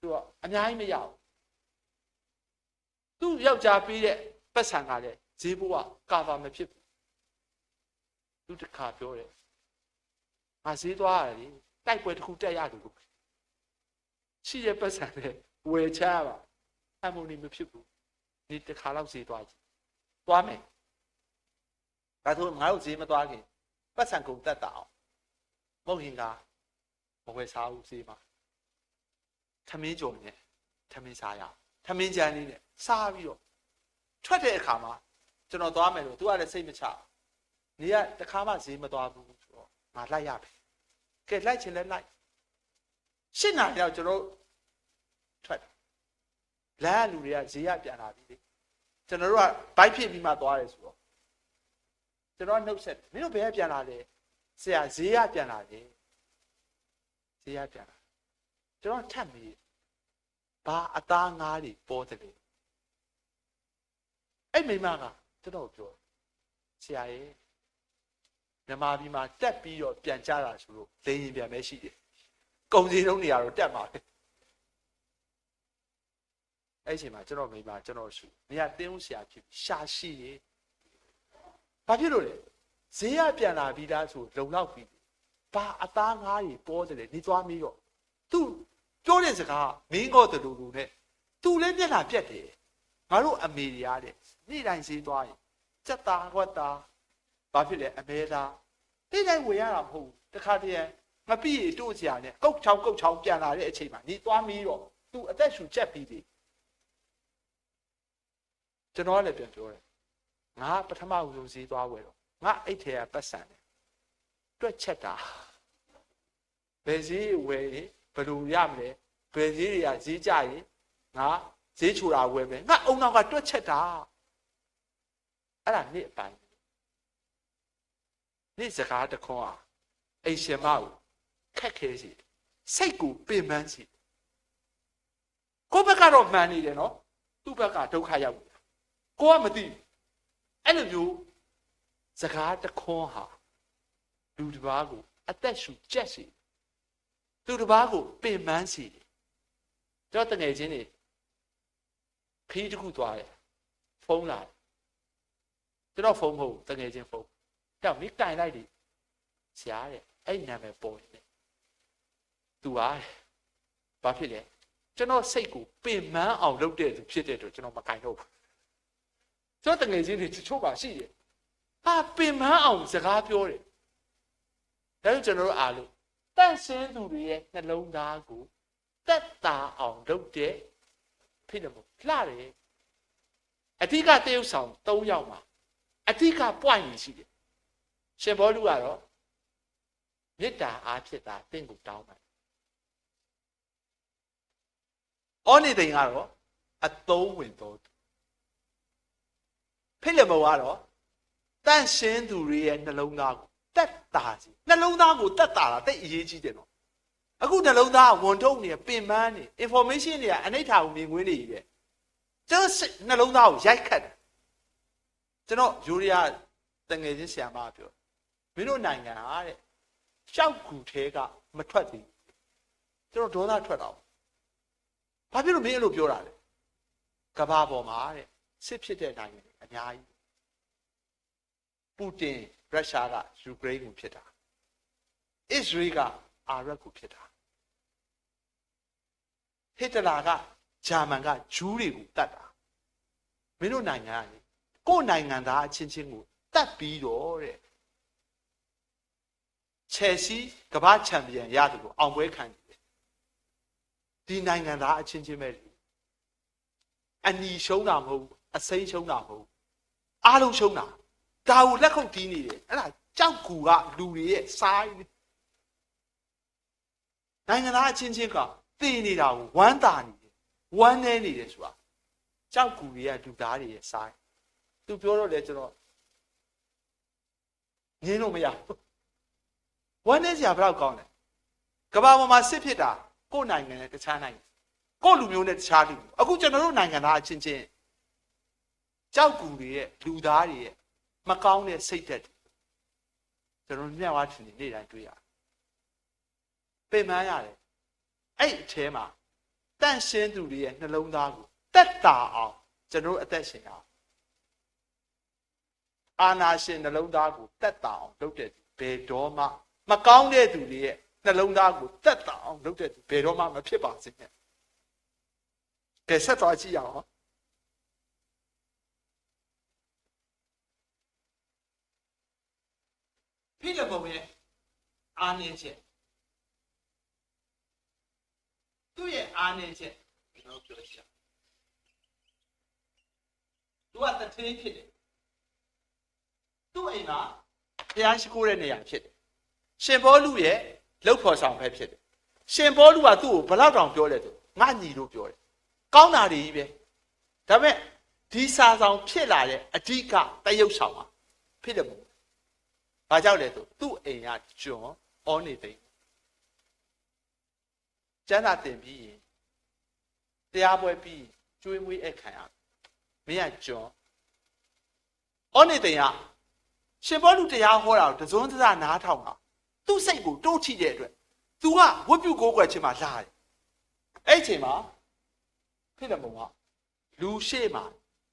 သူကအများကြီးမရဘူးသူ့ယောက်ျားပေးတဲ့ပတ်စံကလည်းဈေးဘိုးကကာဗာမဖြစ်ဘူးသူတခါပြောတယ်ငါဈေးသွားရတယ်တိုက်ပွဲတစ်ခုတက်ရတယ်လို့ရှိတဲ့ပတ်စံနဲ့ဝယ်ချပါအမှုန်မဖြစ်ဘူးဒီတစ်ခါလောက်ဈေးသွားကြည့်သွားမယ်ဒါဆိုငါတို့ဈေးမသွားခင်ပတ်စံကုန်တက်တာအောင်မဟုတ်ရင်ကမဝယ်စားဘူးဈေးမှာထမင်းကြုံနဲ့ထမင်းစားရထမင်းကြမ်းလေးနဲ့စားပြီးတော့ထွက်တဲ့အခါမှာကျွန်တော်သွားမယ်လို့သူကလည်းစိတ်မချနေကတခါမှဈေးမသွားဘူးဆိုတော့ငါလိုက်ရပြီကဲလိုက်ချင်လဲလိုက်ရှင်းနာတော့ကျွန်တော်ထွက်လမ်းလူတွေကဈေးရပြန်လာပြီလေကျွန်တော်တို့ကဘိုက်ဖြစ်ပြီးမှသွားတယ်ဆိုတော့ကျွန်တော်နှုတ်ဆက်မင်းတို့ဘယ်ကပြန်လာလဲဆရာဈေးရပြန်လာတယ်ဈေးရပြန်လာကျွန်တော်ထပ်ပြီးဘာအသားငါးတွေပေါ်တယ်လေအဲ့မိမကကျွန်တော်ပြောဆရာရဲ့မြန်မာပြည်မှာတက်ပြီးတော့ပြန်ကြတာဆိုလို့လေရင်ပြန်ပဲရှိတယ်ကုံစင်းလုံးနေရာတော့တက်မှာပဲအဲ့ချိန်မှာကျွန်တော်မိမကျွန်တော်ရှုနေရာတင်းဦးဆရာဖြစ်ရှာရှိရေဘာဖြစ်လို့လဲဈေးရပြန်လာပြီးသားဆိုလုံလောက်ပြီဘာအသားငါးတွေပေါ်တယ်လေနေသွားပြီးတော့သူပြောတဲ့စကားမင်းကောတူတူနဲ့သူလည်းမျက်နှာပြက်တယ်ငါတို့အမေတွေအားတဲ့နေ့တိုင်းဈေးသွားရင်စက်သားကွက်သားဘာဖြစ်လဲအမဲသားနေ့တိုင်းဝယ်ရတာမဟုတ်ဘူးတခါတည်းငပိရီတို့စရာနဲ့ကုတ်ချောင်းပြန်လာတဲ့အချိန်မှာနေသွားပြီးတော့သူအသက်ရှူချက်ပြီးပြီကျွန်တော်လည်းပြန်ပြောတယ်ငါပထမဦးဆုံးဈေးသွားဝယ်တော့ငါအိတ်ထဲကပတ်စံတယ်တွက်ချက်တာဘယ်ဈေးဝယ်ရင်ဘယ်လိုရမလဲဘယ်ဈေးတွေကဈေးကြရင်ငါဈေးချူတာဝယ်မယ်ငါအုံနောက်ကတွက်ချက်တာအဲ့ဒါနေ့အပိုင်းနေ့စကားတခွန်းอ่ะအိမ်ရှင်မကိုခက်ခဲစီစိတ်ကိုပင်ပန်းစီကိုယ့်ဘက်ကတော့မှန်နေတယ်နော်သူ့ဘက်ကဒုက္ခရောက်နေတာကိုကမသိအဲ့လိုမျိုးစကားတခွန်းဟာလူတစ်ပါးကိုအသက်ရှူကျက်စီသူတစ်ပါးကိုပင်ပန်းစီတော့တငယ်ချင်းတွေခီးတစ်ခုသွားတယ်ဖုန်းလာကျွန်တော်ဖုန်းမဟုတ်တငယ်ချင်းဖုန်းတော့မိတိုင်လိုက်တယ်ဆရာတဲ့အဲ့နာမည်ပေါ်နေသူဟာဘာဖြစ်လဲကျွန်တော်စိတ်ကိုပင်ပန်းအောင်လုပ်တဲ့သူဖြစ်တဲ့အတွက်ကျွန်တော်မကင်တော့ဘူးကျွန်တော်တငယ်ချင်းတွေချို့ပါရှိတယ်ဟာပင်ပန်းအောင်စကားပြောတယ်ဒါကြောင့်ကျွန်တော်တို့အားလို့တန့်ရှင်းသူတွေရဲ့နှလုံးသားကိုတက်တာအောင်လုပ်တဲ့ဖြစ်တယ်မို့လှတယ်အဓိကတရုပ်ဆောင်၃ယောက်မှာအဓိက point ရှိတယ်ရှင်ဘောလူကတော့မေတ္တာအားဖြစ်တာတင့်ကိုတောင်းတယ်ဩနေတိန်ကတော့အသုံးဝင်တော်ဖိလမောကတော့တန့်ရှင်းသူတွေရဲ့နှလုံးသားကိုတက်တာစီနှလုံးသားကိုတက်တာတိတ်အရေးကြီးတယ်နော်အခုနှလုံးသားဝန်ထုတ်နေပင်ပန်းနေ information တွေကအနိဋ္ဌာကိုမြင်ကွင်းနေပြီပဲကျွန်တော်နှလုံးသားကိုရိုက်ခတ်တယ်ကျွန်တော်ယူရီးယားတငယ်ချင်းဆရာမပြောမင်းတို့နိုင်ငံဟာတဲ့ရှောက်ကူထဲကမထွက်သေးကျွန်တော်ဒေါသထွက်တော့ဘာဖြစ်လို့မင်းအဲ့လိုပြောတာလဲကဘာပေါ်မှာတဲ့စစ်ဖြစ်တဲ့နိုင်ငံတွေအများကြီးပူတင်ရုရှားကယူကရိန်းကိုဖြစ်တာအစ္စရေးကအာရပ်ကိုဖြစ်တာဟစ်တလာကဂျာမန်ကဂျူးတွေကိုတတ်တာမင်းတို့နိုင်ငံကကိုယ်နိုင်ငံသားအချင်းချင်းကိုတတ်ပြီးတော့တဲ့ချယ်ဆီကမ္ဘာချန်ပီယံရတယ်ကိုအောင်ပွဲခံတယ်ဒီနိုင်ငံသားအချင်းချင်းပဲအနီရှုံးတာမဟုတ်အစိမ်းရှုံးတာမဟုတ်အားလုံးရှုံးတာဒါကိုလက်ခုပ်တီးနေတယ်အဲ့ဒါကြောက်ကူကလူတွေရဲ့စားနိုင်ငံသားအချင်းချင်းကတည်နေတာကိုဝမ်းသာနေတယ်ဝမ်းနေနေတယ်ဆိုတာကြောက်ကူတွေကလူသားတွေရဲ့စားသူပြောတော့လေကျွန်တော်ငင်းလို့မရဘူးဝမ်းနေစရာဘယ်တော့ကောင်းလဲကမ္ဘာပေါ်မှာစစ်ဖြစ်တာကိုယ်နိုင်ငံနဲ့တခြားနိုင်ငံကိုယ်လူမျိုးနဲ့တခြားလူအခုကျွန်တော်တို့နိုင်ငံသားအချင်းချင်းကြောက်ကူတွေရဲ့လူသားတွေရဲ့မကောင်းတဲ့စိတ်ဓာတ် ကျွန်တော်မြတ်ဝါထင်နေ့တိုင်းတွေ့ရတယ်ပင်ပန်းရတယ်အဲ့အထဲမှာတန့်ရှင်းသူတွေရဲ့နှလုံးသားကိုတက်တာအောင်ကျွန်တော်အသက်ရှင်အောင်အာနာရှင်နှလုံးသားကိုတက်တာအောင်လုပ်တဲ့ဘယ်တော့မှမကောင်းတဲ့သူတွေရဲ့နှလုံးသားကိုတက်တာအောင်လုပ်တဲ့ဘယ်တော့မှမဖြစ်ပါစေနဲ့ကဲဆက်သွားကြည့်အောင်ဖိလမုန်ရဲ့အားနည်းချက်သူ့ရဲ့အားနည်းချက်ကျွန်တော်ပြောချင်သူကတထေးဖြစ်တယ်သူ့အိမ်မှာဘုရားရှိခိုးတဲ့နေရာဖြစ်တယ်ရှင်ဘောလူရဲ့လှုပ်ဖော်ဆောင်ပဲဖြစ်တယ်ရှင်ဘောလူကသူ့ကိုဘလောက်တောင်ပြောလဲဆိုငါညီလို့ပြောတယ်ကောင်းတာတွေကြီးပဲဒါပေမဲ့ဒီစာဆောင်ဖြစ်လာတဲ့အဓိကတရုပ်ဆောင်ပါဖြစ်တယ်မို့ဘာကြောင့်လဲဆိုသူ့အိမ်ကကျွန်ဩနေသိကျမ်းစာတင်ပြီးရင်တရားပွဲပြီးကျွေးမွေးအခမ်းရမင်းကကျွန်ဩနေသိကရှင်ဘောလူတရားဟောတာကိုတစုံတစနားထောင်တာသူ့စိတ်ကိုတိုးထိတဲ့အတွက် तू ကဝတ်ပြုကိုးကွယ်ခြင်းမှာလာတယ်အဲ့ချိန်မှာဖြစ်တယ်မဟုတ်လူရှေ့မှာ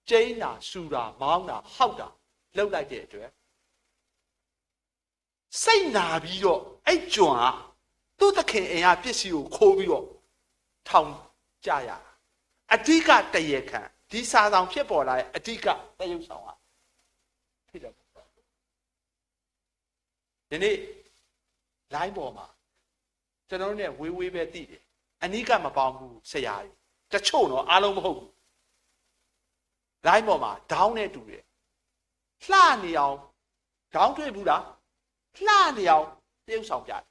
ကျိန်းတာဆူတာမောင်းတာဟောက်တာလှုပ်လိုက်တဲ့အတွက်စိတ်နာပြီးတော့အဲ့ကျွန်ကသူ့သခင်အိမ်ကပစ္စည်းကိုခိုးပြီးတော့ထောင်ကြရအဓိကတရေခံဒီစာဆောင်ဖြစ်ပေါ်လာတဲ့အဓိကတရုပ်ဆောင်ကဖြစ်တယ်ဒီနေ့ line ပေါ်မှာကျွန်တော်တို့ ਨੇ ဝေးဝေးပဲသိတယ်အနိကမပေါင်းဘူးဆရာကြီးတချို့တော့အားလုံးမဟုတ်ဘူး line ပေါ်မှာဒေါင်းနဲ့တူတယ်လှနေအောင်ဒေါင်းတွေ့ဘူးလားလှနေအောင်တရုပ်ဆောင်ပြတယ်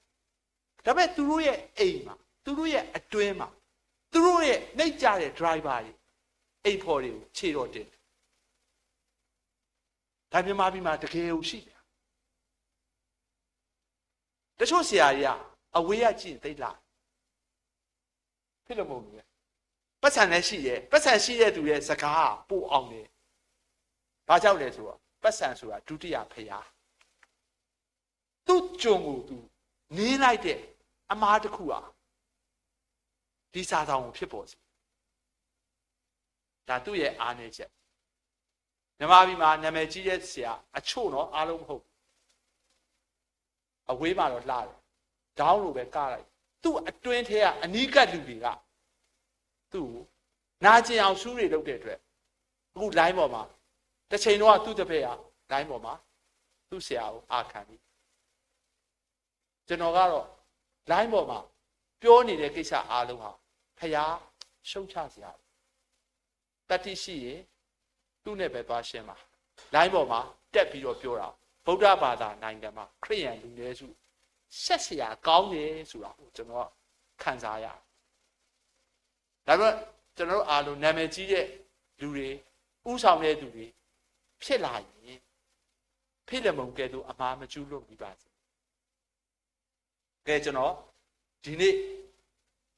ဒါပေမဲ့သူတို့ရဲ့အိမ်မှာသူတို့ရဲ့အတွင်းမှာသူတို့ရဲ့နှိပ်ကြတဲ့ driver တွေအိမ်ဖော်တွေကိုခြေတော်တင်ဒါမြန်မာပြည်မှာတကယ်ကိုရှိတယ်တချို့ဆရာကြီးကအဝေးရကြည့်သိလားဖြစ်လို့မဟုတ်ဘူးပတ်စံလည်းရှိတယ်ပတ်စံရှိတဲ့သူရဲ့စကားပို့အောင်တယ်ဘာကြောင့်လဲဆိုတော့ပတ်စံဆိုတာဒုတိယဖရာသူ့ကြုံကိုသူနင်းလိုက်တဲ့အမားတစ်ခုဟာဒီစာဆောင်ကိုဖြစ်ပေါ်စေဒါသူ့ရဲ့အားနည်းချက်မြန်မာပြည်မှာနာမည်ကြီးတဲ့ဆရာအချို့တော့အားလုံးမဟုတ်အဝေးမှာတော့လှတယ်ဒေါင်းလိုပဲကလိုက်သူ့အတွင်းထဲကအနီးကပ်လူတွေကသူ့နာကျင်အောင်ဆူးတွေလုပ်တဲ့အတွက်အခု line ပေါ်မှာတစ်ချိန်တော့သူ့တစ်ဖက်က line ပေါ်မှာသူ့ဆရာကိုအာခံပြီးကျွန်တော်ကတော့ line ပေါ်မှာပြောနေတဲ့ကိစ္စအားလုံးဟာဖျားရှုံချစရာတတိရှိရင်သူ့နဲ့ပဲသွားရှင်းပါ line ပေါ်မှာတက်ပြီးတော့ပြောတာဗုဒ္ဓဘာသာနိုင်ငံမှာခရစ်ယာန်လူနည်းစုဆက်เสียကောင်းတယ်ဆိုတာကိုကျွန်တော်ခံစားရတယ်ဒါပေမဲ့ကျွန်တော်တို့အားလုံးနာမည်ကြီးတဲ့လူတွေဥဆောင်တဲ့သူတွေဖြစ်လာရင်ဖိလမုန်ကဲ့သို့အမှားမကျူးလွန်ပြီးပါစေကဲကျွန်တော်ဒီနေ့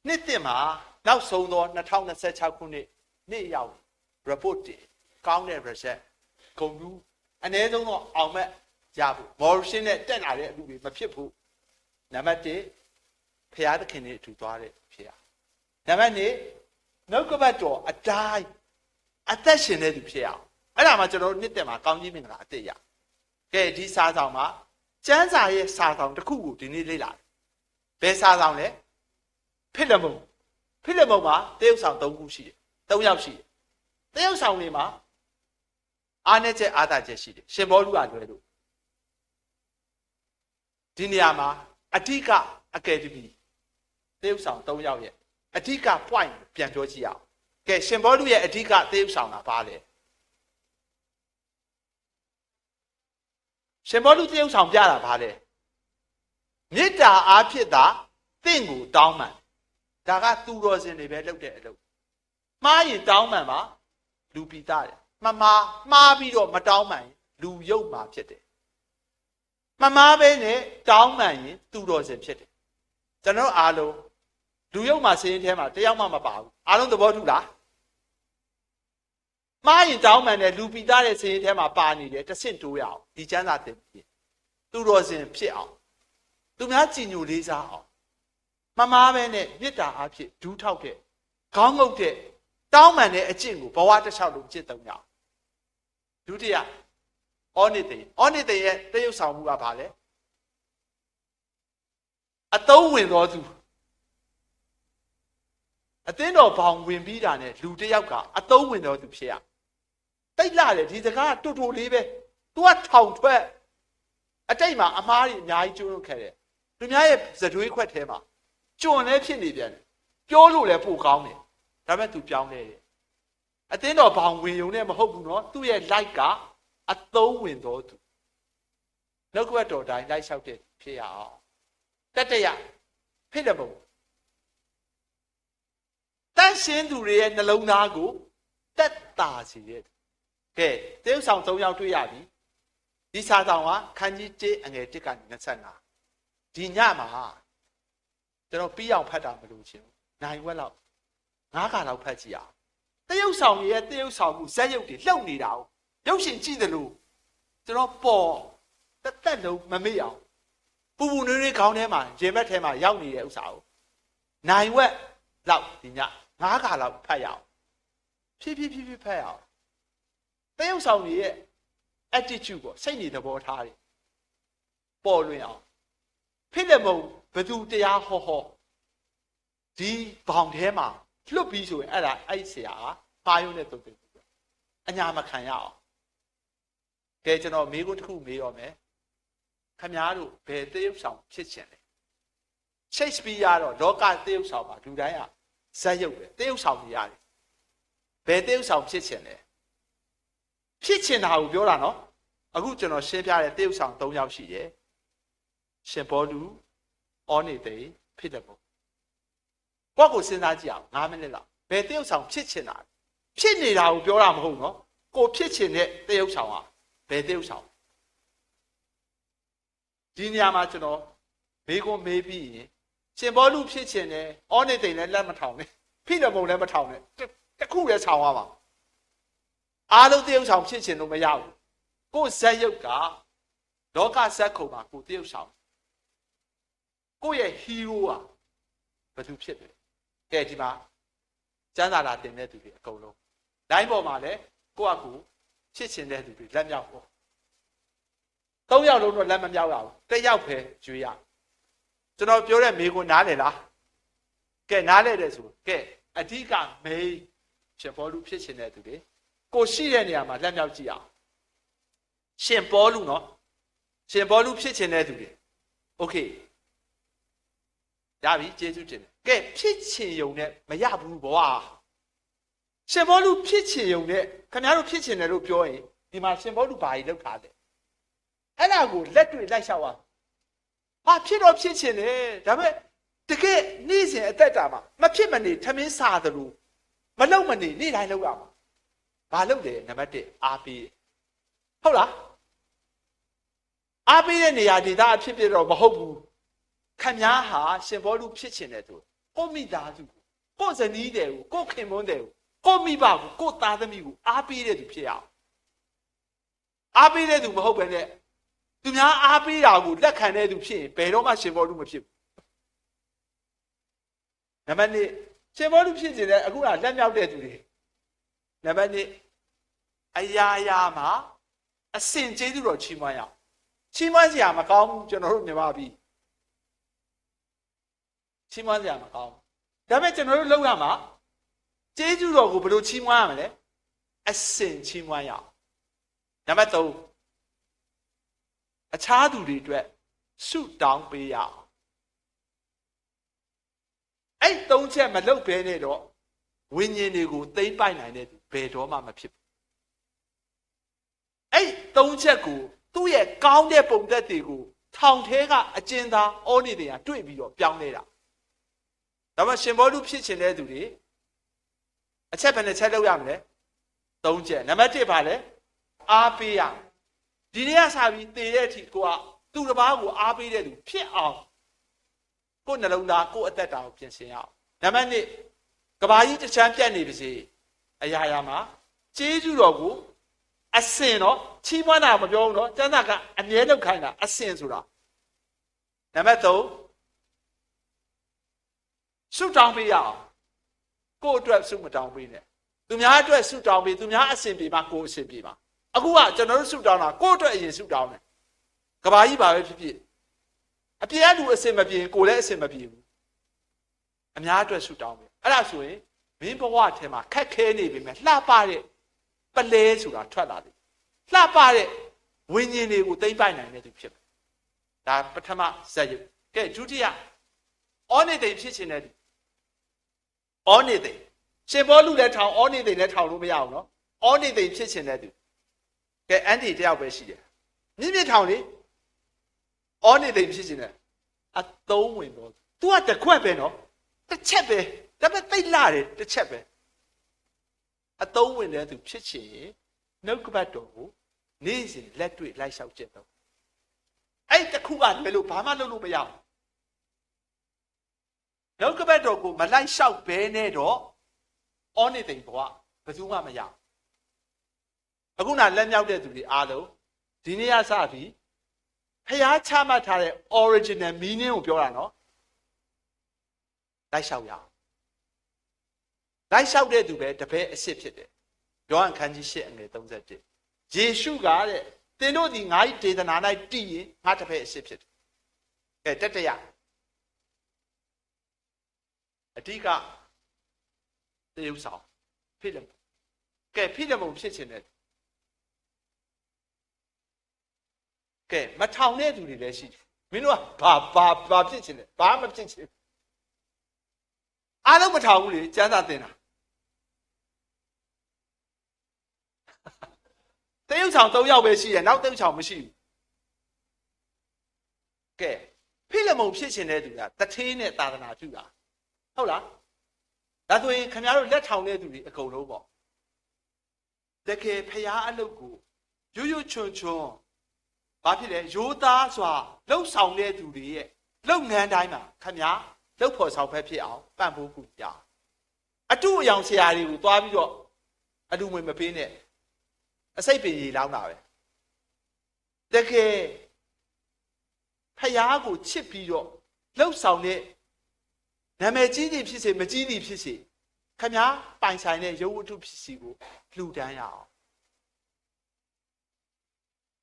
နှစ်သစ်မှာနောက်ဆုံးသော2026ခုနှစ်နေ့ရောက် report တင်ကောင်းတဲ့ result ဂုဏ်ထူးအနည်းဆုံးတော့အောင်မဲ့ရဖို့မော်ရှင်နဲ့တက်လာတဲ့အလူတွေမဖြစ်ဘူးနံပါတ်1ဖရာသခင်နဲ့အတူသွားတဲ့ဖရာနံပါတ်2နှုတ်ကပတ်တော်အတိုင်းအသက်ရှင်တဲ့သူဖြစ်အောင်အဲ့ဒါမှကျွန်တော်တို့နှစ်သက်မှာကောင်းကြီးမင်္ဂလာအသက်ရကဲဒီစာဆောင်မှာကျမ်းစာရဲ့စာဆောင်တစ်ခုကိုဒီနေ့လေ့လာတယ်ဘယ်စာဆောင်လဲဖိလမုန်မှာတရုတ်ဆောင်3ခုရှိတယ်3ယောက်ရှိတယ်တရုတ်ဆောင်တွေမှာအားနည်းချက်အားသာချက်ရှိတယ်ရှင်ဘောလူကလွယ်လို့ဒီနေရာမှာအဓိကအကယ်ဒမီတရုတ်ဆောင်3ယောက်ရဲ့အဓိက point ပြန်ပြောကြည့်အောင်ကဲရှင်ဘောလူရဲ့အဓိကတရုတ်ဆောင်တာဘာလဲရှင်ဘောလူတရုတ်ဆောင်ပြတာဘာလဲမေတ္တာအားဖြင့်သာတင့်ကိုတောင်းပန်ဒါကသူတော်စင်တွေပဲလုပ်တဲ့အလုပ်မှားရင်တောင်းပန်ပါလူပိတာတယ်မှားပြီးတော့မတောင်းပန်ရင်လူရုပ်မှာဖြစ်တယ်မမားပဲနဲ့တောင်းပန်ရင်သူတော်စင်ဖြစ်တယ်ကျွန်တော်အားလုံးလူရုပ်မှာစင်းထဲမှာတယောက်မှမပါဘူးအားလုံးသဘောတူလားမှားရင်တောင်းပန်တဲ့လူပိသားတဲ့စင်းထဲမှာပါနေတယ်တဆင့်တိုးရအောင်ဒီကျမ်းစာသင်ပြီး သူတော်စင်ဖြစ်အောင်သူများကြည်ညိုလေးစားအောင်မမားပဲနဲ့မေတ္တာအဖြစ်ဒူးထောက်တဲ့ခေါင်းငုပ်တဲ့တောင်းပန်တဲ့အကျင့်ကိုဘဝတစ်လျှောက်လုံးကျင့်သုံးရအောင်ဒုတိယဩနိသိရဲ့တရုပ်ဆောင်မှုကဘာလဲအသုံးဝင်တော်သူအသင်းတော်ဘောင်ဝင်ပြီးတာနဲ့လူတစ်ယောက်ကအသုံးဝင်တော်သူဖြစ်ရတိတ်လာတယ်ဒီစကားတူတူလေးပဲ तू ကထောင်ထွက်အတိတ်မှာအမားကြီးအများကြီးကျွန်းခဲ့တယ်သူများရဲ့ဇတွေးခွက်ထဲမှာကျွန်လည်းဖြစ်နေပြန်တယ်ပြောလို့လည်းပိုကောင်းတယ်ဒါပေမဲ့ तू ပြောင်းနေတယ်အသင်းတော်ဘောင်ဝင်ုံနဲ့မဟုတ်ဘူးနော်သူ့ရဲ့ light ကအသုံးဝင်တော်သူနှုတ်ကပတ်တော်တိုင်းလိုက်လျှောက်တဲ့ဖြစ်ရအောင်တတရဖိလမုန်တန်ရှင်းသူတွေရဲ့နှလုံးသားကိုတက်တာစေတဲ့ကဲတရုတ်ဆောင်၃ယောက်တွေ့ရပြီဒီစာဆောင်ကခန်းကြီး1အငယ်1ကနေ25ဒီညမှာကျွန်တော်ပြီးအောင်ဖတ်တာမလို့ချင်းနိုင်ဝက်လောက်9ခါလောက်ဖတ်ကြည့်အောင်တရုတ်ဆောင်ရဲ့တရုတ်ဆောင်မှုဇက်ရုပ်တွေလှုပ်နေတာကိုရုပ်ရှင်ကြည့်တယ်လို့ကျွန်တော်ပေါ်တက်လုံးမမေ့အောင်ပူပူနွေးနွေးခေါင်းထဲမှာရင်ဘက်ထဲမှာရောက်နေတဲ့ဥစ္စာကိုနိုင်ဝက်လောက်ဒီည9ခါလောက်ဖတ်ရအောင်ဖြည်းဖြည်းဖတ်ရအောင်တရုတ်ဆောင်ရဲ့ attitude ကိုစိတ်နေသဘောထားတယ်ပေါ်လွင်အောင်ဖိလမုန်ဘသူတရားဟောဒီဘောင်ထဲမှာလွတ်ပြီးဆိုရင်အဲ့ဆရာကပါယုံနဲ့တုတ်တယ်အညာမခံရအောင်ကဲကျွန်တော်မေးခွန်းတစ်ခုမေးတော့မယ်ခင်ဗျားတို့ဘယ်တရုတ်ဆောင်ဖြစ်ချင်လဲရှိတ်စပီယာတော့လောကတရုတ်ဆောင်ပါလူတိုင်းကဇက်ရုပ်ပဲတရုတ်ဆောင်နေရတယ်ဘယ်တရုတ်ဆောင်ဖြစ်ချင်လဲဖြစ်ချင်တာကိုပြောတာနော်အခုကျွန်တော်ရှင်းပြတဲ့တရုတ်ဆောင်၃ယောက်ရှိတယ်ရှင်ဘောလူဩနေသိဖိလမုန်ကိုယ့်ကိုစဉ်းစားကြည့်အောင်9မိနစ်လောက်ဘယ်တရုတ်ဆောင်ဖြစ်ချင်တာဖြစ်နေတာကိုပြောတာမဟုတ်နော်ကိုဖြစ်ချင်တဲ့တရုတ်ဆောင်ကဘယ်တရုတ်ဆောင်ဒီနေရာမှာကျွန်တော်မေးခွန်းမေးပြီးရင်ရှင်ဘောလူဖြစ်ချင်တယ်ဩနေသိလည်းလက်မထောင်နဲ့ဖိလမုန်လည်းမထောင်နဲ့တခုလည်းဆောင်ရမှာအားလုံးတရုတ်ဆောင်ဖြစ်ချင်လို့မရဘူးကိုဇက်ရုပ်ကလောကဇက်ခုံမှာကိုတရုတ်ဆောင်ကိုရဲ့ hero ကဘယ်သူဖြစ်တယ်ကဲဒီမှာကျမ်းစာလာတင်တဲ့သူတွေအကုန်လုံးတိုင်းပေါ်မှာလည်းကိုယ့်အကူဖြစ်ချင်တဲ့သူတွေလက်မြောက်ပေါ့၃ယောက်လုံးတော့လက်မမြောက်ရဘူးတစ်ယောက်ပဲကျွေးရကျွန်တော်ပြောတဲ့မေခွန်းနားလည်လားကဲနားလည်တယ်ဆိုကဲအဓိကမေးရှင်ဘောလူဖြစ်ချင်တဲ့သူတွေကိုရှိတဲ့နေရာမှာလက်မြောက်ကြည့်အောင်ရှင်ဘောလူနော်ရှင်ဘောလူဖြစ်ချင်တဲ့သူတွေโอเคရပြီကျေးဇူးတင်တယ်ကဲဖြစ်ချင်ုံနဲ့မရဘူးဘွာရှင်ဘောလူဖြစ်ချင်ုံနဲ့ခင်ဗျားတို့ဖြစ်ချင်တယ်လို့ပြောရင်ဒီမှာရှင်ဘောလူဘာကြီးလောက်ထားတယ်အဲ့ဒါကိုလက်တွေ့လိုက်လျှောက်အောင်ဟာဖြစ်တော့ဖြစ်ချင်တယ်ဒါပေမဲ့တကယ်နေ့စဉ်အသက်တာမှာမဖြစ်မနေထမင်းစားသလိုမလုံမနေနေ့တိုင်းလုပ်ရမှာဘာလုပ်လဲနံပါတ်1အားပေးဟုတ်လားအားပေးတဲ့နေရာဒေသအဖြစ်ဖြစ်တော့မဟုတ်ဘူးခင်ဗျားဟာရှင်ဘောလူဖြစ်ချင်တယ်သူကိုမိသားစုကိုဇနီးတယ်ကိုခင်မွန်းတယ်ကိုမိဘကိုသားသမီးကိုအားပေးတဲ့သူဖြစ်ရအောင်အားပေးတဲ့သူမဟုတ်ဘဲနဲ့သူများအားပေးတာကိုလက်ခံတဲ့သူဖြစ်ရင်ဘယ်တော့မှရှင်ဘောလူမဖြစ်ဘူးနံပါတ်2ရှင်ဘောလူဖြစ်ချင်တဲ့အခုကလက်မြောက်တဲ့သူတွေနံပါတ်2အရာရာမှာအစင်ကျေးဇူးတော်ချီးမွမ်းရအောင်ချီးမွမ်းစရာမကောင်းဘူးကျွန်တော်တို့မြင်ပါပြီချီးမွမ်းစရာမကောင်းဒါပေမဲ့ကျွန်တော်တို့လုပ်ရမှာကျေးဇူးတော်ကိုဘယ်လိုချီးမွမ်းရမလဲအစင်ချီးမွမ်းရအောင်နံပါတ်3အခြားသူတွေအတွက်ဆုတောင်းပေးရအောင်အဲ့3ချက်မလုပ်ဘဲနဲ့တော့ဝိညာဉ်တွေကိုသိမ့်ပိုက်နိုင်တဲ့သူဘယ်တော့မှမဖြစ်ဘူးအဲ့3ချက်ကိုသူ့ရဲ့ကောင်းတဲ့ပုံသက်တွေကိုထောင်ထဲကအကျဉ်းသားဩနေတယ်ကတွေ့ပြီးတော့ပြောင်းနေတာဒါမှရှင်ဘောလူဖြစ်ချင်တဲ့သူတွေအချက်ဘယ်နှချက်လောက်ရမလဲ3ချက်နံပါတ်1ပါလဲအားပေးရဒီနေ့ကစပြီးတည်တဲ့အထိကိုကသူတစ်ပါးကိုအားပေးတဲ့သူဖြစ်အောင်ကိုယ်နှလုံးသားကိုယ်အသက်တာကိုပြင်ဆင်ရအောင်နံပါတ်2ကဘာကြီးတစ်ချမ်းပြတ်နေပါစေအရာရာမှာကျေးဇူးတော်ကို အစင်နော်ချီးမွမ်းတာမပြောဘူးနော်ကျမ်းစာကအမြဲလုပ်ခိုင်းတာအစင်ဆိုတာနံပါတ်3ဆုတောင်းပေးရအောင်ကိုယ့်အတွက်ဆုမတောင်းပေးနဲ့သူများအတွက်ဆုတောင်းပေးသူများအစင်ပြေမှကိုယ်အစင်ပြေမှာအခုကကျွန်တော်တို့ဆုတောင်းတာကိုယ့်အတွက်အရင်ဆုတောင်းတယ်ကဘာကြီးပါပဲဖြစ်ဖြစ်အပြည့်အလူအစင်မပြေကိုယ်လည်းအစင်မပြေဘူးအများအတွက်ဆုတောင်းပေးအဲ့ဒါဆိုရင်မင်းဘဝထဲမှာခက်ခဲနေပြီမဲ့လှပတဲ့ပလဲဆိုတာထွက်လာတယ်လှပတဲ့ဝိညာဉ်တွေကိုသိမ့်ပိုက်နိုင်တဲ့သူဖြစ်တယ်ဒါပထမဇာတ်ရုပ်ကဲဒုတိယဩနေသိဖြစ်ခြင်းတဲ့သူဩနေသိရှင်ဘောလူလည်းထောင်ဩနေသိလည်းထောင်လို့မရအောင်နော်ဩနေသိဖြစ်ခြင်းတဲ့သူကဲအန်တီတယောက်ပဲရှိတယ်မြင့်မြင့်ထောင်လေဩနေသိဖြစ်ခြင်းတဲ့အသုံးဝင်တော့ तू ကတခွက်ပဲနော်တစ်ချက်ပဲဒါပေမဲ့သိလာတယ်တစ်ချက်ပဲအသုံးဝင်တဲ့သူဖြစ်ချင်နှုတ်ကပတ်တော်ကိုနေ့စဉ်လက်တွေ့လိုက်လျှောက်ကျင့်တော့အဲ့တခုကလည်းလို့ဘာမှလုပ်လို့မရဘူးနှုတ်ကပတ်တော်ကိုမလိုက်လျှောက်ဘဲနဲ့တော့ဩနေသိဘဝဘယ်သူမှမရအခုနလက်မြောက်တဲ့သူတွေအားလုံးဒီနေ့ကစပြီးဖျားချမှတ်ထားတဲ့ original meaning ကိုပြောတာနော်လိုက်လျှောက်ရအောင်လိုက်လျှောက်တဲ့သူပဲတပည့်အစ်စ်ဖြစ်တယ်ယောဟန်ခန်းကြီး8အငယ်31ယေရှုကတဲ့သင်တို့ဒီငါ့ဒေသနာ၌တည်ရင်ငါတပည့်အစ်စ်ဖြစ်တယ်ကဲတတရအဓိကတရုပ်ဆောင်ဖိလမုန်ကဲဖိလမုန်ဖြစ်ခြင်းနဲ့ကဲမထောင်တဲ့သူတွေလည်းရှိတယ်မင်းတို့ကဘာဖြစ်ခြင်းလဲဘာမဖြစ်ခြင်းအားလုံးမထောင်ဘူးလေကျမ်းစာသင်တာတရုပ်ဆောင်3ယောက်ပဲရှိတယ်နောက်တရုပ်ဆောင်မရှိဘူးကဲဖိလမုန်ဖြစ်ခြင်းတဲ့သူကတထေးနဲ့သာသနာပြုတာဟုတ်လားဒါဆိုရင်ခင်ဗျားတို့လက်ထောင်တဲ့သူတွေအကုန်လုံးပေါ့တကယ်ဖျားအလုပ်ကိုရွရွချွန်ချွန်ဘာဖြစ်လဲရိုးသားစွာလှုပ်ဆောင်တဲ့သူတွေရဲ့လုပ်ငန်းတိုင်းမှာခင်ဗျားလှုပ်ဖို့ဆောင်ဖက်ဖြစ်အောင်ပံ့ပိုးကူရအတုအယောင်ဆရာတွေကိုသွားပြီးတော့အတူဝင်မပေးနဲ့အစိတ်ပင်ရေလောင်းတာပဲတကယ်ဖျားကိုချစ်ပြီးတော့လှုပ်ဆောင်တဲ့နာမည်ကြီးသည်ဖြစ်စေမကြီးသည်ဖြစ်စေခင်ဗျားပိုင်ဆိုင်တဲ့ရုပ်ဝတ္ထုဖြစ်စီကိုလှူဒန်းရအောင်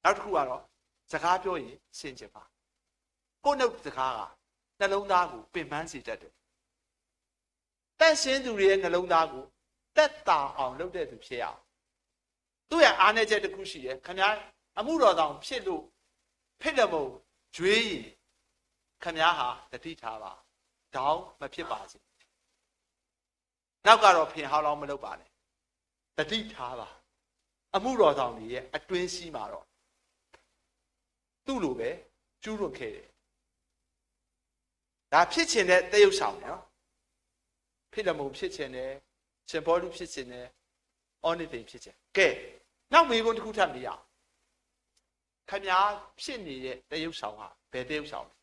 နောက်တစ်ခုကတော့စကားပြောရင်ရှင်းချင်ပါကိုယ်နှုတ်စကားကနှလုံးသားကိုပင်ပန်းစေတတ်တယ်တန့်ရှင်းသူတွေရဲ့နှလုံးသားကိုတက်တာအောင်လုပ်တဲ့သူဖြစ်ရအောင်သူ့ရဲ့အားနည်းချက်တစ်ခုရှိတယ်ခင်ဗျားအမှုတော်ဆောင်ဖြစ်လို့ဖိလမုန်ကြွေးရင်ခင်ဗျားဟာတတိထားပါတောင်းမဖြစ်ပါစေနောက်ကတော့ဖင်ဟောင်းလောင်းမလုပ်ပါနဲ့တတိထားပါအမှုတော်ဆောင်တွေရဲ့အတွင်းစီးမှာတော့သူ့လိုပဲကျူးလွန်ခဲ့တယ်ဒါဖြစ်ချင်တဲ့တရုပ်ဆောင်နော်ဖိလမုန်ဖြစ်ချင်တယ်ရှင်ဘောလူဖြစ်ချင်တယ်ဩနိသိဖြစ်ချင်ကဲနောက်မေးခွန်းတစ်ခုထပ်မေးရအောင်ခင်ဗျားဖြစ်နေတဲ့တရုပ်ဆောင်ဟာဘယ်တရုပ်ဆောင်လဲ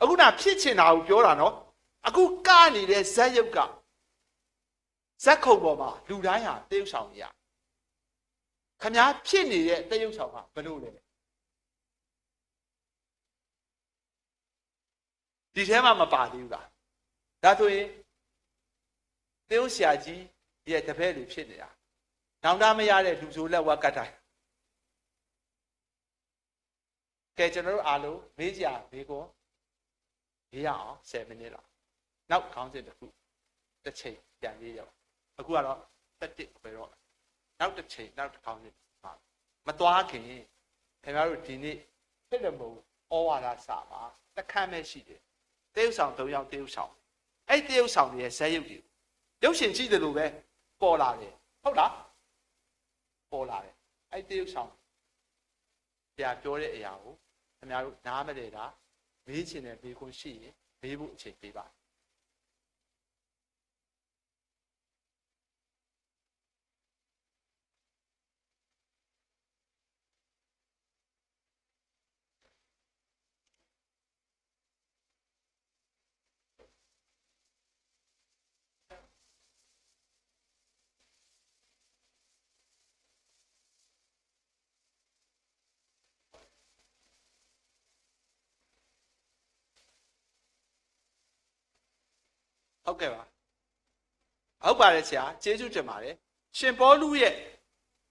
အခုနဖြစ်ချင်တာကိုပြောတာနော်အခုကနေတဲ့ဇက်ရုပ်ကဇက်ခုံပေါ်မှာလူတိုင်းဟာတရုပ်ဆောင်နေရခင်ဗျားဖြစ်နေတဲ့တရုပ်ဆောင်ကဘယ်လိုလဲဒီထဲမှာမပါသေးဘူးလားဒါဆိုရင်တရုပ်ဆရာကြီးရဲ့တပည့်လူဖြစ်နေတာနောင်တမရတဲ့လူဆိုးလက်ဝါးကတ်တိုင်းကဲကျွန်တော်တို့အားလုံးမေးကြမေးကောရေးရအောင်7မိနစ်လောက်နောက်ခေါင်းစဉ်တစ်ခုတစ်ချိန်ပြန်ရေးရအောင်အခုကတော့တက်တစ်ပဲတော့နောက်တစ်ချိန်နောက်တစ်ခေါင်းစဉ်ပါမသွားခင်ခင်ဗျားတို့ဒီနေ့ဖိလမုန်ဩဝါဒစာမှာတခန့်မဲ့ရှိတယ်တရုပ်ဆောင်3ယောက်တရုပ်ဆောင်အဲ့တရုပ်ဆောင်ရဲ့ဇက်ရုပ်တွေရုပ်ရှင်ကြည့်တယ်လို့ပဲပေါ်လာတယ်ဟုတ်လားပေါ်လာတယ်အဲ့တရုပ်ဆောင်ဆရာပြောတဲ့အရာကိုခင်ဗျားတို့နားမလဲတာမေးချင်တဲ့မေးခွန်းရှိရင်မေးဖို့အချိန်ပေးပါ ဟုတ်ကဲ့ပါဟုတ်ပါတယ်ဆရာကျေးဇူးတင်ပါတယ်ရှင်ပေါလုရဲ့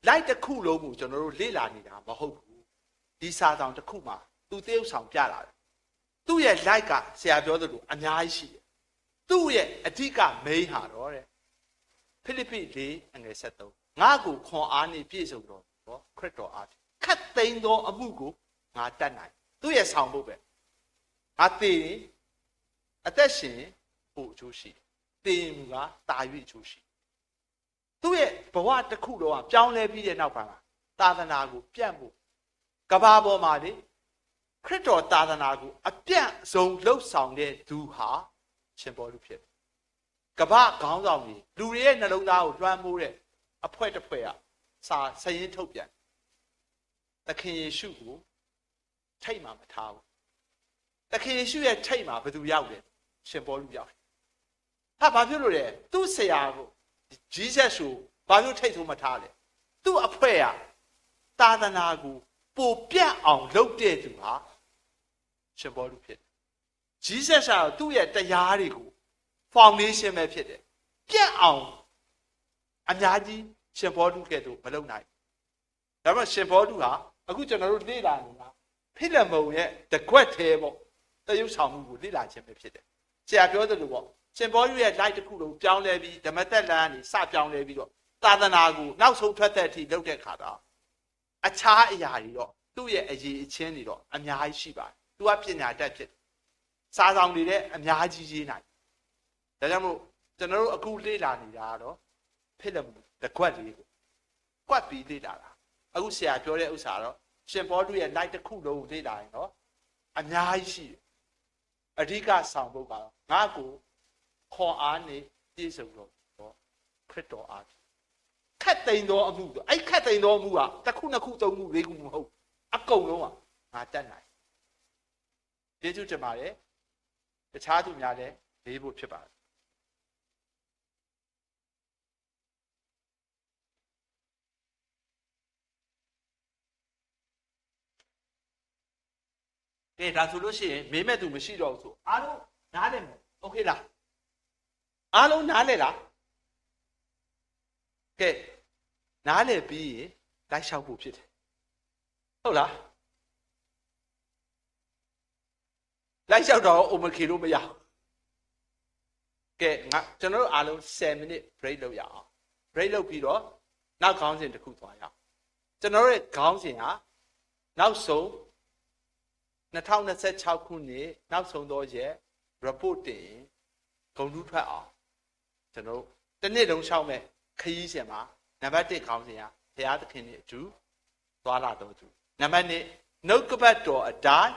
လိုက်တစ်ခုလုံးကိုကျွန်တော်တို့လေ့လာနေတာမဟုတ်ဘူးဒီစာဆောင်တစ်ခုမှာသူတရုပ်ဆောင်ပြလာတယ်သူ့ရဲ့လိုက်ကဆရာပြောသလိုအများကြီးရှိတယ်သူ့ရဲ့အဓိက main ဟာတော့တဲ့ဖိလိပ္ပိ4:73ငါ့ကိုခွန်အားနှင့်ပြည့်စုံတော်ခရစ်တော်အားဖြင့်ခတ်သိမ်းသောအမှုကိုငါတတ်နိုင်သူ့ရဲ့ဆောင်ဖို့ပဲငါသိရင်အသက်ရှင်ဖို့အကျိုးရှိသိရင်ကတာ၍အကျိုးရှိသူ့ရဲ့ဘဝတစ်ခုလုံးကပြောင်းလဲပြီးတဲ့နောက်ပိုင်းမှာသာသနာကိုပြန့်ဖို့ကဘာပေါ်မှာလေခရစ်တော်သာသနာကိုအပြန့်ဆုံးလှုပ်ဆောင်တဲ့သူဟာရှင်ပေါလုဖြစ်တယ်ကဘာခေါင်းဆောင်ကြီးလူတွေရဲ့နှလုံးသားကိုလွှမ်းမိုးတဲ့အဖွဲတစ်ဖွဲကစရင်ထုတ်ပြန်သခင်ယေရှုကိုထိတ်မှမထားဘူးသခင်ယေရှုရဲ့ထိတ်မှာဘယ်သူရောက်လဲရှင်ပေါလုရောက်တယ်ဟာဘာဖြစ်လို့လဲသူ့ဆရာကိုဂျီးဇက်ဆိုဘာလို့ထိတ်ဆုံးမထားလဲသူ့အဖွဲကသာသနာကိုပိုပြတ်အောင်လုပ်တဲ့သူဟာရှင်ပေါလုဖြစ်တယ်ဂျီးဇက်ဆိုသူ့ရဲ့တရားတွေကို foundation ပဲဖြစ်တယ်ပြတ်အောင်အများကြီးရှင်ပေါလုကဲ့သို့မလုပ်နိုင်ဒါပေမဲ့ရှင်ပေါလုဟာအခုကျွန်တော်တို့လေ့လာနေတာဖိလမုန်ရဲ့တကွက်သေးပေါ့တရုပ်ဆောင်မှုကိုလေ့လာခြင်းပဲဖြစ်တယ်ဆရာပြောသလိုပေါ့ရှင်ပေါလုရဲ့ light တစ်ခုလုံးပြောင်းလဲပြီးဓမ္မသက်လမ်းကနေစပြောင်းလဲပြီးတော့သာသနာကိုနောက်ဆုံးထွက်တဲ့အထိလုပ်တဲ့ခါတော့အခြားအရာတွေတော့သူ့ရဲ့အရေးအချင်းတွေတော့အများကြီးရှိပါတယ်သူကပညာတတ်ဖြစ်စာဆောင်တွေလည်းအများကြီးရေးနိုင်ဒါကြောင့်မို့ကျွန်တော်တို့အခုလေ့လာနေတာကတော့ဖိလမုန်တကွက်လေးကိုကွက်ပြီးလေ့လာတာအခုဆရာပြောတဲ့ဥစ္စာတော့ရှင်ပေါလုရဲ့ light တစ်ခုလုံးကိုလေ့လာရင်တော့အများကြီးရှိတယ်အဓိကဆောင်ဖို့ကတော့ငါ့ကိုခေါ်အားနေပြည့်စုံတော့ခရစ်တော်အားခတ်သိမ်းသောအမှုဆိုအဲ့ခတ်သိမ်းသောအမှုကတစ်ခုနှစ်ခုသုံးခုလေးခုမဟုတ်အကုန်လုံးကငါတတ်နိုင်ကျေးဇူးတင်ပါတယ်တခြားသူများလည်းလေးဖို့ဖြစ်ပါတယ်ကဲဒါဆိုလို့ရှိရင်မေးမဲ့သူမရှိတော့ဘူးဆိုအားလုံးနားလည်မယ်โอเคလားအားလုံးနားလည်လားကဲနားလည်ပြီးရင်လိုက်လျှောက်ဖို့ဖြစ်တယ်ဟုတ်လားလိုက်လျှောက်တော့အိုမခေလို့မရဘူးကဲငါကျွန်တော်တို့အားလုံး10 minute break လုပ်ရအောင် break လုပ်ပြီးတော့နောက်ခေါင်းစဉ်တစ်ခုသွားရအောင်ကျွန်တော်တို့ရဲ့ခေါင်းစဉ်ဟာနောက်ဆုံး2026ခုနှစ်နောက်ဆုံးသောရက် report တင်ဂုဏ်ထူးထွက်အောင်ကျွန်တော်တစ်နှစ်လုံးရှောက်မဲ့ခရီးစဉ်မှာနံပါတ်1ခေါင်းစဉ်ကဘုရားသခင်နဲ့အတူသွားလာတော်သူနံပါတ်2နှုတ်ကပတ်တော်အတိုင်း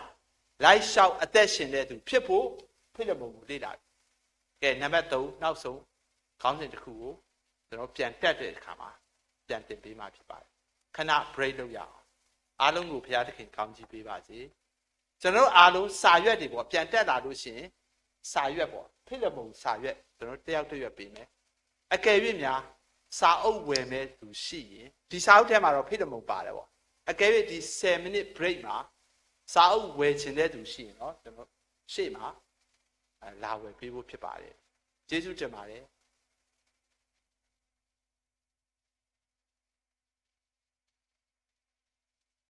လိုက်လျှောက်အသက်ရှင်တဲ့သူဖြစ်ဖို့ဖိလမုန်ကိုလေ့လာကဲနံပါတ်3နောက်ဆုံးခေါင်းစဉ်တစ်ခုကိုကျွန်တော်ပြန်တက်တဲ့အခါမှာပြန်တင်ပေးမှဖြစ်ပါတယ်ခဏ break လုပ်ရအောင်အားလုံးကိုဘုရားသခင်ကောင်းချီးပေးပါစေကျွန်တော်အားလုံးစာရွက်တွေပေါ့ပြန်တက်လာလို့ရှိရင်စာရွက်ပေါ့ဖိလမုန်စာရွက်ကျွန်တော်တယောက်တစ်ရွက်ပေးမယ်အကယ်၍များစာအုပ်ဝယ်မဲ့သူရှိရင်ဒီစာအုပ်ထဲမှာတော့ဖိလမုန်ပါတယ်ပေါ့အကယ်၍ဒီ10 minute break မှာစာအုပ်ဝယ်ချင်တဲ့သူရှိရင်เนาะကျွန်တော်ရှေ့မှာလာဝယ်ပေးဖို့ဖြစ်ပါတယ်ကျေးဇူးတင်ပါတယ်